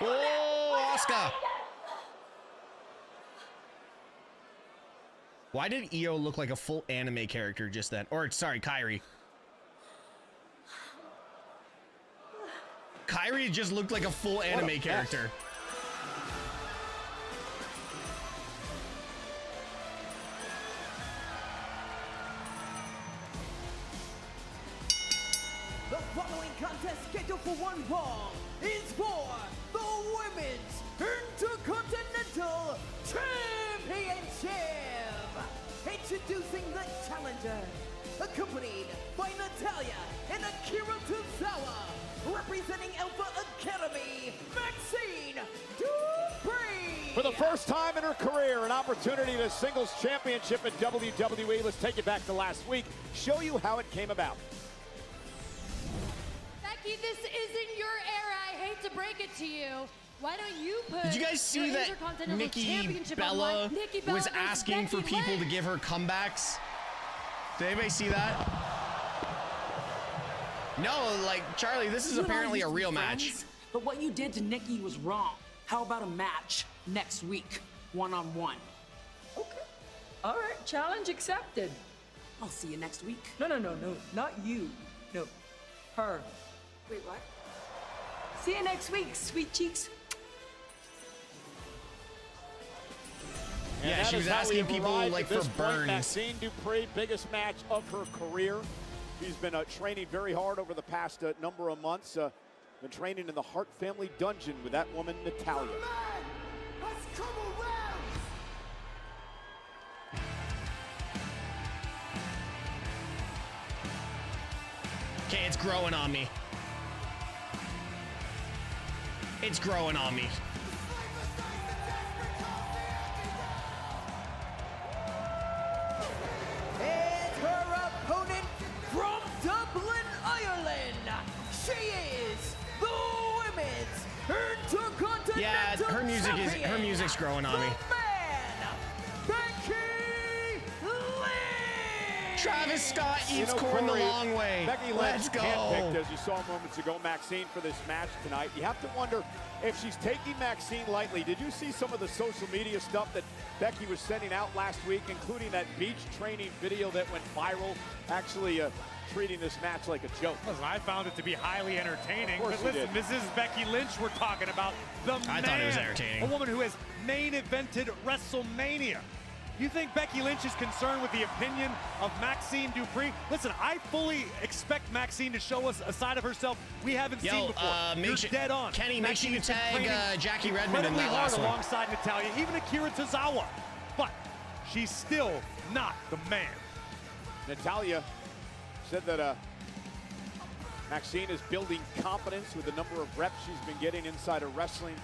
Speaker 2: Oh, Asuka! Why did Io look like a full anime character just then? Or, sorry, Kairi. Kairi just looked like a full anime character.
Speaker 4: The following contest scheduled for one fall is for the Women's Intercontinental Championship. Introducing the challenger, accompanied by Natalya and Akira Tozawa, representing Alpha Academy, Maxine Dupree.
Speaker 3: For the first time in her career, an opportunity to singles championship at WWE. Let's take it back to last week, show you how it came about.
Speaker 19: Becky, this isn't your era. I hate to break it to you. Why don't you put
Speaker 2: Did you guys see that Nikki Bella was asking for people to give her comebacks? Did anybody see that? No, like, Charlie, this is apparently a real match.
Speaker 22: But what you did to Nikki was wrong. How about a match next week, one-on-one?
Speaker 23: Okay. All right, challenge accepted.
Speaker 22: I'll see you next week.
Speaker 23: No, not you. No, her.
Speaker 20: Wait, what?
Speaker 23: See you next week, sweet cheeks.
Speaker 2: Yeah, she was asking people like for burns.
Speaker 3: Maxine Dupree, biggest match of her career. She's been training very hard over the past number of months. Been training in the Hart family dungeon with that woman, Natalya.
Speaker 2: Okay, it's growing on me. It's growing on me.
Speaker 4: And her opponent from Dublin, Ireland, she is the Women's Intercontinental
Speaker 2: Yeah, her music's growing on me.
Speaker 4: Becky
Speaker 2: Travis Scott eats corn the
Speaker 3: Corey,
Speaker 2: long way.
Speaker 3: Becky
Speaker 2: Let's
Speaker 3: Lynch
Speaker 2: go.
Speaker 3: handpicked, as you saw moments ago, Maxine for this match tonight. You have to wonder if she's taking Maxine lightly. Did you see some of the social media stuff that Becky was sending out last week, including that beach training video that went viral, actually treating this match like a joke?
Speaker 5: Listen, I found it to be highly entertaining.
Speaker 3: Of course
Speaker 5: But
Speaker 3: you
Speaker 5: listen,
Speaker 3: did.
Speaker 5: Mrs. Becky Lynch we're talking about.
Speaker 2: I thought it was entertaining.
Speaker 5: A woman who has main evented WrestleMania. You think Becky Lynch is concerned with the opinion of Maxine Dupree? Listen, I fully expect Maxine to show us a side of herself we haven't seen before. You're dead on.
Speaker 2: Kenny, make sure you
Speaker 5: Maxine's been
Speaker 2: tag
Speaker 5: training
Speaker 2: Jackie Redmond in
Speaker 5: incredibly
Speaker 2: that
Speaker 5: hard
Speaker 2: last one.
Speaker 5: alongside Natalya, even Akira Tozawa. But she's still not the man.
Speaker 3: Natalya said that Maxine is building confidence with the number of reps she's been getting inside of wrestling.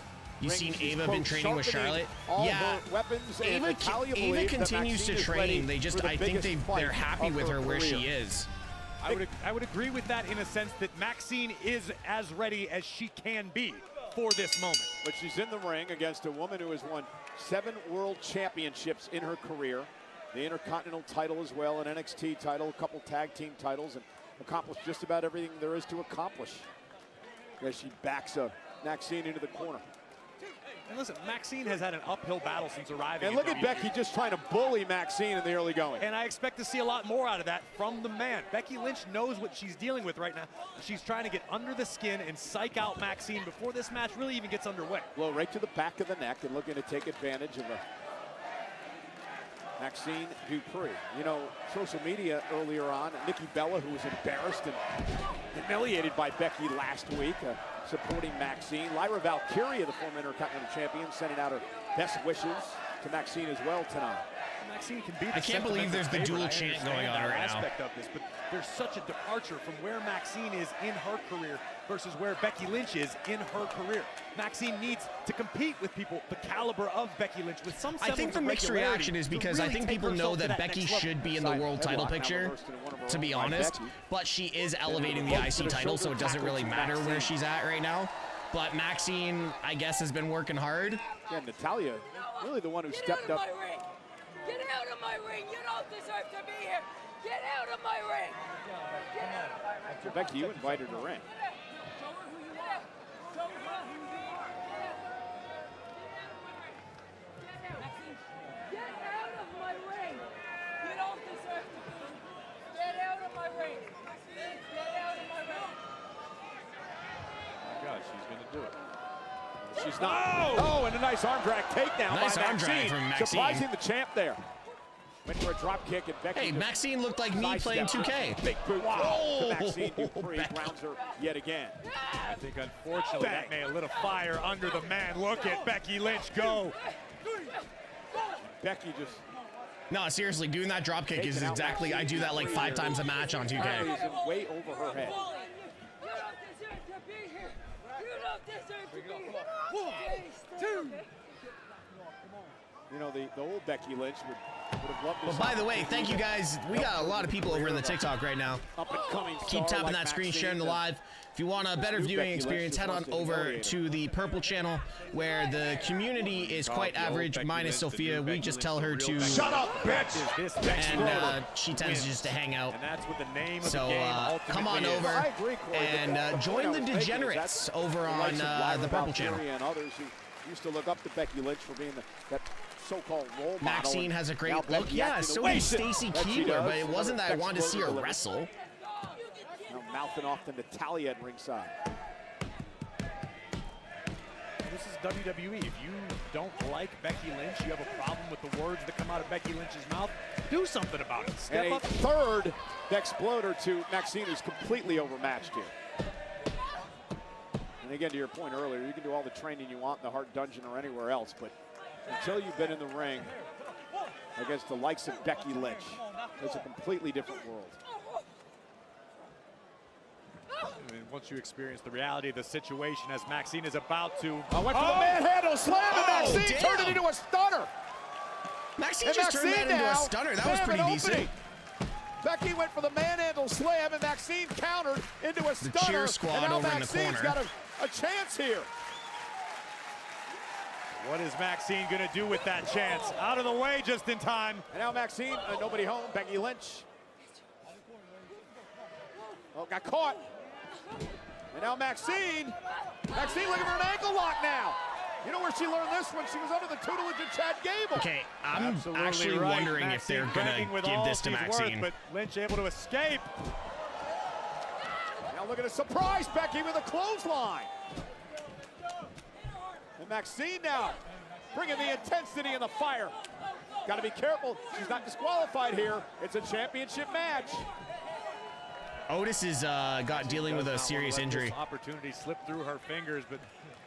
Speaker 2: You
Speaker 3: ring.
Speaker 2: seen
Speaker 3: She's,
Speaker 2: Ava
Speaker 3: quote,
Speaker 2: been training with
Speaker 3: sharpening
Speaker 2: Charlotte?
Speaker 3: all
Speaker 2: Yeah,
Speaker 3: her weapons, and
Speaker 2: Ava,
Speaker 3: Natalya
Speaker 2: Ava
Speaker 3: believes that
Speaker 2: continues to
Speaker 3: Maxine is ready
Speaker 2: train. They just,
Speaker 3: for the
Speaker 2: I think
Speaker 3: biggest
Speaker 2: they're
Speaker 3: fight
Speaker 2: happy
Speaker 3: of
Speaker 2: with her where
Speaker 3: career.
Speaker 2: she is.
Speaker 5: I would agree with that in a sense that Maxine is as ready as she can be for this moment.
Speaker 3: But she's in the ring against a woman who has won 7 world championships in her career, the Intercontinental title as well, an NXT title, a couple tag team titles, and accomplished just about everything there is to accomplish as she backs Maxine into the corner.
Speaker 5: And listen, Maxine has had an uphill battle since arriving.
Speaker 3: And look at Becky just trying to bully Maxine in the early going.
Speaker 5: And I expect to see a lot more out of that from the man. Becky Lynch knows what she's dealing with right now. She's trying to get under the skin and psych out Maxine before this match really even gets underway.
Speaker 3: Blow right to the back of the neck and looking to take advantage of Maxine Dupree. You know, social media earlier on, Nikki Bella, who was embarrassed and humiliated by Becky last week, supporting Maxine. Lyra Valkyria, the former Intercontinental Champion, sending out her best wishes to Maxine as well tonight.
Speaker 5: Maxine can be the
Speaker 2: I can't believe there's the dual chant going on right now.
Speaker 5: Aspect of this, but there's such a departure from where Maxine is in her career versus where Becky Lynch is in her career. Maxine needs to compete with people the caliber of Becky Lynch with some
Speaker 2: I think the mixed reaction is because I think people know that Becky should be in the world title picture, to be honest, but she is elevating the IC title, so it doesn't really matter where she's at right now. But Maxine, I guess, has been working hard.
Speaker 3: Yeah, Natalya, really the one who stepped up.
Speaker 4: Get out of my ring! You don't deserve to be here! Get out of my ring! Get out!
Speaker 3: So Becky, you invited her in.
Speaker 4: Get out of my ring! You don't deserve to be here! Get out of my ring! Get out of my ring!
Speaker 5: Oh my God, she's gonna do it.
Speaker 3: She's not. Oh, and a nice arm drag takedown
Speaker 2: Nice
Speaker 3: by
Speaker 2: arm
Speaker 3: Maxine.
Speaker 2: drag from Maxine.
Speaker 3: Surprising the champ there. Went for a drop kick and Becky.
Speaker 2: Hey, Maxine looked like me playing 2K.
Speaker 3: Big boot
Speaker 2: Oh,
Speaker 3: to Maxine Dupree, grounds her yet again.
Speaker 5: I think unfortunately that may have lit a fire under the man. Look at Becky Lynch go.
Speaker 3: Becky just.
Speaker 2: No, seriously, doing that drop kick is exactly, I do that like 5 times a match on 2K.
Speaker 3: Is way over her head.
Speaker 4: You don't deserve to be here! You don't deserve to be here! 1, 2.
Speaker 3: You know, the old Becky Lynch would have loved to.
Speaker 2: But by the way, thank you guys. We got a lot of people over in the TikTok right now.
Speaker 3: Up and coming.
Speaker 2: Keep tapping that screen, sharing the live. If you want a better viewing experience, head on over to the Purple channel where the community is quite average, minus Sophia. We just tell her to
Speaker 3: shut up, bitch.
Speaker 2: And she tends just to hang out.
Speaker 5: And that's what the name of
Speaker 2: So
Speaker 5: the game
Speaker 2: come on
Speaker 5: ultimately is.
Speaker 2: over
Speaker 3: I agree, Corey,
Speaker 2: and join the Degenerates over on the Purple channel.
Speaker 3: And others who used to look up to Becky Lynch for being that so-called role model.
Speaker 2: Maxine has a great
Speaker 3: Now
Speaker 2: look.
Speaker 3: Becky
Speaker 2: Yeah,
Speaker 3: acting
Speaker 2: so
Speaker 3: the way
Speaker 2: does Stacy
Speaker 3: that she
Speaker 2: Keebler,
Speaker 3: does.
Speaker 2: but it wasn't that I wanted to see her
Speaker 3: Exploder
Speaker 2: wrestle.
Speaker 3: Now mouthing off to Natalya at ringside.
Speaker 5: This is WWE. If you don't like Becky Lynch, you have a problem with the words that come out of Becky Lynch's mouth, do something about it. Step
Speaker 3: And a
Speaker 5: up.
Speaker 3: third Exploder to Maxine, who's completely overmatched here. And again, to your point earlier, you can do all the training you want in the Heart Dungeon or anywhere else, but until you've been in the ring against the likes of Becky Lynch, it's a completely different world.
Speaker 5: I mean, once you experience the reality of the situation as Maxine is about to...
Speaker 3: I went for the manhandle slam, and Maxine
Speaker 2: damn.
Speaker 3: turned it into a stunner.
Speaker 2: Maxine
Speaker 3: And
Speaker 2: just turned that into
Speaker 3: now
Speaker 2: a stunner. That
Speaker 3: may
Speaker 2: was
Speaker 3: have
Speaker 2: pretty
Speaker 3: an
Speaker 2: decent.
Speaker 3: opening. Becky went for the manhandle slam, and Maxine countered into a stunner.
Speaker 2: cheer squad
Speaker 3: and now
Speaker 2: over in the
Speaker 3: Maxine's
Speaker 2: corner.
Speaker 3: got a chance here.
Speaker 5: What is Maxine going to do with that chance? Out of the way just in time.
Speaker 3: And now Maxine, nobody home. Becky Lynch Oh, got caught. And now Maxine. Maxine looking for an ankle lock now. You know where she learned this one? She was under the tutelage of Chad Gable.
Speaker 2: Okay, I'm
Speaker 5: Absolutely
Speaker 2: actually
Speaker 5: right.
Speaker 2: wondering if they're
Speaker 5: Maxine
Speaker 2: going to
Speaker 5: with
Speaker 2: give
Speaker 5: all
Speaker 2: this to
Speaker 5: she's
Speaker 2: Maxine.
Speaker 5: worth, but Lynch able to escape.
Speaker 3: Now look at a surprise, Becky with a clothesline. And Maxine now bringing the intensity and the fire. Got to be careful. She's not disqualified here. It's a championship match.
Speaker 2: Otis is dealing with a serious injury.
Speaker 5: Opportunity slipped through her fingers, but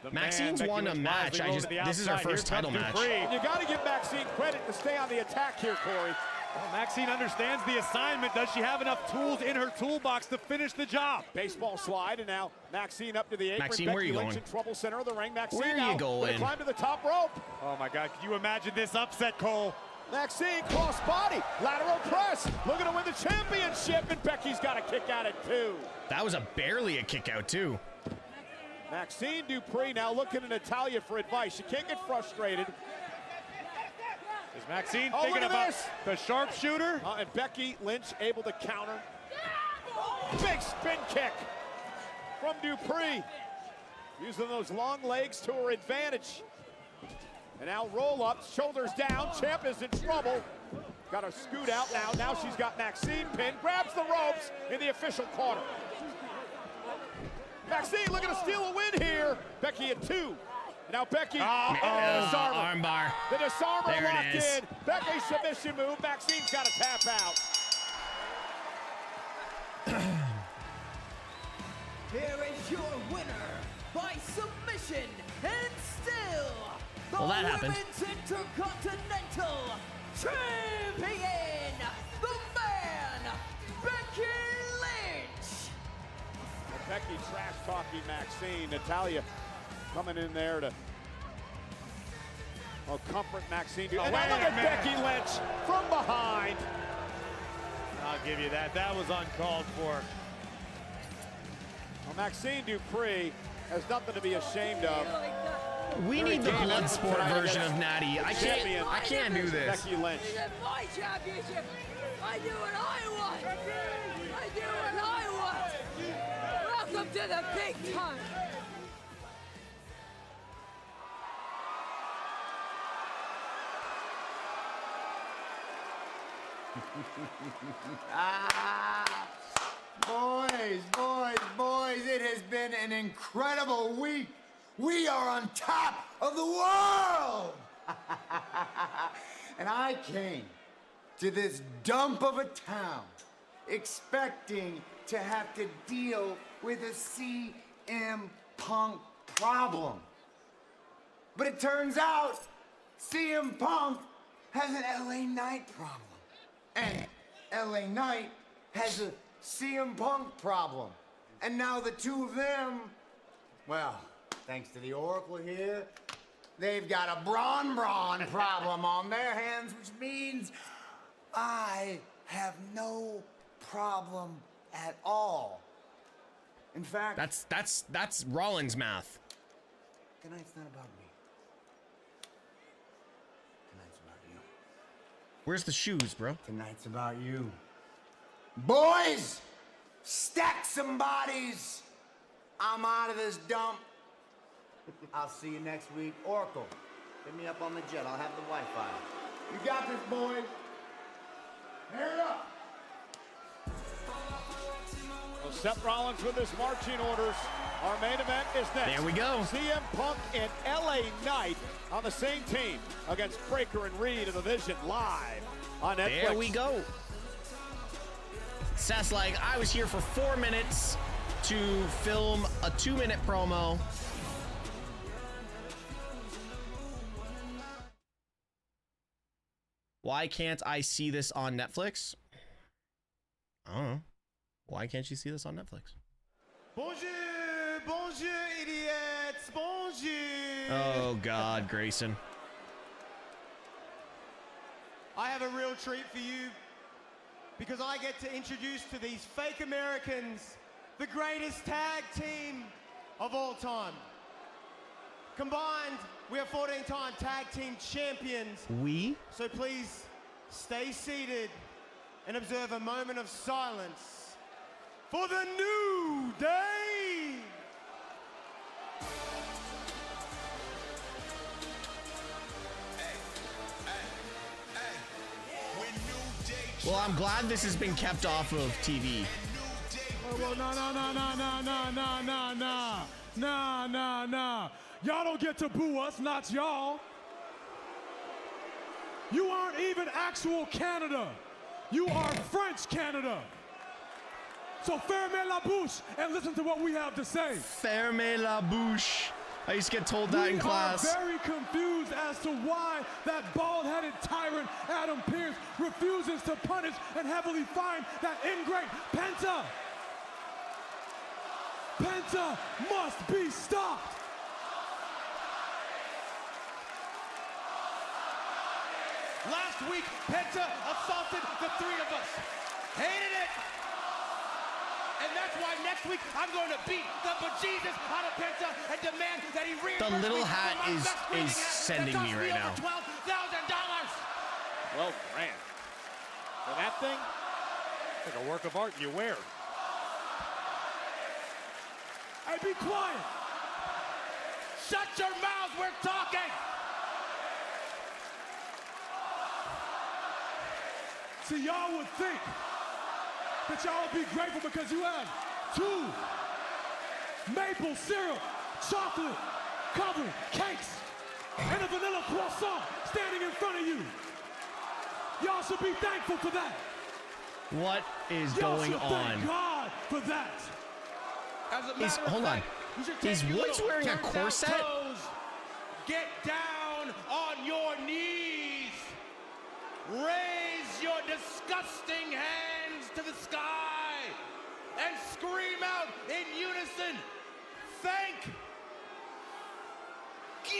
Speaker 5: the
Speaker 2: Maxine's
Speaker 5: man,
Speaker 2: won a
Speaker 5: Becky
Speaker 2: match. This is her first title match.
Speaker 3: And you got to give Maxine credit to stay on the attack here, Corey.
Speaker 5: Well, Maxine understands the assignment. Does she have enough tools in her toolbox to finish the job?
Speaker 3: Baseball slide, and now Maxine up to the apron.
Speaker 2: Maxine,
Speaker 3: Becky
Speaker 2: where are you
Speaker 3: Lynch
Speaker 2: going?
Speaker 3: in trouble center of the ring. Maxine
Speaker 2: Where are
Speaker 3: now
Speaker 2: you going?
Speaker 3: with a climb to the top rope.
Speaker 5: Oh my God, can you imagine this upset, Cole?
Speaker 3: Maxine, cross body, lateral press, looking to win the championship, and Becky's got a kick out at 2.
Speaker 2: That was barely a kick out, too.
Speaker 3: Maxine Dupree now looking at Natalya for advice. She can't get frustrated.
Speaker 5: Is Maxine
Speaker 3: Oh,
Speaker 5: thinking
Speaker 3: look at
Speaker 5: about
Speaker 3: this.
Speaker 5: the sharpshooter?
Speaker 3: And Becky Lynch able to counter. Big spin kick from Dupree. Using those long legs to her advantage. And now roll up, shoulders down. Champ is in trouble. Got to scoot out now. Now she's got Maxine pinned. Grabs the ropes in the official corner. Maxine looking to steal a win here. Becky at 2. And now Becky. Disarmer.
Speaker 2: Armbar.
Speaker 3: The disarmer
Speaker 2: There it
Speaker 3: locked
Speaker 2: is.
Speaker 3: in. Becky's submission move. Maxine's got to tap out.
Speaker 4: Here is your winner by submission and still the
Speaker 2: Well, that happened.
Speaker 4: Women's Intercontinental Champion, the man, Becky Lynch.
Speaker 3: Becky trash talking Maxine. Natalya coming in there to comfort Maxine. And now look at Becky Lynch from behind.
Speaker 5: I'll give you that. That was uncalled for.
Speaker 3: Well, Maxine Dupree has nothing to be ashamed of.
Speaker 2: We need the blood sport version of Natty. I can't do this.
Speaker 3: Becky Lynch.
Speaker 14: This is my championship. I do what I want. I do what I want. Welcome to the big time.
Speaker 1: Boys, it has been an incredible week. We are on top of the world. And I came to this dump of a town expecting to have to deal with a CM Punk problem. But it turns out CM Punk has an LA Knight problem. And LA Knight has a CM Punk problem. And now the two of them, well, thanks to the Oracle here, they've got a Braun problem on their hands, which means I have no problem at all. In fact,
Speaker 2: That's Rollins math.
Speaker 1: tonight's not about me. Tonight's about you.
Speaker 2: Where's the shoes, bro?
Speaker 1: Tonight's about you. Boys, stack some bodies. I'm out of this dump. I'll see you next week. Oracle, hit me up on the jet. I'll have the Wi-Fi. You got this, boys. Tear it up.
Speaker 3: Well, Seth Rollins with his marching orders. Our main event is next.
Speaker 2: There we go.
Speaker 3: CM Punk and LA Knight on the same team against Breakker and Reed of the Vision live on Netflix.
Speaker 2: There we go. Seth's like, I was here for 4 minutes to film a 2-minute promo. Why can't I see this on Netflix? I don't know. Why can't you see this on Netflix?
Speaker 8: Bonjour, idiots, bonjour.
Speaker 2: Oh, God, Grayson.
Speaker 8: I have a real treat for you because I get to introduce to these fake Americans the greatest tag team of all time. Combined, we are 14-time tag team champions.
Speaker 2: We?
Speaker 8: So please stay seated and observe a moment of silence
Speaker 21: for the New Day.
Speaker 2: Well, I'm glad this has been kept off of TV.
Speaker 6: Well, nah. Y'all don't get to boo us, not y'all. You aren't even actual Canada. You are French Canada. So fermez la bouche and listen to what we have to say.
Speaker 2: Fermez la bouche. I used to get told that in class.
Speaker 6: We are very confused as to why that bald-headed tyrant Adam Pearce refuses to punish and heavily fine that ingrate Penta. Penta must be stopped.
Speaker 21: Last week, Penta assaulted the three of us. Hated it. And that's why next week I'm going to beat the bejesus out of Penta and demand that he reimburse
Speaker 2: The little
Speaker 21: me
Speaker 2: hat
Speaker 21: for my best
Speaker 2: is sending me right now.
Speaker 21: $12,000.
Speaker 3: Well, Grant. For that thing, it's like a work of art you wear.
Speaker 6: Hey, be quiet.
Speaker 21: Shut your mouths, we're talking.
Speaker 6: See, y'all would think that y'all would be grateful because you have 2 maple syrup, chocolate covered cakes and a vanilla croissant standing in front of you. Y'all should be thankful for that.
Speaker 2: What is
Speaker 6: Y'all
Speaker 2: going
Speaker 6: should
Speaker 2: on?
Speaker 6: Thank God for that.
Speaker 2: Hold on. Is Woods wearing a corset?
Speaker 21: Get down on your knees. Raise your disgusting hands to the sky and scream out in unison, thank God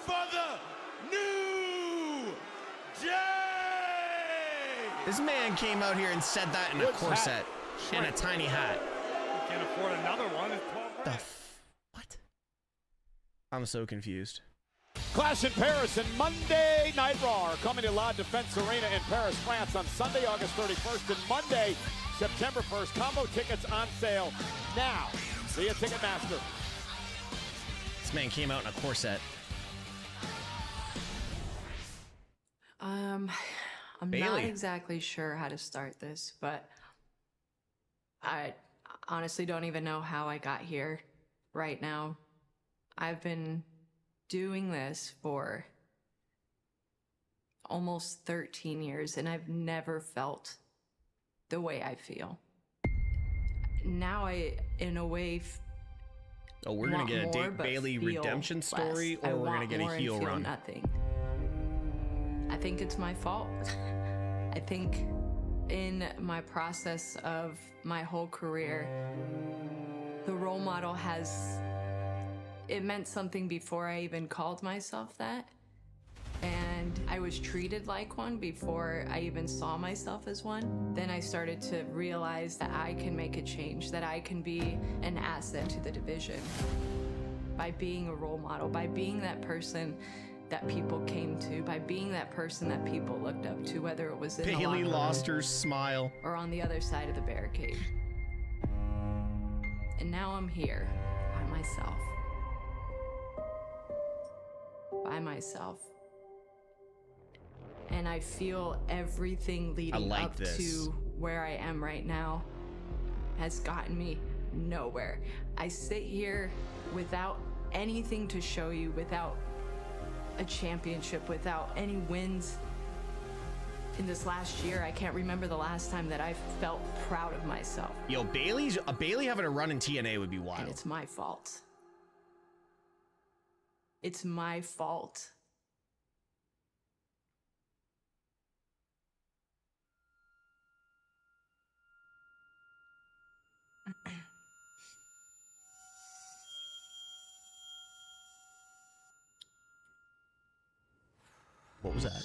Speaker 21: for the New Day.
Speaker 2: This man came out here and said that in a corset and a tiny hat.
Speaker 3: Can't afford another one. It's 12
Speaker 2: What? I'm so confused.
Speaker 3: Clash in Paris and Monday Night Raw are coming to La Defense Arena in Paris, France on Sunday, August 31st and Monday, September 1st. Combo tickets on sale now via Ticketmaster.
Speaker 2: This man came out in a corset.
Speaker 9: I'm
Speaker 2: Bailey.
Speaker 9: not exactly sure how to start this, but I honestly don't even know how I got here right now. I've been doing this for almost 13 years and I've never felt the way I feel. Now I, in a way,
Speaker 2: Oh, we're gonna get a
Speaker 9: more,
Speaker 2: Date
Speaker 9: but
Speaker 2: Bailey
Speaker 9: feel
Speaker 2: redemption story,
Speaker 9: less. I
Speaker 2: or we're gonna
Speaker 9: want
Speaker 2: get a
Speaker 9: more and
Speaker 2: heel
Speaker 9: feel
Speaker 2: run.
Speaker 9: Nothing. I think it's my fault. I think in my process of my whole career, the role model it meant something before I even called myself that. And I was treated like one before I even saw myself as one. Then I started to realize that I can make a change, that I can be an asset to the division by being a role model, by being that person that people came to, by being that person that people looked up to, whether it was in the
Speaker 2: Bailey
Speaker 9: locker room
Speaker 2: lost her smile.
Speaker 9: or on the other side of the barricade. And now I'm here by myself. By myself. And I feel everything leading up to where I am right now has gotten me nowhere. I sit here without anything to show you, without a championship, without any wins. In this last year, I can't remember the last time that I felt proud of myself.
Speaker 2: Yo, Bailey having a run in TNA would be wild.
Speaker 9: And it's my fault. It's my fault.
Speaker 2: What was that?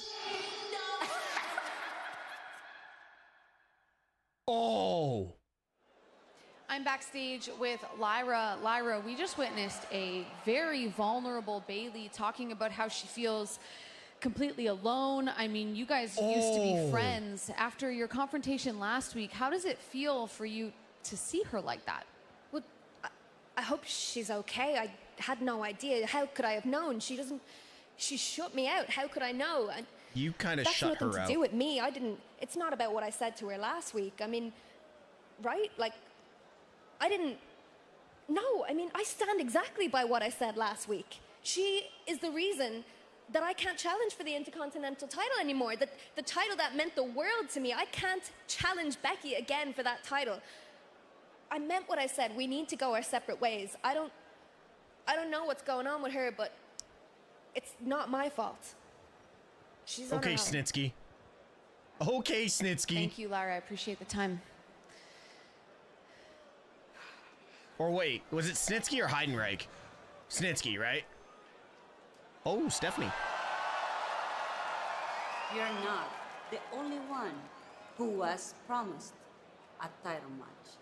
Speaker 2: Oh!
Speaker 19: I'm backstage with Lyra. Lyra, we just witnessed a very vulnerable Bailey talking about how she feels completely alone. I mean, you guys used to be friends. After your confrontation last week, how does it feel for you to see her like that?
Speaker 10: Well, I hope she's okay. I had no idea. How could I have known? She shut me out. How could I know? And
Speaker 2: You kind of shut her out.
Speaker 10: That's nothing to do with me. It's not about what I said to her last week. I mean, right? Like, No, I mean, I stand exactly by what I said last week. She is the reason that I can't challenge for the Intercontinental title anymore. The title that meant the world to me. I can't challenge Becky again for that title. I meant what I said. We need to go our separate ways. I don't know what's going on with her, but it's not my fault. She's on her
Speaker 2: Okay,
Speaker 10: own.
Speaker 2: Snitsky. Okay, Snitsky.
Speaker 19: Thank you, Lara. I appreciate the time.
Speaker 2: Or wait, was it Snitsky or Heidenreich? Snitsky, right? Oh, Stephanie.
Speaker 11: You're not the only one who was promised a title match.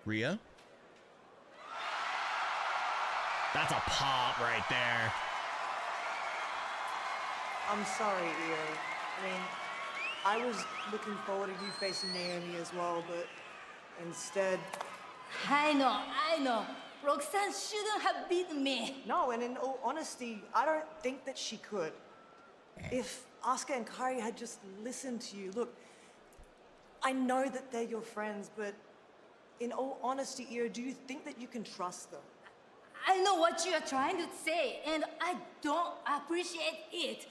Speaker 2: Rhea? That's a pop right there.
Speaker 12: I'm sorry, Io. I mean, I was looking forward to you facing Naomi as well, but instead...
Speaker 15: I know. Roxanne shouldn't have beaten me.
Speaker 12: No, and in all honesty, I don't think that she could. If Asuka and Kairi had just listened to you, look, I know that they're your friends, but in all honesty, Io, do you think that you can trust them?
Speaker 15: I know what you are trying to say, and I don't appreciate it.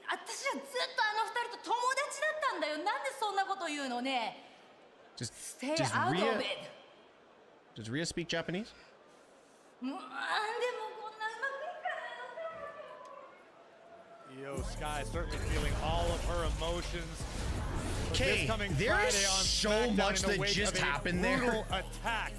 Speaker 15: 私はずっとあの二人と友達だったんだよ。なんでそんなこと言うのね。Stay out of it.
Speaker 2: Does Rhea speak Japanese?
Speaker 15: なんでもこんなうまくいかないの。
Speaker 5: Io Sky certainly feeling all of her emotions.
Speaker 2: Okay, there is so much that just happened there.
Speaker 5: Brutal attack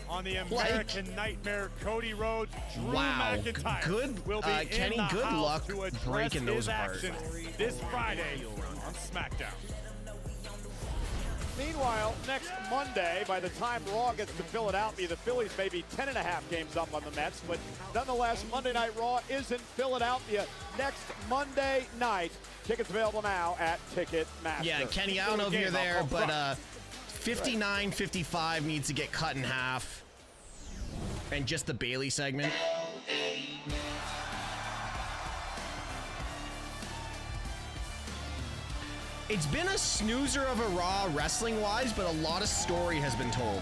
Speaker 5: on the American Nightmare, Cody Rhodes. Drew McIntyre
Speaker 2: good,
Speaker 5: will be
Speaker 2: Kenny,
Speaker 5: in the
Speaker 2: good
Speaker 5: house
Speaker 2: luck
Speaker 5: to address
Speaker 2: breaking those
Speaker 5: his
Speaker 2: apart.
Speaker 5: actions this Friday on SmackDown.
Speaker 3: Meanwhile, next Monday, by the time Raw gets to Philadelphia, the Phillies may be 10.5 games up on the Mets, but nonetheless, Monday Night Raw is in Philadelphia next Monday night. Tickets available now at Ticketmaster.
Speaker 2: Yeah, Kenny, I don't know if you're there, but 59.55 needs to get cut in half. And just the Bailey segment. It's been a snoozer of a Raw wrestling-wise, but a lot of story has been told.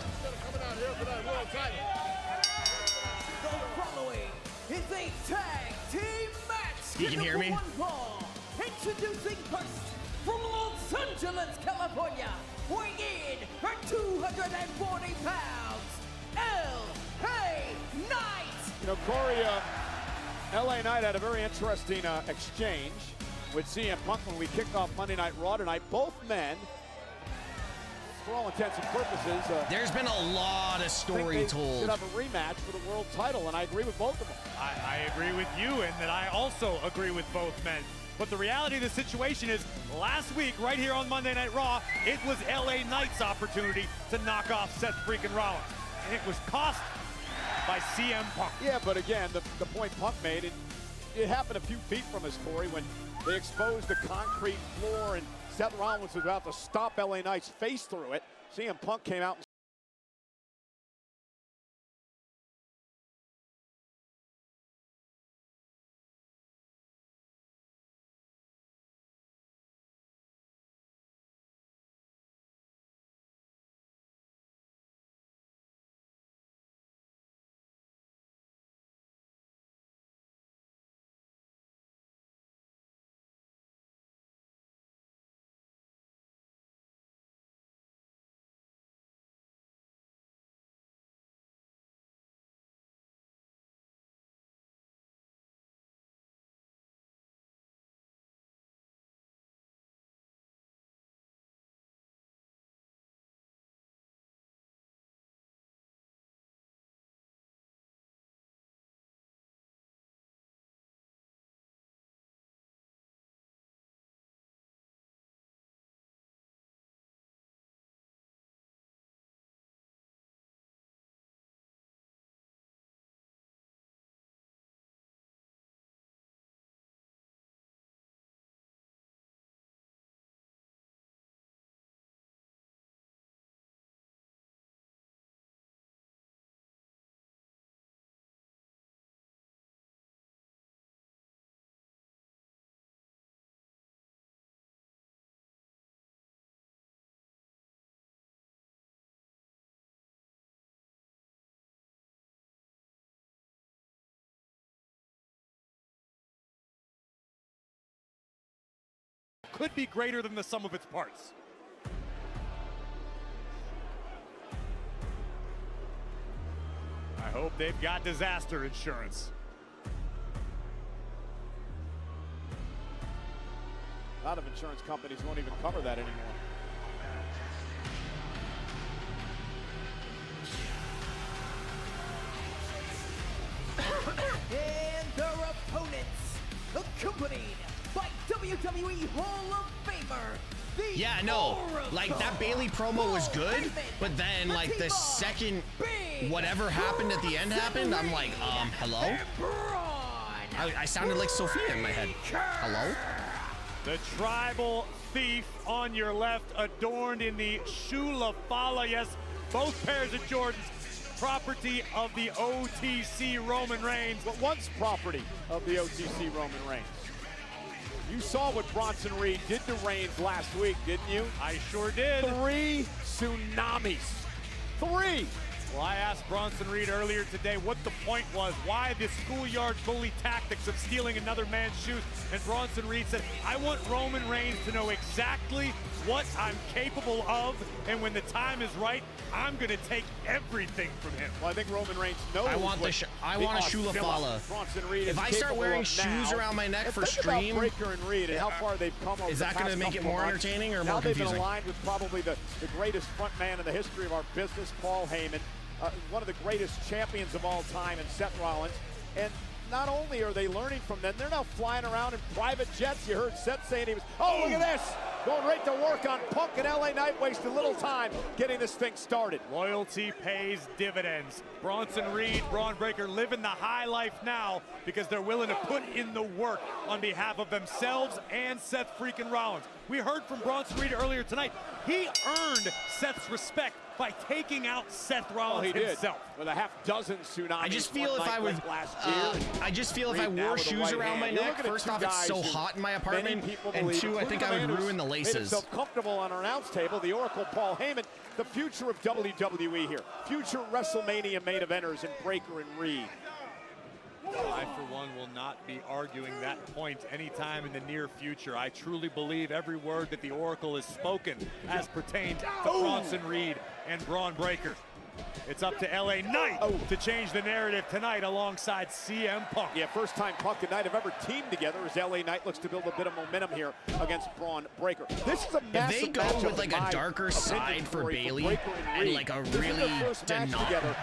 Speaker 4: Following is a tag team match.
Speaker 2: You can hear me?
Speaker 4: Introducing first from Los Angeles, California, weighing in at 240 pounds, L.A. Knight.
Speaker 3: You know, Corey, L.A. Knight had a very interesting exchange with CM Punk when we kicked off Monday Night Raw tonight. Both men, for all intents and purposes,
Speaker 2: there's been a lot of story told.
Speaker 3: Should have a rematch for the world title, and I agree with both of them.
Speaker 5: I agree with you, and that I also agree with both men. But the reality of the situation is, last week, right here on Monday Night Raw, it was LA Knight's opportunity to knock off Seth freaking Rollins. And it was cost by CM Punk.
Speaker 3: Yeah, but again, the point Punk made, it happened a few feet from us, Corey, when they exposed the concrete floor and Seth Rollins was about to stop LA Knight's face through it. CM Punk came out and
Speaker 5: could be greater than the sum of its parts. I hope they've got disaster insurance.
Speaker 3: A lot of insurance companies won't even cover that anymore.
Speaker 4: And their opponents, accompanied by WWE Hall of Famer, the
Speaker 2: Yeah, no, like
Speaker 4: Oracle,
Speaker 2: that Bailey promo was good, but then like the second whatever happened at the end happened, I'm like, hello? I sounded like Sophia in my head. Hello?
Speaker 5: The tribal thief on your left, adorned in the Shula Fala. Yes, both pairs of Jordans, property of the OTC Roman Reigns.
Speaker 3: But once property of the OTC Roman Reigns. You saw what Bronson Reed did to Reigns last week, didn't you?
Speaker 5: I sure did.
Speaker 3: 3 tsunamis. 3!
Speaker 5: Well, I asked Bronson Reed earlier today what the point was, why the schoolyard bully tactics of stealing another man's shoes, and Bronson Reed said, I want Roman Reigns to know exactly what I'm capable of, and when the time is right, I'm gonna take everything from him.
Speaker 3: Well, I think Roman Reigns knows.
Speaker 2: I want a Shula Fala. If I start wearing shoes around my neck for stream,
Speaker 3: Breaker and Reed and how far they've come over
Speaker 2: is that going to make it more entertaining or more confusing?
Speaker 3: Now they've been aligned with probably the greatest front man in the history of our business, Paul Heyman, one of the greatest champions of all time in Seth Rollins. And not only are they learning from them, they're now flying around in private jets. You heard Seth saying he was, oh, look at this. Going right to work on Punk and LA Knight, wasting little time getting this thing started.
Speaker 5: Loyalty pays dividends. Bronson Reed, Braun Breaker living the high life now because they're willing to put in the work on behalf of themselves and Seth freaking Rollins. We heard from Bronson Reed earlier tonight. He earned Seth's respect by taking out Seth Rollins himself.
Speaker 3: With a half dozen tsunamis.
Speaker 2: I just feel if I was, I just feel if I wore shoes around my neck, first off, it's so hot in my apartment, and two, I think I would ruin the laces.
Speaker 3: Made himself comfortable on our announce table. The Oracle Paul Heyman, the future of WWE here. Future WrestleMania main eventers in Breaker and Reed.
Speaker 5: I, for one, will not be arguing that point anytime in the near future. I truly believe every word that the Oracle has spoken as pertained to Bronson Reed and Braun Breaker. It's up to LA Knight to change the narrative tonight alongside CM Punk.
Speaker 3: Yeah, first time Punk and Knight have ever teamed together as LA Knight looks to build a bit of momentum here against Braun Breaker. This is a massive
Speaker 2: If they go with like a darker side for Bailey and like a really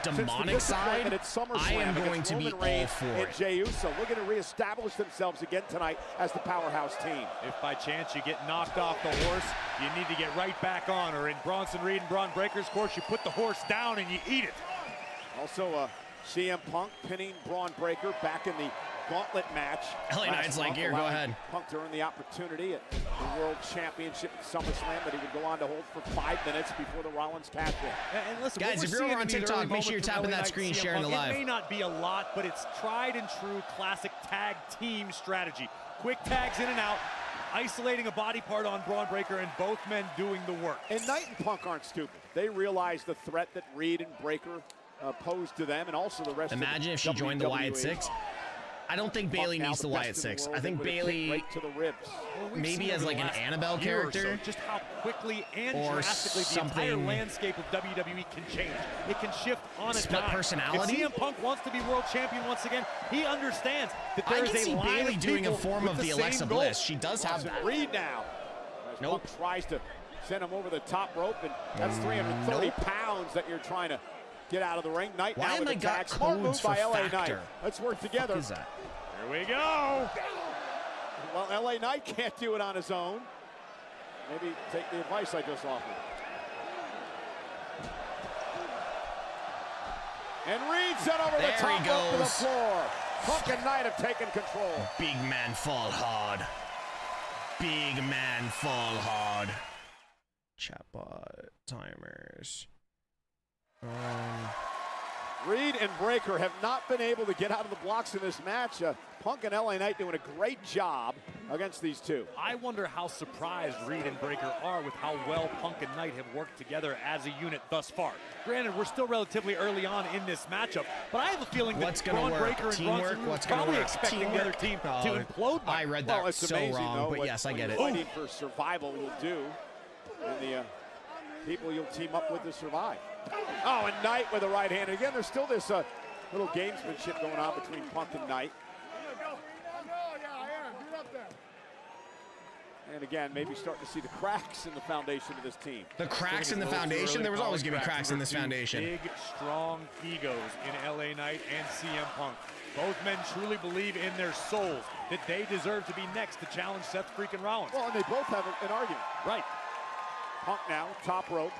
Speaker 2: demonic side, I am going to be all for it.
Speaker 3: And Jey Uso looking to reestablish themselves again tonight as the powerhouse team.
Speaker 5: If by chance you get knocked off the horse, you need to get right back on, or in Bronson Reed and Braun Breaker's course, you put the horse down and you eat it.
Speaker 3: Also, CM Punk pinning Braun Breaker back in the gauntlet match.
Speaker 2: LA Knight's like, here, go ahead.
Speaker 3: Punk to earn the opportunity at the World Championship at SummerSlam that he would go on to hold for 5 minutes before the Rollins cash in.
Speaker 5: And listen,
Speaker 2: guys, if you're over on TikTok, make sure you're tapping that screen, sharing the live.
Speaker 5: It may not be a lot, but it's tried and true classic tag team strategy. Quick tags in and out, isolating a body part on Braun Breaker, and both men doing the work.
Speaker 3: And Knight and Punk aren't stupid. They realize the threat that Reed and Breaker posed to them, and also the rest.
Speaker 2: Imagine if she joined the Wyatt Six. I don't think Bailey needs the Wyatt Six. I think Bailey
Speaker 3: right to the ribs.
Speaker 2: maybe as like an Annabelle character,
Speaker 5: just how quickly and
Speaker 2: or
Speaker 5: drastically the entire landscape of WWE can change. It can shift on a
Speaker 2: split
Speaker 5: dime.
Speaker 2: personality.
Speaker 5: If CM Punk wants to be world champion once again, he understands that there is a line
Speaker 2: Bailey
Speaker 5: of
Speaker 2: doing a
Speaker 5: people
Speaker 2: form
Speaker 5: with
Speaker 2: of the
Speaker 5: same
Speaker 2: Alexa
Speaker 5: goal.
Speaker 2: Bliss. She does have that.
Speaker 3: Reed now. Punk tries to send him over the top rope, and that's 330 pounds that you're trying to get out of the ring. Knight now with the tag. Smart move by LA Knight. Let's work together.
Speaker 2: What is that?
Speaker 5: Here we go.
Speaker 3: Well, LA Knight can't do it on his own. Maybe take the advice I just offered. And Reed sent over the top rope to the floor. Punk and Knight have taken control.
Speaker 2: Big man fall hard. Big man fall hard. Chatbot timers.
Speaker 3: Reed and Breaker have not been able to get out of the blocks in this match. Punk and LA Knight doing a great job against these two.
Speaker 5: I wonder how surprised Reed and Breaker are with how well Punk and Knight have worked together as a unit thus far. Granted, we're still relatively early on in this matchup, but I have a feeling that Braun Breaker and Bronson are probably expecting the other team to implode.
Speaker 2: I read that so
Speaker 3: amazing,
Speaker 2: wrong,
Speaker 3: though,
Speaker 2: but yes, I get it.
Speaker 3: Fighting for survival will do, and the people you'll team up with to survive. Oh, and Knight with a right hand. Again, there's still this little gamesmanship going on between Punk and Knight. And again, maybe starting to see the cracks in the foundation of this team.
Speaker 2: The cracks in the foundation? There was always going to be cracks in this foundation.
Speaker 5: Big, strong egos in LA Knight and CM Punk. Both men truly believe in their souls that they deserve to be next to challenge Seth freaking Rollins.
Speaker 3: Well, and they both have an argument.
Speaker 5: Right.
Speaker 3: Punk now, top rope.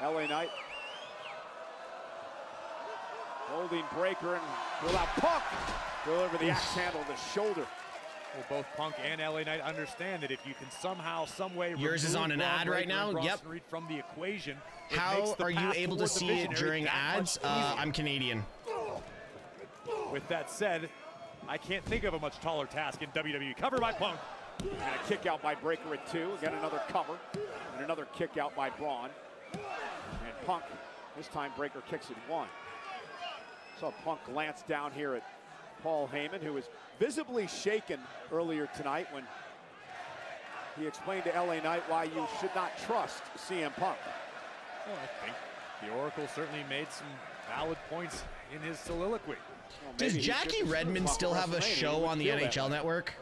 Speaker 3: LA Knight holding Breaker and will allow Punk deliver the axe handle to the shoulder.
Speaker 5: Well, both Punk and LA Knight understand that if you can somehow, some way,
Speaker 2: yours is on an ad right now. Yep.
Speaker 5: From the equation.
Speaker 2: How are you able to see it during ads? I'm Canadian.
Speaker 5: With that said, I can't think of a much taller task in WWE. Cover by Punk.
Speaker 3: And a kick out by Breaker at 2. Again, another cover. And another kick out by Braun. And Punk, this time Breaker kicks at 1. Saw Punk glance down here at Paul Heyman, who was visibly shaken earlier tonight when he explained to LA Knight why you should not trust CM Punk.
Speaker 5: Well, I think the Oracle certainly made some valid points in his soliloquy.
Speaker 3: Well,
Speaker 2: does Jackie Redmond still have a show on the NHL Network?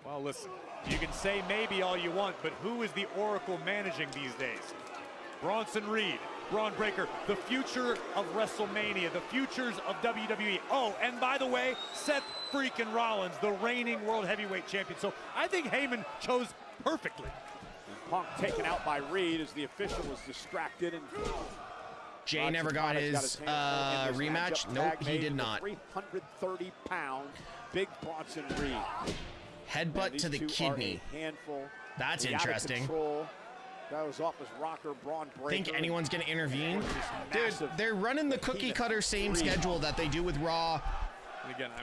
Speaker 5: Well, listen, you can say maybe all you want, but who is the Oracle managing these days? Bronson Reed, Braun Breaker, the future of WrestleMania, the futures of WWE. Oh, and by the way, Seth freaking Rollins, the reigning World Heavyweight Champion. So I think Heyman chose perfectly.
Speaker 3: And Punk taken out by Reed as the official was distracted. And
Speaker 2: Jay never got his rematch. Nope, he did not.
Speaker 3: 330-pound big Bronson Reed.
Speaker 2: Headbutt to the kidney.
Speaker 3: Handful.
Speaker 2: That's interesting.
Speaker 3: That was off his rocker, Braun Breaker.
Speaker 2: Think anyone's going to intervene? Dude, they're running the cookie cutter same schedule that they do with Raw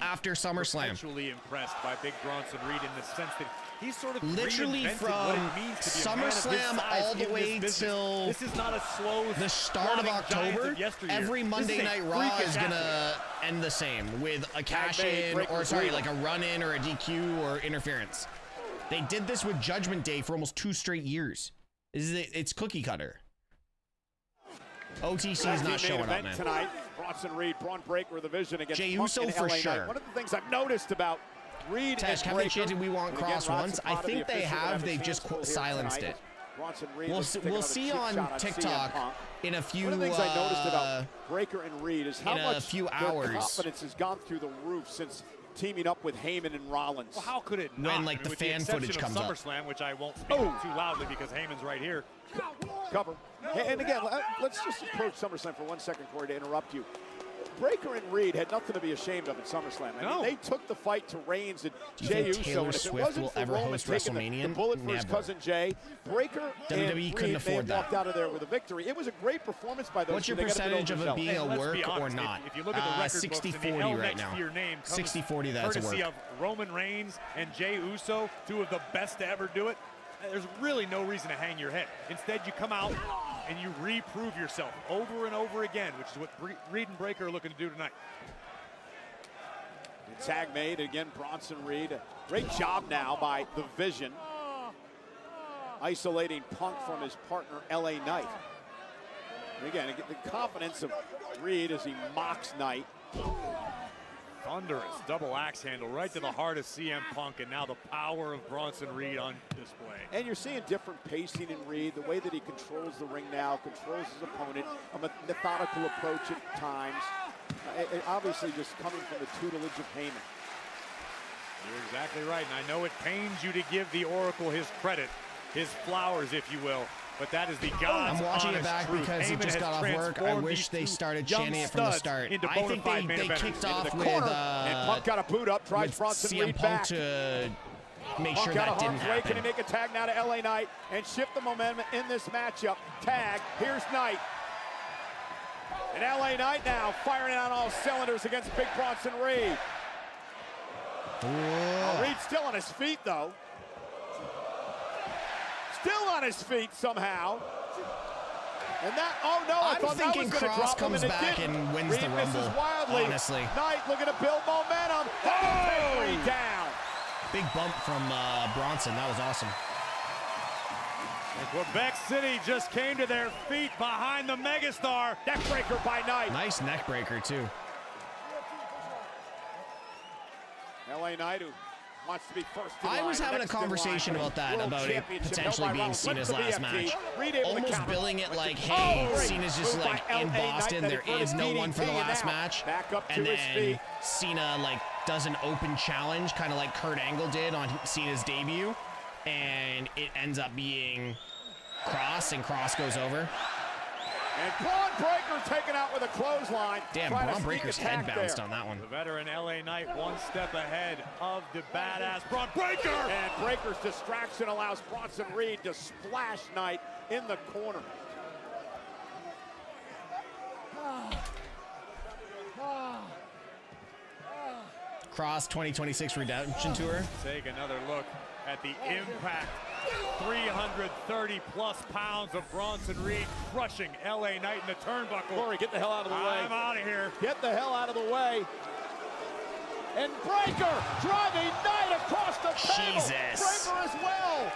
Speaker 2: after SummerSlam.
Speaker 5: I'm actually impressed by Big Bronson Reed in the sense that he's sort of
Speaker 2: literally from SummerSlam all the way till
Speaker 5: this is not a slow
Speaker 2: the start of October. Every Monday Night Raw is going to end the same with a cash-in or, sorry, like a run-in or a DQ or interference. They did this with Judgment Day for almost 2 straight years. It's cookie cutter. OTC is not showing up, man.
Speaker 3: Tonight, Bronson Reed, Braun Breaker, the vision against
Speaker 2: Jey
Speaker 3: Punk
Speaker 2: Uso
Speaker 3: and
Speaker 2: for
Speaker 3: LA
Speaker 2: sure.
Speaker 3: Knight. One of the things I've noticed about Reed
Speaker 2: Tesh,
Speaker 3: and
Speaker 2: have they chanted "We Want Cross" once? I think they have. They've just silenced it. We'll see on TikTok in a few.
Speaker 3: One of the things I noticed about Breaker and Reed is how much their confidence has gone through the roof since teaming up with Heyman and Rollins.
Speaker 5: Well, how could it not?
Speaker 2: When like the fan footage comes up.
Speaker 5: SummerSlam, which I won't speak too loudly because Heyman's right here.
Speaker 3: Cover. And again, let's just approach SummerSlam for 1 second, Corey, to interrupt you. Breaker and Reed had nothing to be ashamed of at SummerSlam. I mean, they took the fight to Reigns and Jey Uso.
Speaker 2: Taylor Swift will ever host WrestleMania?
Speaker 3: The bullet for his cousin Jay. Breaker and
Speaker 2: WWE couldn't afford that.
Speaker 3: Walked out of there with a victory. It was a great performance by those.
Speaker 2: What's your percentage of it being a work or not?
Speaker 5: If you look at the record
Speaker 2: 60-40 right now. 60-40, that's a work.
Speaker 5: Courtesy of Roman Reigns and Jey Uso, 2 of the best to ever do it. There's really no reason to hang your head. Instead, you come out and you reprove yourself over and over again, which is what Reed and Breaker are looking to do tonight.
Speaker 3: The tag made again, Bronson Reed. Great job now by the Vision, isolating Punk from his partner LA Knight. And again, the confidence of Reed as he mocks Knight.
Speaker 5: Thunderous double axe handle right to the heart of CM Punk, and now the power of Bronson Reed on display.
Speaker 3: And you're seeing different pacing in Reed, the way that he controls the ring now, controls his opponent, a methodical approach at times. Obviously just coming from the tutelage of Heyman.
Speaker 5: You're exactly right, and I know it pains you to give the Oracle his credit, his flowers, if you will. But that is the God's
Speaker 2: I'm watching it back
Speaker 5: truth.
Speaker 2: because
Speaker 5: Heyman
Speaker 2: it just got off work. I wish they started chanting it from the start. I think they kicked off with
Speaker 3: and Punk got a boot up, tries Bronson Reed back.
Speaker 2: To make
Speaker 3: Punk
Speaker 2: sure
Speaker 3: that
Speaker 2: didn't happen.
Speaker 3: Can he make a tag now to LA Knight and shift the momentum in this matchup? Tag, here's Knight. And LA Knight now firing on all cylinders against Big Bronson Reed. Reed's still on his feet though. still on his feet somehow. And that, oh no, I
Speaker 2: I'm
Speaker 3: thought that
Speaker 2: thinking
Speaker 3: was going to
Speaker 2: Cross
Speaker 3: drop him,
Speaker 2: comes
Speaker 3: and it
Speaker 2: back
Speaker 3: didn't.
Speaker 2: and wins
Speaker 3: Reed
Speaker 2: the
Speaker 3: misses
Speaker 2: Rumble,
Speaker 3: wildly.
Speaker 2: honestly.
Speaker 3: Knight looking to build momentum. Oh! Reed down.
Speaker 2: Big bump from Bronson. That was awesome.
Speaker 5: And Quebec City just came to their feet behind the megastar.
Speaker 3: Neckbreaker by Knight.
Speaker 2: Nice neck breaker, too.
Speaker 3: LA Knight, who wants to be first in
Speaker 2: I
Speaker 3: line,
Speaker 2: was having a
Speaker 3: next in
Speaker 2: conversation
Speaker 3: line.
Speaker 2: about that,
Speaker 3: World
Speaker 2: about it
Speaker 3: Championship
Speaker 2: potentially
Speaker 3: held by
Speaker 2: being
Speaker 3: Ronald.
Speaker 2: Cena's
Speaker 3: Went to
Speaker 2: last
Speaker 3: BFT.
Speaker 2: match.
Speaker 3: Reed able to
Speaker 2: Almost
Speaker 3: counter.
Speaker 2: billing it
Speaker 3: Went
Speaker 2: like,
Speaker 3: to-
Speaker 2: hey,
Speaker 3: Oh,
Speaker 2: Cena's just
Speaker 3: moved by
Speaker 2: like
Speaker 3: LA
Speaker 2: in
Speaker 3: Knight,
Speaker 2: Boston.
Speaker 3: then
Speaker 2: There
Speaker 3: he
Speaker 2: is no
Speaker 3: DDT
Speaker 2: one for the
Speaker 3: and
Speaker 2: last
Speaker 3: out.
Speaker 2: match.
Speaker 3: Back up to
Speaker 2: And
Speaker 3: his
Speaker 2: then
Speaker 3: feet.
Speaker 2: Cena like does an open challenge, kind of like Kurt Angle did on Cena's debut, and it ends up being Cross, and Cross goes over.
Speaker 3: And Braun Breaker taken out with a clothesline.
Speaker 2: Damn,
Speaker 3: Trying to
Speaker 2: Braun
Speaker 3: sneak
Speaker 2: Breaker's
Speaker 3: attack
Speaker 2: head bounced
Speaker 3: there.
Speaker 2: on that one.
Speaker 5: The veteran LA Knight one step ahead of the badass Braun Breaker.
Speaker 3: And Breaker's distraction allows Bronson Reed to splash Knight in the corner.
Speaker 2: Cross 2026 Redemption Tour.
Speaker 5: Take another look at the impact. 330 plus pounds of Bronson Reed crushing LA Knight in the turnbuckle.
Speaker 3: Corey, get the hell out of the way.
Speaker 5: I'm out of here.
Speaker 3: Get the hell out of the way. And Breaker driving Knight across the table.
Speaker 2: Jesus.
Speaker 3: Breaker as well.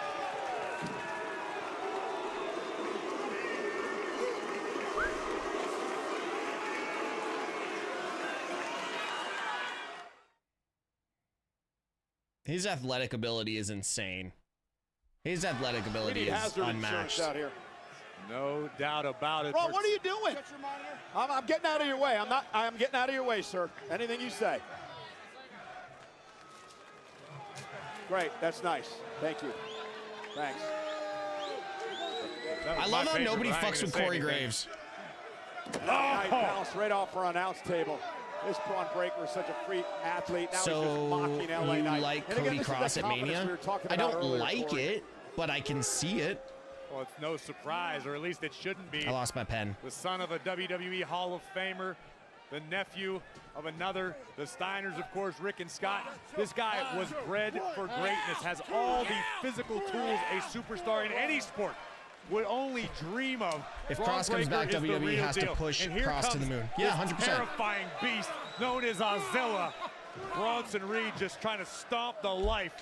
Speaker 2: His athletic ability is insane. His athletic
Speaker 3: We
Speaker 2: ability
Speaker 3: need
Speaker 2: is
Speaker 3: hazard
Speaker 2: unmatched.
Speaker 3: insurance out here.
Speaker 5: No doubt about it.
Speaker 3: Bro, what are you doing? I'm getting out of your way. I'm getting out of your way, sir. Anything you say. Great, that's nice. Thank you. Thanks.
Speaker 2: I love how nobody fucks with Corey Graves.
Speaker 3: Knight bounced right off our announce table. This Braun Breaker is such a freak athlete. Now he's just
Speaker 2: So
Speaker 3: mocking LA
Speaker 2: you
Speaker 3: Knight.
Speaker 2: like
Speaker 3: And again,
Speaker 2: Cody
Speaker 3: this is
Speaker 2: Cross
Speaker 3: the
Speaker 2: at
Speaker 3: confidence
Speaker 2: Mania?
Speaker 3: we were talking
Speaker 2: I
Speaker 3: about
Speaker 2: don't
Speaker 3: earlier,
Speaker 2: like
Speaker 3: Corey.
Speaker 2: it, but I can see it.
Speaker 5: Well, it's no surprise, or at least it shouldn't be.
Speaker 2: I lost my pen.
Speaker 5: The son of a WWE Hall of Famer, the nephew of another, the Steiners, of course, Rick and Scott. This guy was bred for greatness, has all the physical tools a superstar in any sport would only dream of.
Speaker 2: If
Speaker 5: Braun
Speaker 2: Cross comes
Speaker 5: Breaker
Speaker 2: back,
Speaker 5: is the
Speaker 2: WWE
Speaker 5: real
Speaker 2: has to
Speaker 5: deal.
Speaker 2: push
Speaker 5: And here
Speaker 2: Cross to
Speaker 5: comes
Speaker 2: the moon. Yeah,
Speaker 5: this
Speaker 2: 100%.
Speaker 5: terrifying beast known as Azilla. Bronson Reed just trying to stomp the life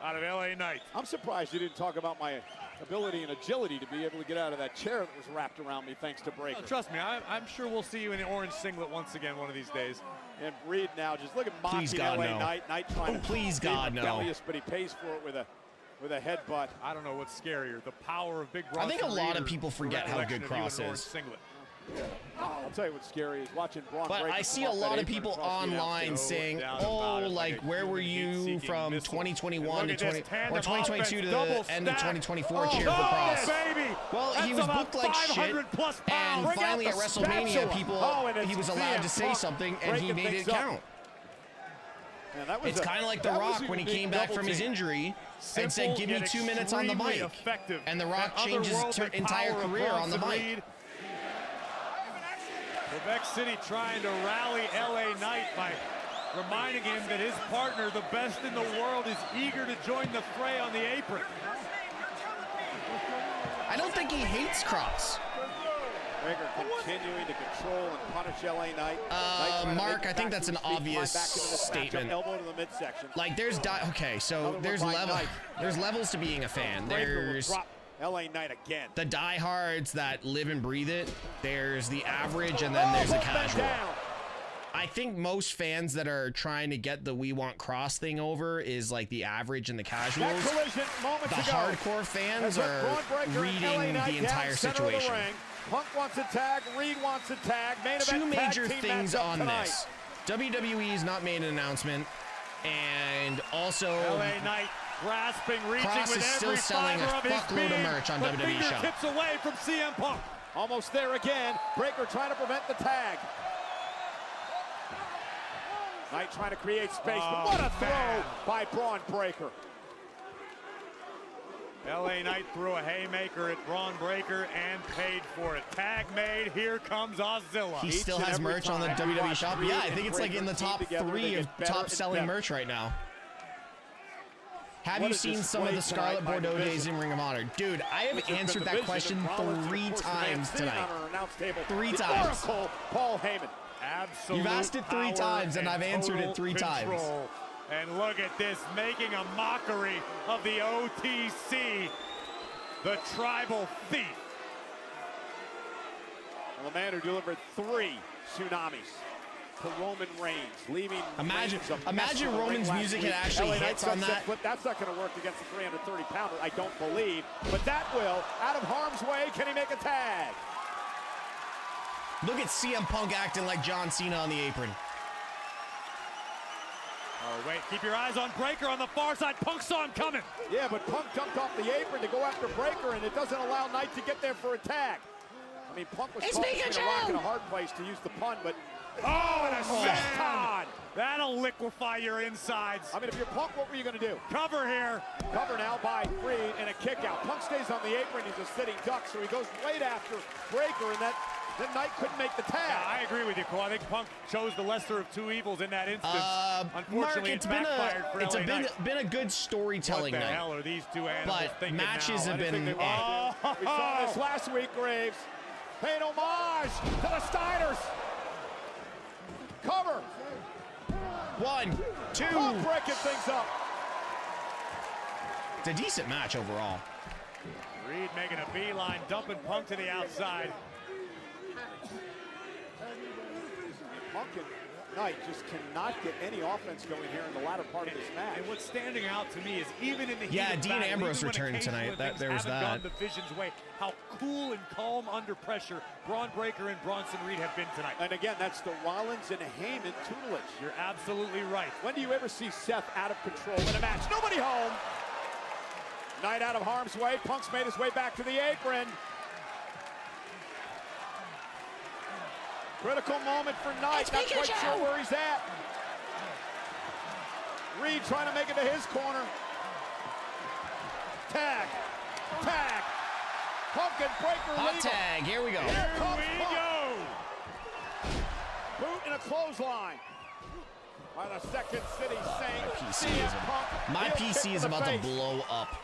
Speaker 5: out of LA Knight.
Speaker 3: I'm surprised you didn't talk about my ability and agility to be able to get out of that chair that was wrapped around me thanks to Breaker.
Speaker 5: Oh, trust me, I'm sure we'll see you in the orange singlet once again one of these days.
Speaker 3: And Reed now just look at mocking
Speaker 2: Please, God,
Speaker 3: LA
Speaker 2: no.
Speaker 3: Knight. Knight trying to
Speaker 2: please,
Speaker 3: be
Speaker 2: God, no.
Speaker 3: rebellious, but he pays for it with a headbutt.
Speaker 5: I don't know what's scarier, the power of Big
Speaker 2: I
Speaker 5: Bronson
Speaker 2: think a lot
Speaker 5: Reed
Speaker 2: of
Speaker 5: or
Speaker 2: people
Speaker 5: the
Speaker 2: forget how
Speaker 5: recollection
Speaker 2: good
Speaker 5: of you in
Speaker 2: Cross
Speaker 5: an orange
Speaker 2: is.
Speaker 5: singlet.
Speaker 3: I'll tell you what's scary is watching Braun
Speaker 2: But
Speaker 3: Breaker
Speaker 2: I see a
Speaker 3: come off that
Speaker 2: lot of
Speaker 3: apron
Speaker 2: people
Speaker 3: across the
Speaker 2: online
Speaker 3: announce table.
Speaker 2: saying,
Speaker 5: doubt
Speaker 2: "Oh,
Speaker 5: about it,
Speaker 2: like
Speaker 5: like a
Speaker 2: where were
Speaker 5: human
Speaker 2: you
Speaker 5: heat-seeking
Speaker 2: from
Speaker 5: missile."
Speaker 2: 2021 to
Speaker 5: And look at
Speaker 2: 20
Speaker 5: this tandem
Speaker 2: or 2022 to
Speaker 5: offense,
Speaker 2: the end of
Speaker 5: double
Speaker 2: 2024
Speaker 5: stack.
Speaker 2: cheer for
Speaker 5: Oh,
Speaker 2: Cross?"
Speaker 5: baby.
Speaker 2: Well, he
Speaker 5: That's
Speaker 2: was
Speaker 5: about
Speaker 2: booked like shit,
Speaker 5: 500 plus
Speaker 2: and
Speaker 5: pounds. Bring out
Speaker 2: finally
Speaker 5: the
Speaker 2: at WrestleMania,
Speaker 5: spatula.
Speaker 2: people
Speaker 3: and
Speaker 2: he was
Speaker 3: it's
Speaker 2: allowed to
Speaker 3: CM
Speaker 2: say
Speaker 3: Punk
Speaker 2: something, and he
Speaker 3: breaking
Speaker 2: made it
Speaker 3: things up.
Speaker 2: count.
Speaker 3: Man, that was
Speaker 2: It's kind of like The
Speaker 3: that was
Speaker 2: Rock
Speaker 3: a
Speaker 2: when he
Speaker 3: big
Speaker 2: came back
Speaker 3: double
Speaker 2: from his
Speaker 3: team.
Speaker 2: injury and said,
Speaker 5: Simple
Speaker 2: "Give me
Speaker 5: yet
Speaker 2: 2 minutes on the
Speaker 5: extremely
Speaker 2: mic."
Speaker 5: effective.
Speaker 2: And The Rock
Speaker 5: That
Speaker 2: changed his
Speaker 5: otherworldly
Speaker 2: entire
Speaker 5: power of
Speaker 2: career on the
Speaker 5: Bronson
Speaker 2: mic.
Speaker 5: Reed. Quebec City trying to rally LA Knight by reminding him that his partner, the best in the world, is eager to join the fray on the apron.
Speaker 2: I don't think he hates Cross.
Speaker 3: Breaker continuing to control and punish LA Knight. Knight trying to
Speaker 2: Mark,
Speaker 3: make it
Speaker 2: I think
Speaker 3: back
Speaker 2: that's
Speaker 3: to
Speaker 2: an
Speaker 3: his feet, climb
Speaker 2: obvious
Speaker 3: back into this matchup,
Speaker 2: statement.
Speaker 3: elbow to the midsection.
Speaker 2: Like there's okay, so
Speaker 3: Another one
Speaker 2: there's
Speaker 3: by Knight.
Speaker 2: there's levels to being a fan.
Speaker 3: Breaker will
Speaker 2: There's
Speaker 3: drop LA Knight again.
Speaker 2: the diehards that live and breathe it. There's the average, and then there's the casual. I think most fans that are trying to get the "we want Cross" thing over is like the average and the casuals.
Speaker 3: That collision moments
Speaker 2: The
Speaker 3: ago
Speaker 2: hardcore fans
Speaker 3: has left
Speaker 2: are
Speaker 3: Braun Breaker and LA
Speaker 2: reading
Speaker 3: Knight
Speaker 2: the
Speaker 3: down
Speaker 2: entire
Speaker 3: center of the
Speaker 2: situation.
Speaker 3: ring. Punk wants a tag, Reed wants a tag. Main
Speaker 2: Two
Speaker 3: event
Speaker 2: major
Speaker 3: tag team
Speaker 2: things
Speaker 3: matchup
Speaker 2: on
Speaker 3: tonight.
Speaker 2: this. WWE's not made an announcement, and also
Speaker 5: LA Knight grasping, reaching
Speaker 2: Cross
Speaker 5: with
Speaker 2: is still
Speaker 5: every
Speaker 2: selling a
Speaker 5: fiber of his
Speaker 2: fuckload
Speaker 5: being,
Speaker 2: of merch on
Speaker 5: but
Speaker 2: WWE Shop.
Speaker 5: fingertips away from CM Punk.
Speaker 3: Almost there again. Breaker trying to prevent the tag. Knight trying to create space, but what a throw by Braun Breaker.
Speaker 5: LA Knight threw a haymaker at Braun Breaker and paid for it. Tag made, here comes Azilla.
Speaker 2: He still has merch on the WWE Shop. Yeah, I think it's like in the top 3 of top selling merch right now. Have you seen some of the Scarlet Bordeaux days in Ring of Honor? Dude, I have answered that question 3 times tonight. 3 times.
Speaker 3: Paul Heyman.
Speaker 5: Absolute
Speaker 2: You've asked it 3 times, and I've answered it 3 times.
Speaker 5: And look at this, making a mockery of the OTC, the tribal thief.
Speaker 3: Well, the man who delivered 3 tsunamis to Roman Reigns, leaving
Speaker 2: Imagine
Speaker 3: Reigns
Speaker 2: Roman's music had actually hits on that.
Speaker 3: Flip. That's not going to work against the 330-pounder, I don't believe. But that will. Out of harm's way, can he make a tag?
Speaker 2: Look at CM Punk acting like John Cena on the apron.
Speaker 5: Oh, wait, keep your eyes on Breaker on the far side. Punk saw him coming.
Speaker 3: Yeah, but Punk jumped off the apron to go after Breaker, and it doesn't allow Knight to get there for a tag. I mean, Punk was caught between a rock and a hard place, to use the pun, but...
Speaker 5: Oh, and a senton! That'll liquefy your insides.
Speaker 3: I mean, if you're Punk, what were you going to do?
Speaker 5: Cover here.
Speaker 3: Cover now by Reed and a kick out. Punk stays on the apron. He's a sitting duck, so he goes right after Breaker, and then Knight couldn't make the tag.
Speaker 5: Yeah, I agree with you, Cole. I think Punk chose the lesser of 2 evils in that instance. Unfortunately,
Speaker 2: Mark,
Speaker 5: it's backfired for LA Knight.
Speaker 2: been a good storytelling night.
Speaker 5: What the hell are these 2 animals thinking
Speaker 2: matches
Speaker 5: now?
Speaker 2: have been...
Speaker 3: We saw this last week, Graves. Paying homage to the Steiners. Cover.
Speaker 2: 1, 2.
Speaker 3: Punk breaking things up.
Speaker 2: It's a decent match overall.
Speaker 5: Reed making a beeline, dumping Punk to the outside.
Speaker 3: Punk and Knight just cannot get any offense going here in the latter part of this match.
Speaker 5: And what's standing out to me is even in the heat of
Speaker 2: Dean
Speaker 5: battle,
Speaker 2: Ambrose returned tonight. There was that.
Speaker 5: Gone the Vision's way, how cool and calm under pressure Braun Breaker and Bronson Reed have been tonight.
Speaker 3: And again, that's the Rollins and Heyman tutelage.
Speaker 5: You're absolutely right.
Speaker 3: When do you ever see Seth out of control in a match? Nobody home. Knight out of harm's way. Punk's made his way back to the apron. Critical moment for Knight. Not quite sure where he's at. Reed trying to make it to his corner. Tag. Tag. Punk and Breaker
Speaker 2: Hot
Speaker 3: legal.
Speaker 2: tag. Here we go.
Speaker 3: Here we go. Boot and a clothesline. By the Second City Saint.
Speaker 2: My PC is about to blow up.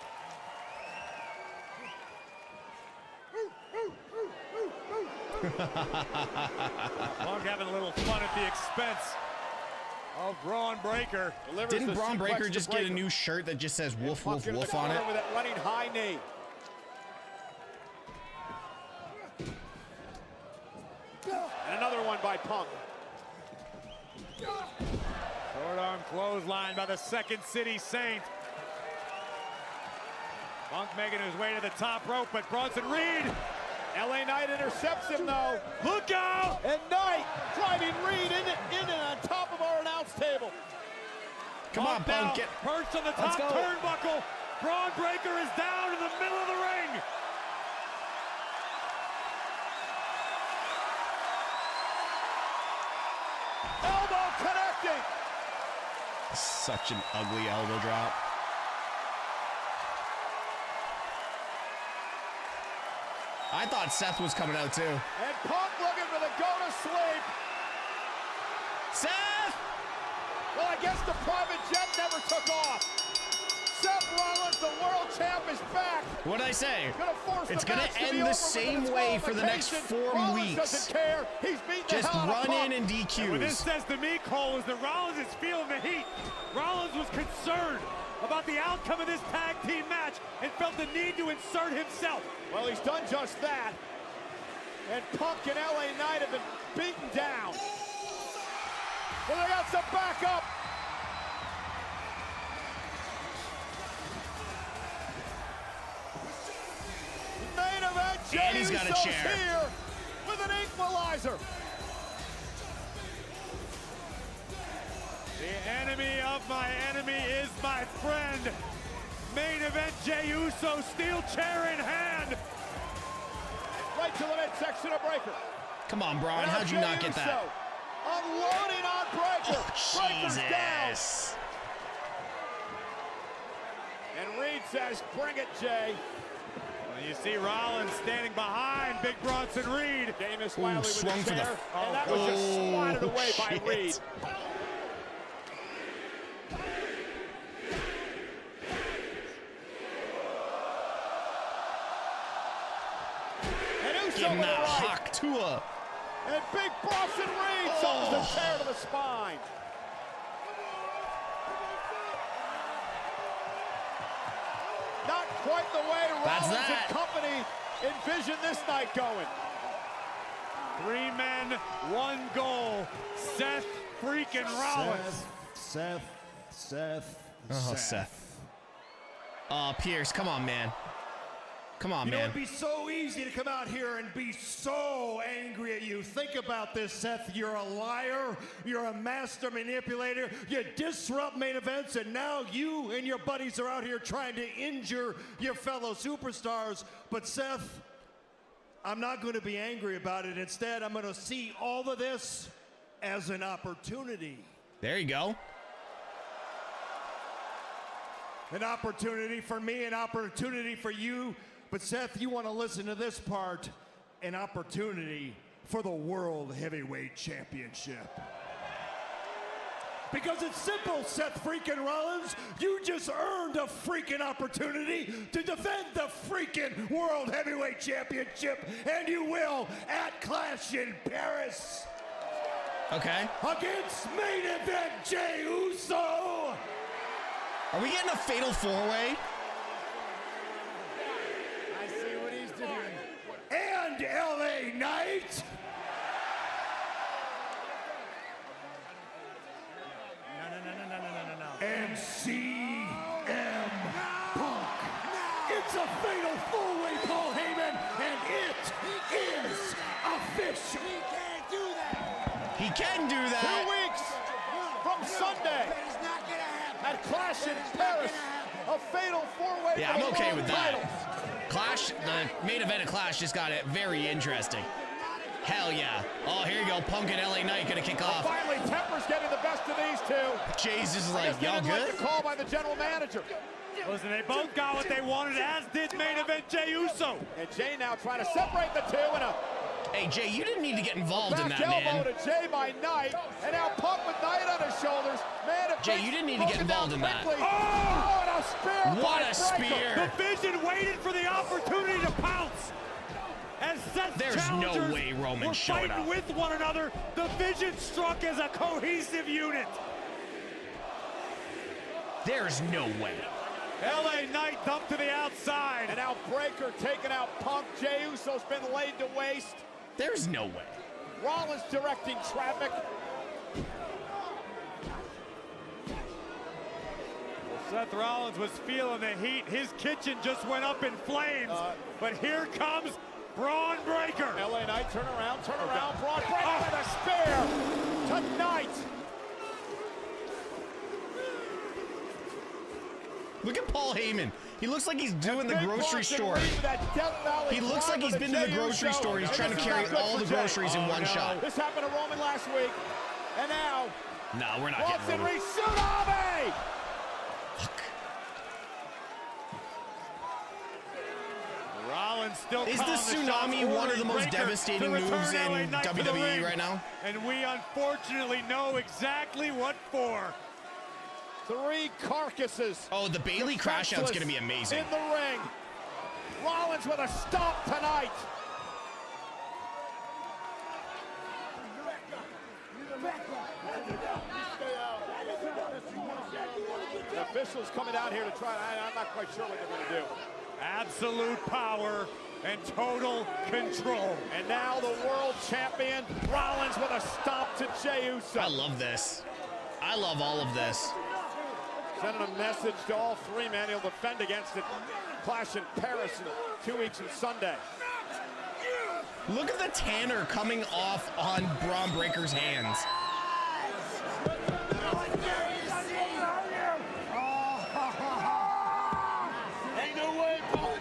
Speaker 5: Punk having a little fun at the expense of Braun Breaker.
Speaker 2: Didn't Braun Breaker just get a new shirt that just says woof woof woof on it?
Speaker 3: With that running high knee. And another one by Punk.
Speaker 5: Short arm clothesline by the Second City Saint. Punk making his way to the top rope, but Bronson Reed.
Speaker 3: LA Knight intercepts him though.
Speaker 5: Look out!
Speaker 3: And Knight driving Reed in and on top of our announce table.
Speaker 2: Come on, Punk.
Speaker 5: Perched on the top turnbuckle. Braun Breaker is down in the middle of the ring.
Speaker 3: Elbow connecting.
Speaker 2: Such an ugly elbow drop. I thought Seth was coming out too.
Speaker 3: And Punk looking for the go to sleep.
Speaker 2: Seth!
Speaker 3: Well, I guess the private jet never took off. Seth Rollins, the world champ, is back.
Speaker 2: What did I say? It's
Speaker 3: going
Speaker 2: to end the same way for the next 4 weeks.
Speaker 3: Doesn't care. He's beating
Speaker 2: just
Speaker 3: the hell out of
Speaker 2: run
Speaker 3: Punk.
Speaker 2: in and DQs.
Speaker 5: And what this says to me, Cole, is that Rollins is feeling the heat. Rollins was concerned about the outcome of this tag team match and felt the need to insert himself.
Speaker 3: Well, he's done just that. And Punk and LA Knight have been beaten down. Well, they got some backup. Main event,
Speaker 2: And he's got a
Speaker 3: Uso's
Speaker 2: chair.
Speaker 3: here with an equalizer.
Speaker 5: The enemy of my enemy is my friend. Main event, Jey Uso, steel chair in hand.
Speaker 3: Right to the midsection of Breaker.
Speaker 2: Come on, Braun.
Speaker 3: And
Speaker 2: How'd you
Speaker 3: Jey
Speaker 2: not get that?
Speaker 3: Uso unloading on Breaker. Breaker's down.
Speaker 2: Jesus.
Speaker 3: And Reed says, bring it, Jay.
Speaker 5: Well, you see Rollins standing behind Big Bronson Reed.
Speaker 3: Damus Wiley with
Speaker 2: swung
Speaker 3: the
Speaker 2: for the-
Speaker 3: chair, and that was just swatted away by
Speaker 2: shit.
Speaker 3: Reed.
Speaker 2: Tua.
Speaker 3: And big Boston Reed suffers a tear to the spine. Not quite the way Rollins and company envisioned this night going.
Speaker 5: 3 men, 1 goal. Seth freaking Rollins.
Speaker 6: Seth.
Speaker 2: Oh, Seth. Oh, Pierce, come on, man. Come on, man.
Speaker 21: It'd be so easy to come out here and be so angry at you. Think about this, Seth. You're a liar. You're a master manipulator. You disrupt main events, and now you and your buddies are out here trying to injure your fellow superstars. But, Seth, I'm not going to be angry about it. Instead, I'm going to see all of this as an opportunity.
Speaker 2: There you go.
Speaker 21: An opportunity for me, an opportunity for you. But Seth, you want to listen to this part. An opportunity for the World Heavyweight Championship. Because it's simple, Seth freaking Rollins. You just earned a freaking opportunity to defend the freaking World Heavyweight Championship. And you will at Clash in Paris.
Speaker 2: Okay.
Speaker 21: Against main event Jey Uso.
Speaker 2: Are we getting a fatal 4-way?
Speaker 3: I see what he's doing.
Speaker 21: And LA Knight.
Speaker 6: No.
Speaker 21: And CM Punk. It's a fatal 4-way, Paul Heyman, and it is official.
Speaker 1: He can't do that.
Speaker 2: He can do that.
Speaker 3: 2 weeks from Sunday at Clash in Paris, a fatal 4-way.
Speaker 2: Yeah, I'm okay with that. Clash, the main event of Clash just got it very interesting. Hell yeah. Oh, here you go. Punk and LA Knight gonna kick off.
Speaker 3: Finally, temper's getting the best of these two.
Speaker 2: Jay's is like, y'all good?
Speaker 3: Like the call by the general manager.
Speaker 5: Listen, they both got what they wanted, as did main event Jey Uso.
Speaker 3: And Jay now trying to separate the two in a
Speaker 2: Hey, Jay, you didn't need to get involved in that,
Speaker 3: back
Speaker 2: man.
Speaker 3: elbow to Jay by Knight, and now Punk with Knight on his shoulders. Man,
Speaker 2: Jay, you didn't need to get involved in that.
Speaker 3: Oh, and a spear.
Speaker 2: What
Speaker 3: by
Speaker 2: a
Speaker 3: Breakker.
Speaker 2: spear.
Speaker 5: The Vision waited for the opportunity to pounce. As Seth's
Speaker 2: There's
Speaker 5: challengers
Speaker 2: no way Roman
Speaker 5: were
Speaker 2: showed
Speaker 5: fighting
Speaker 2: up.
Speaker 5: with one another, the Vision struck as a cohesive unit.
Speaker 2: There's no way.
Speaker 5: LA Knight dumped to the outside.
Speaker 3: And now Breakker taking out Punk. Jey Uso's been laid to waste.
Speaker 2: There's no way.
Speaker 3: Rollins directing traffic.
Speaker 5: Seth Rollins was feeling the heat. His kitchen just went up in flames. But here comes Braun Breaker.
Speaker 3: LA Knight, turn around. Braun Breaker with a spear tonight.
Speaker 2: Look at Paul Heyman. He looks like he's doing the grocery store. He looks like he's been to the grocery store. He's trying to carry all the groceries in one shot.
Speaker 3: This happened to Roman last week. And now,
Speaker 2: No, we're not getting Roman.
Speaker 3: Tsunami!
Speaker 5: Rollins still
Speaker 2: Is the Tsunami one of the most devastating moves in WWE right now?
Speaker 5: And we unfortunately know exactly what for.
Speaker 3: 3 carcasses.
Speaker 2: Oh, the Bailey crash out's going to be amazing.
Speaker 3: In the ring. Rollins with a stomp tonight. The officials coming down here to try. I'm not quite sure what they're going to do.
Speaker 5: Absolute power and total control.
Speaker 3: And now the world champion, Rollins with a stomp to Jey Uso.
Speaker 2: I love this. I love all of this.
Speaker 3: Sending a message to all 3 men. He'll defend against it. Clash in Paris in 2 weeks from Sunday.
Speaker 2: Look at the tanner coming off on Braun Breaker's hands.
Speaker 1: Ain't no way, Paul.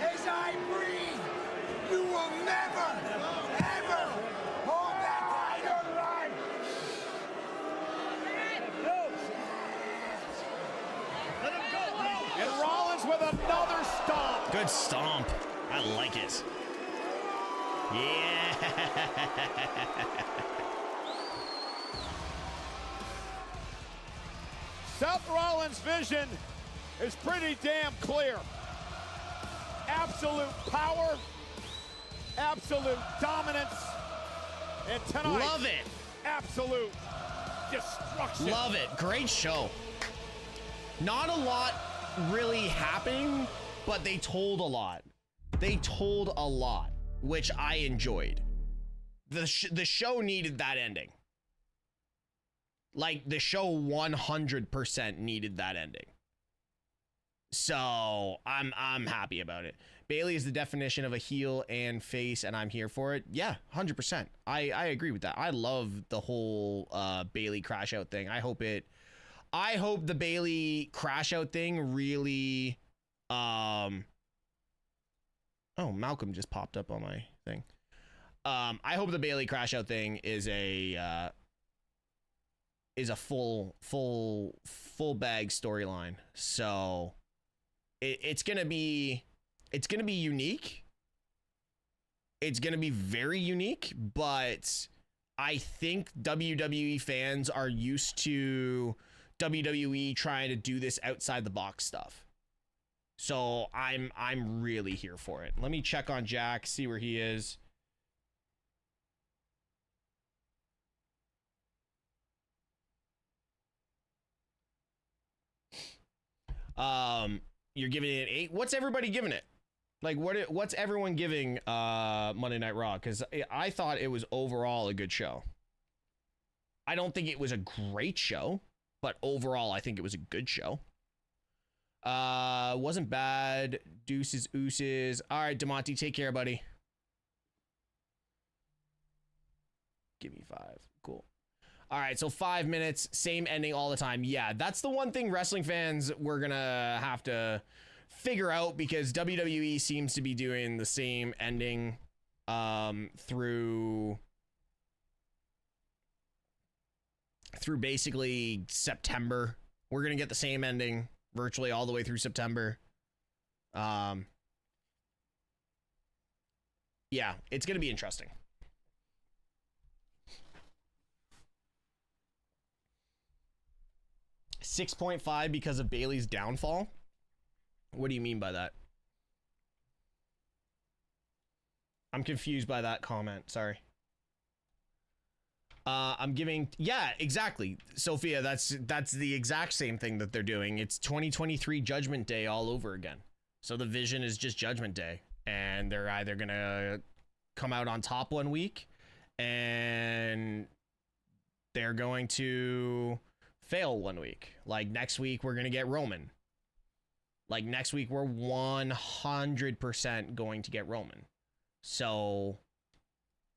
Speaker 1: As I breathe, you will never, ever hold that title line.
Speaker 3: And Rollins with another stomp.
Speaker 2: Good stomp. I like it. Yeah.
Speaker 3: Seth Rollins' vision is pretty damn clear. Absolute power, absolute dominance. And tonight,
Speaker 2: love it.
Speaker 3: Absolute destruction.
Speaker 2: Love it. Great show. Not a lot really happening, but they told a lot. They told a lot, which I enjoyed. The show needed that ending. Like, the show 100% needed that ending. So I'm happy about it. Bayley is the definition of a heel and face, and I'm here for it. Yeah, 100%. I agree with that. I love the whole Bayley crash out thing. I hope the Bayley crash out thing really oh, Malcolm just popped up on my thing. I hope the Bayley crash out thing is a full bag storyline. So it's gonna be unique. It's gonna be very unique, but I think WWE fans are used to WWE trying to do this outside the box stuff. So I'm really here for it. Let me check on Jack, see where he is. You're giving it an 8. What's everybody giving it? Like, what's everyone giving Monday Night Raw? Because I thought it was overall a good show. I don't think it was a great show, but overall I think it was a good show. Wasn't bad. Deuces, ooses. All right, DeMonte, take care, buddy. Give me 5. Cool. All right, so 5 minutes, same ending all the time. Yeah, that's the one thing wrestling fans we're gonna have to figure out, because WWE seems to be doing the same ending through basically September. We're gonna get the same ending virtually all the way through September. Yeah, it's gonna be interesting. $6.5 because of Bayley's downfall. What do you mean by that? I'm confused by that comment. Sorry. I'm giving, yeah, exactly, Sophia. That's the exact same thing that they're doing. It's 2023 Judgment Day all over again. So the vision is just Judgment Day, and they're either gonna come out on top one week, and they're going to fail one week. Like next week, we're gonna get Roman. Like next week, we're 100% going to get Roman. So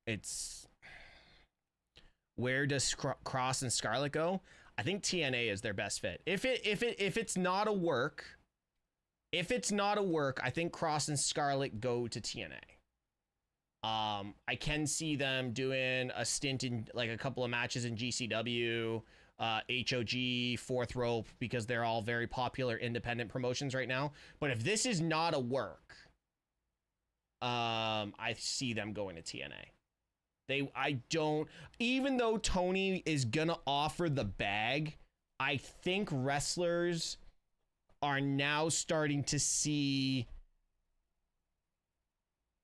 Speaker 2: it's, where does Cross and Scarlett go? I think TNA is their best fit. If it's not a work, I think Cross and Scarlett go to TNA. I can see them doing a stint in like a couple of matches in GCW, HOG, Fourth Rope, because they're all very popular independent promotions right now. But if this is not a work, I see them going to TNA. Even though Tony is gonna offer the bag, I think wrestlers are now starting to see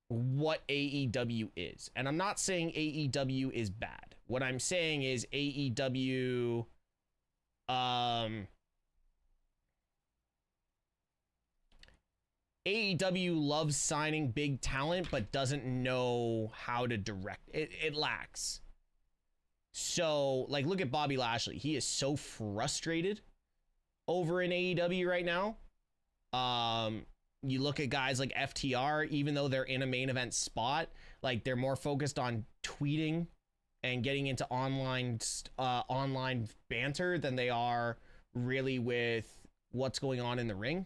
Speaker 2: what AEW is. And I'm not saying AEW is bad. What I'm saying is AEW loves signing big talent, but doesn't know how to direct it. It lacks. So, like, look at Bobby Lashley. He is so frustrated over in AEW right now. You look at guys like FTR, even though they're in a main event spot, like, they're more focused on tweeting and getting into online banter than they are really with what's going on in the ring.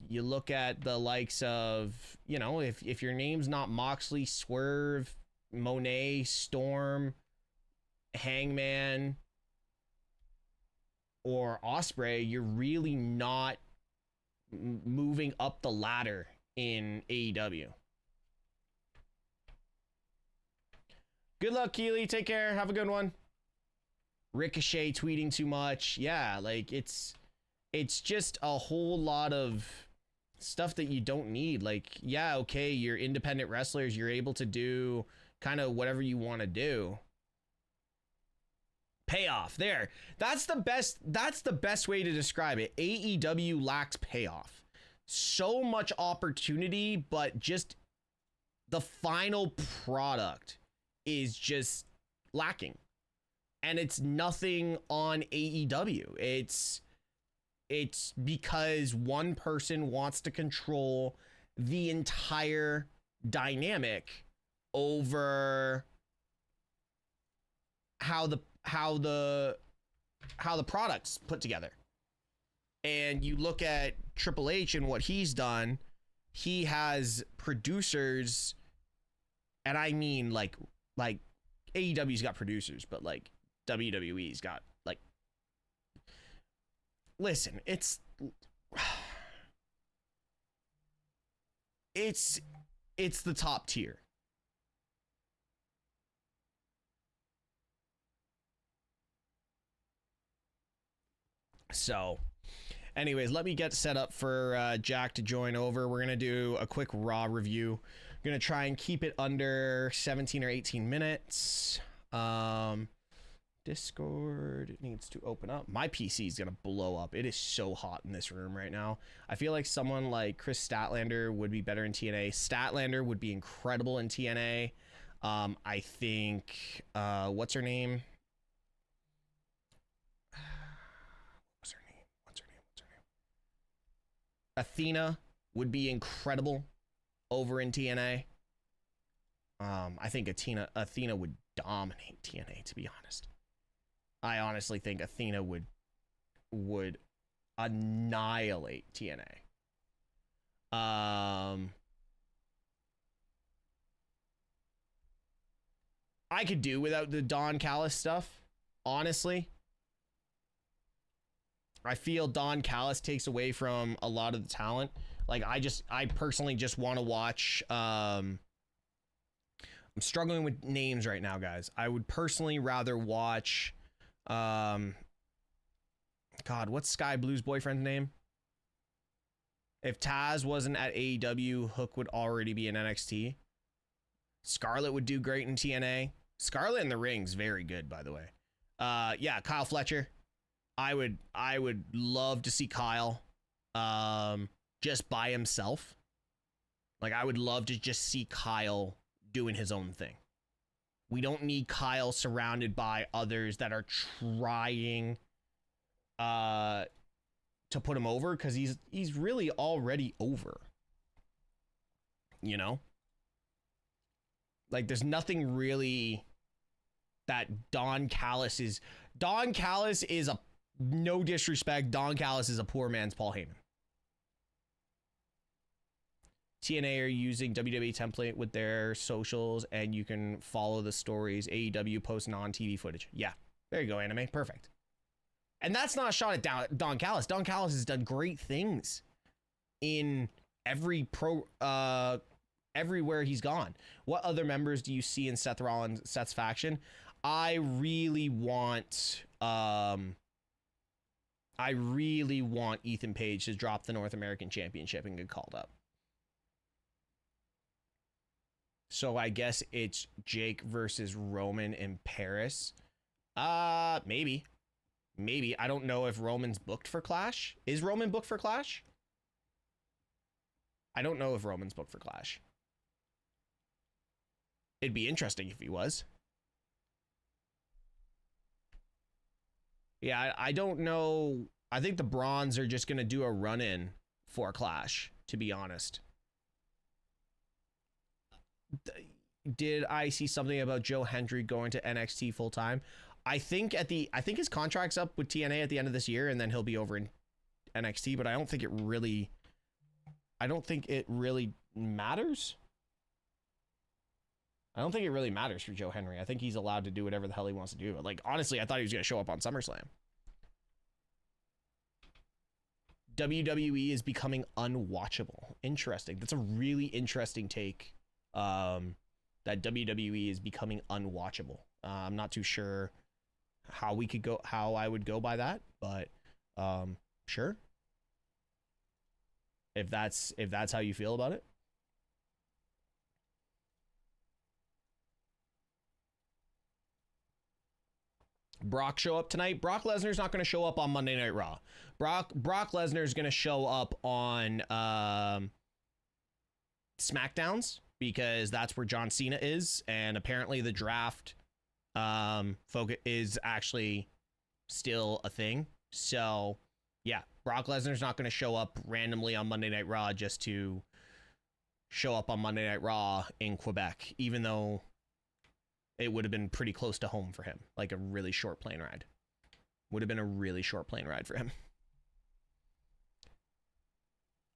Speaker 2: You look at the likes of, you know, if your name's not Moxley, Swerve, Monet, Storm, Hangman, or Ospreay, you're really not moving up the ladder in AEW. Good luck, Keely. Take care. Have a good one. Ricochet tweeting too much. Yeah, like it's just a whole lot of Stuff that you don't need. Like, yeah, okay, you're independent wrestlers. You're able to do kind of whatever you want to do. Payoff. There. That's the best way to describe it. AEW lacks payoff. So much opportunity, but just the final product is just lacking. And it's nothing on AEW. It's because one person wants to control the entire dynamic over how the product's put together. And you look at Triple H and what he's done. He has producers, and I mean like AEW's got producers, but like WWE's got like, listen, it's the top tier. So anyways, let me get set up for Jack to join over. We're gonna do a quick Raw review. I'm gonna try and keep it under 17 or 18 minutes. Discord needs to open up. My PC is gonna blow up. It is so hot in this room right now. I feel like someone like Chris Statlander would be better in TNA. Statlander would be incredible in TNA. I think what's her name? Athena would be incredible over in TNA. I think Athena would dominate TNA, to be honest. I honestly think Athena would annihilate TNA. I could do without the Don Callis stuff, honestly. I feel Don Callis takes away from a lot of the talent. Like, I personally just want to watch. I'm struggling with names right now, guys. I would personally rather watch. God, what's Sky Blue's boyfriend's name? If Taz wasn't at AEW, Hook would already be in NXT. Scarlett would do great in TNA. Scarlett in the ring's very good, by the way. Yeah, Kyle Fletcher. I would love to see Kyle just by himself. Like, I would love to just see Kyle doing his own thing. We don't need Kyle surrounded by others that are trying to put him over, because he's really already over. You know? Like, there's nothing really that Don Callis is a, no disrespect, Don Callis is a poor man's Paul Heyman. TNA are using WWE template with their socials, and you can follow the stories. AEW posts non-TV footage. Yeah, there you go, anime. Perfect. And that's not a shot at Don Callis. Don Callis has done great things in everywhere he's gone. What other members do you see in Seth's faction? I really want Ethan Page to drop the North American Championship and get called up. So I guess it's Jake versus Roman in Paris. Maybe. I don't know if Roman's booked for Clash. Is Roman booked for Clash? I don't know if Roman's booked for Clash. It'd be interesting if he was. Yeah, I don't know. I think the Bronze are just going to do a run-in for Clash, to be honest. Did I see something about Joe Hendry going to NXT full-time? I think his contract's up with TNA at the end of this year, and then he'll be over in NXT, but I don't think it really matters. I don't think it really matters for Joe Hendry. I think he's allowed to do whatever the hell he wants to do. But, like, honestly, I thought he was going to show up on SummerSlam. WWE is becoming unwatchable. Interesting. That's a really interesting take. That WWE is becoming unwatchable. I'm not too sure how I would go by that, but sure. if that's how you feel about it. Brock show up tonight. Brock Lesnar's not going to show up on Monday Night Raw. Brock Lesnar's going to show up on SmackDowns because that's where John Cena is, and apparently the draft focus is actually still a thing. So yeah, Brock Lesnar's not going to show up randomly on Monday Night Raw just to show up on Monday Night Raw in Quebec, even though it would have been pretty close to home for him, like a really short plane ride. Would have been a really short plane ride for him.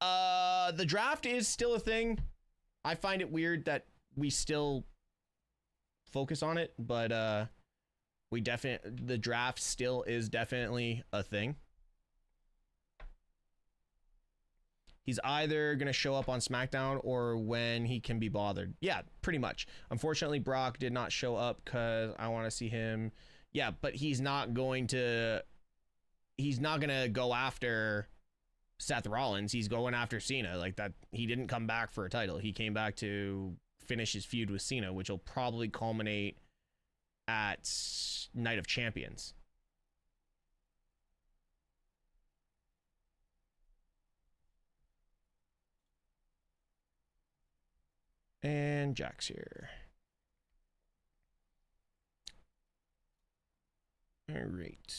Speaker 2: The draft is still a thing. I find it weird that we still focus on it, but the draft still is definitely a thing. He's either going to show up on SmackDown or when he can be bothered. Yeah, pretty much. Unfortunately, Brock did not show up because I want to see him. Yeah, but he's not going to go after Seth Rollins. He's going after Cena. Like that, he didn't come back for a title. He came back to finish his feud with Cena, which will probably culminate at Night of Champions. And Jack's here. All right.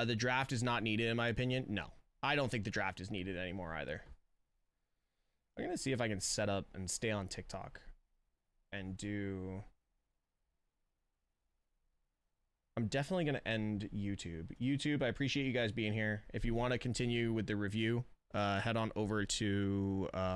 Speaker 2: The draft is not needed, in my opinion. No, I don't think the draft is needed anymore either. I'm going to see if I can set up and stay on TikTok and do... I'm definitely going to end YouTube. YouTube, I appreciate you guys being here. If you want to continue with the review, head on over to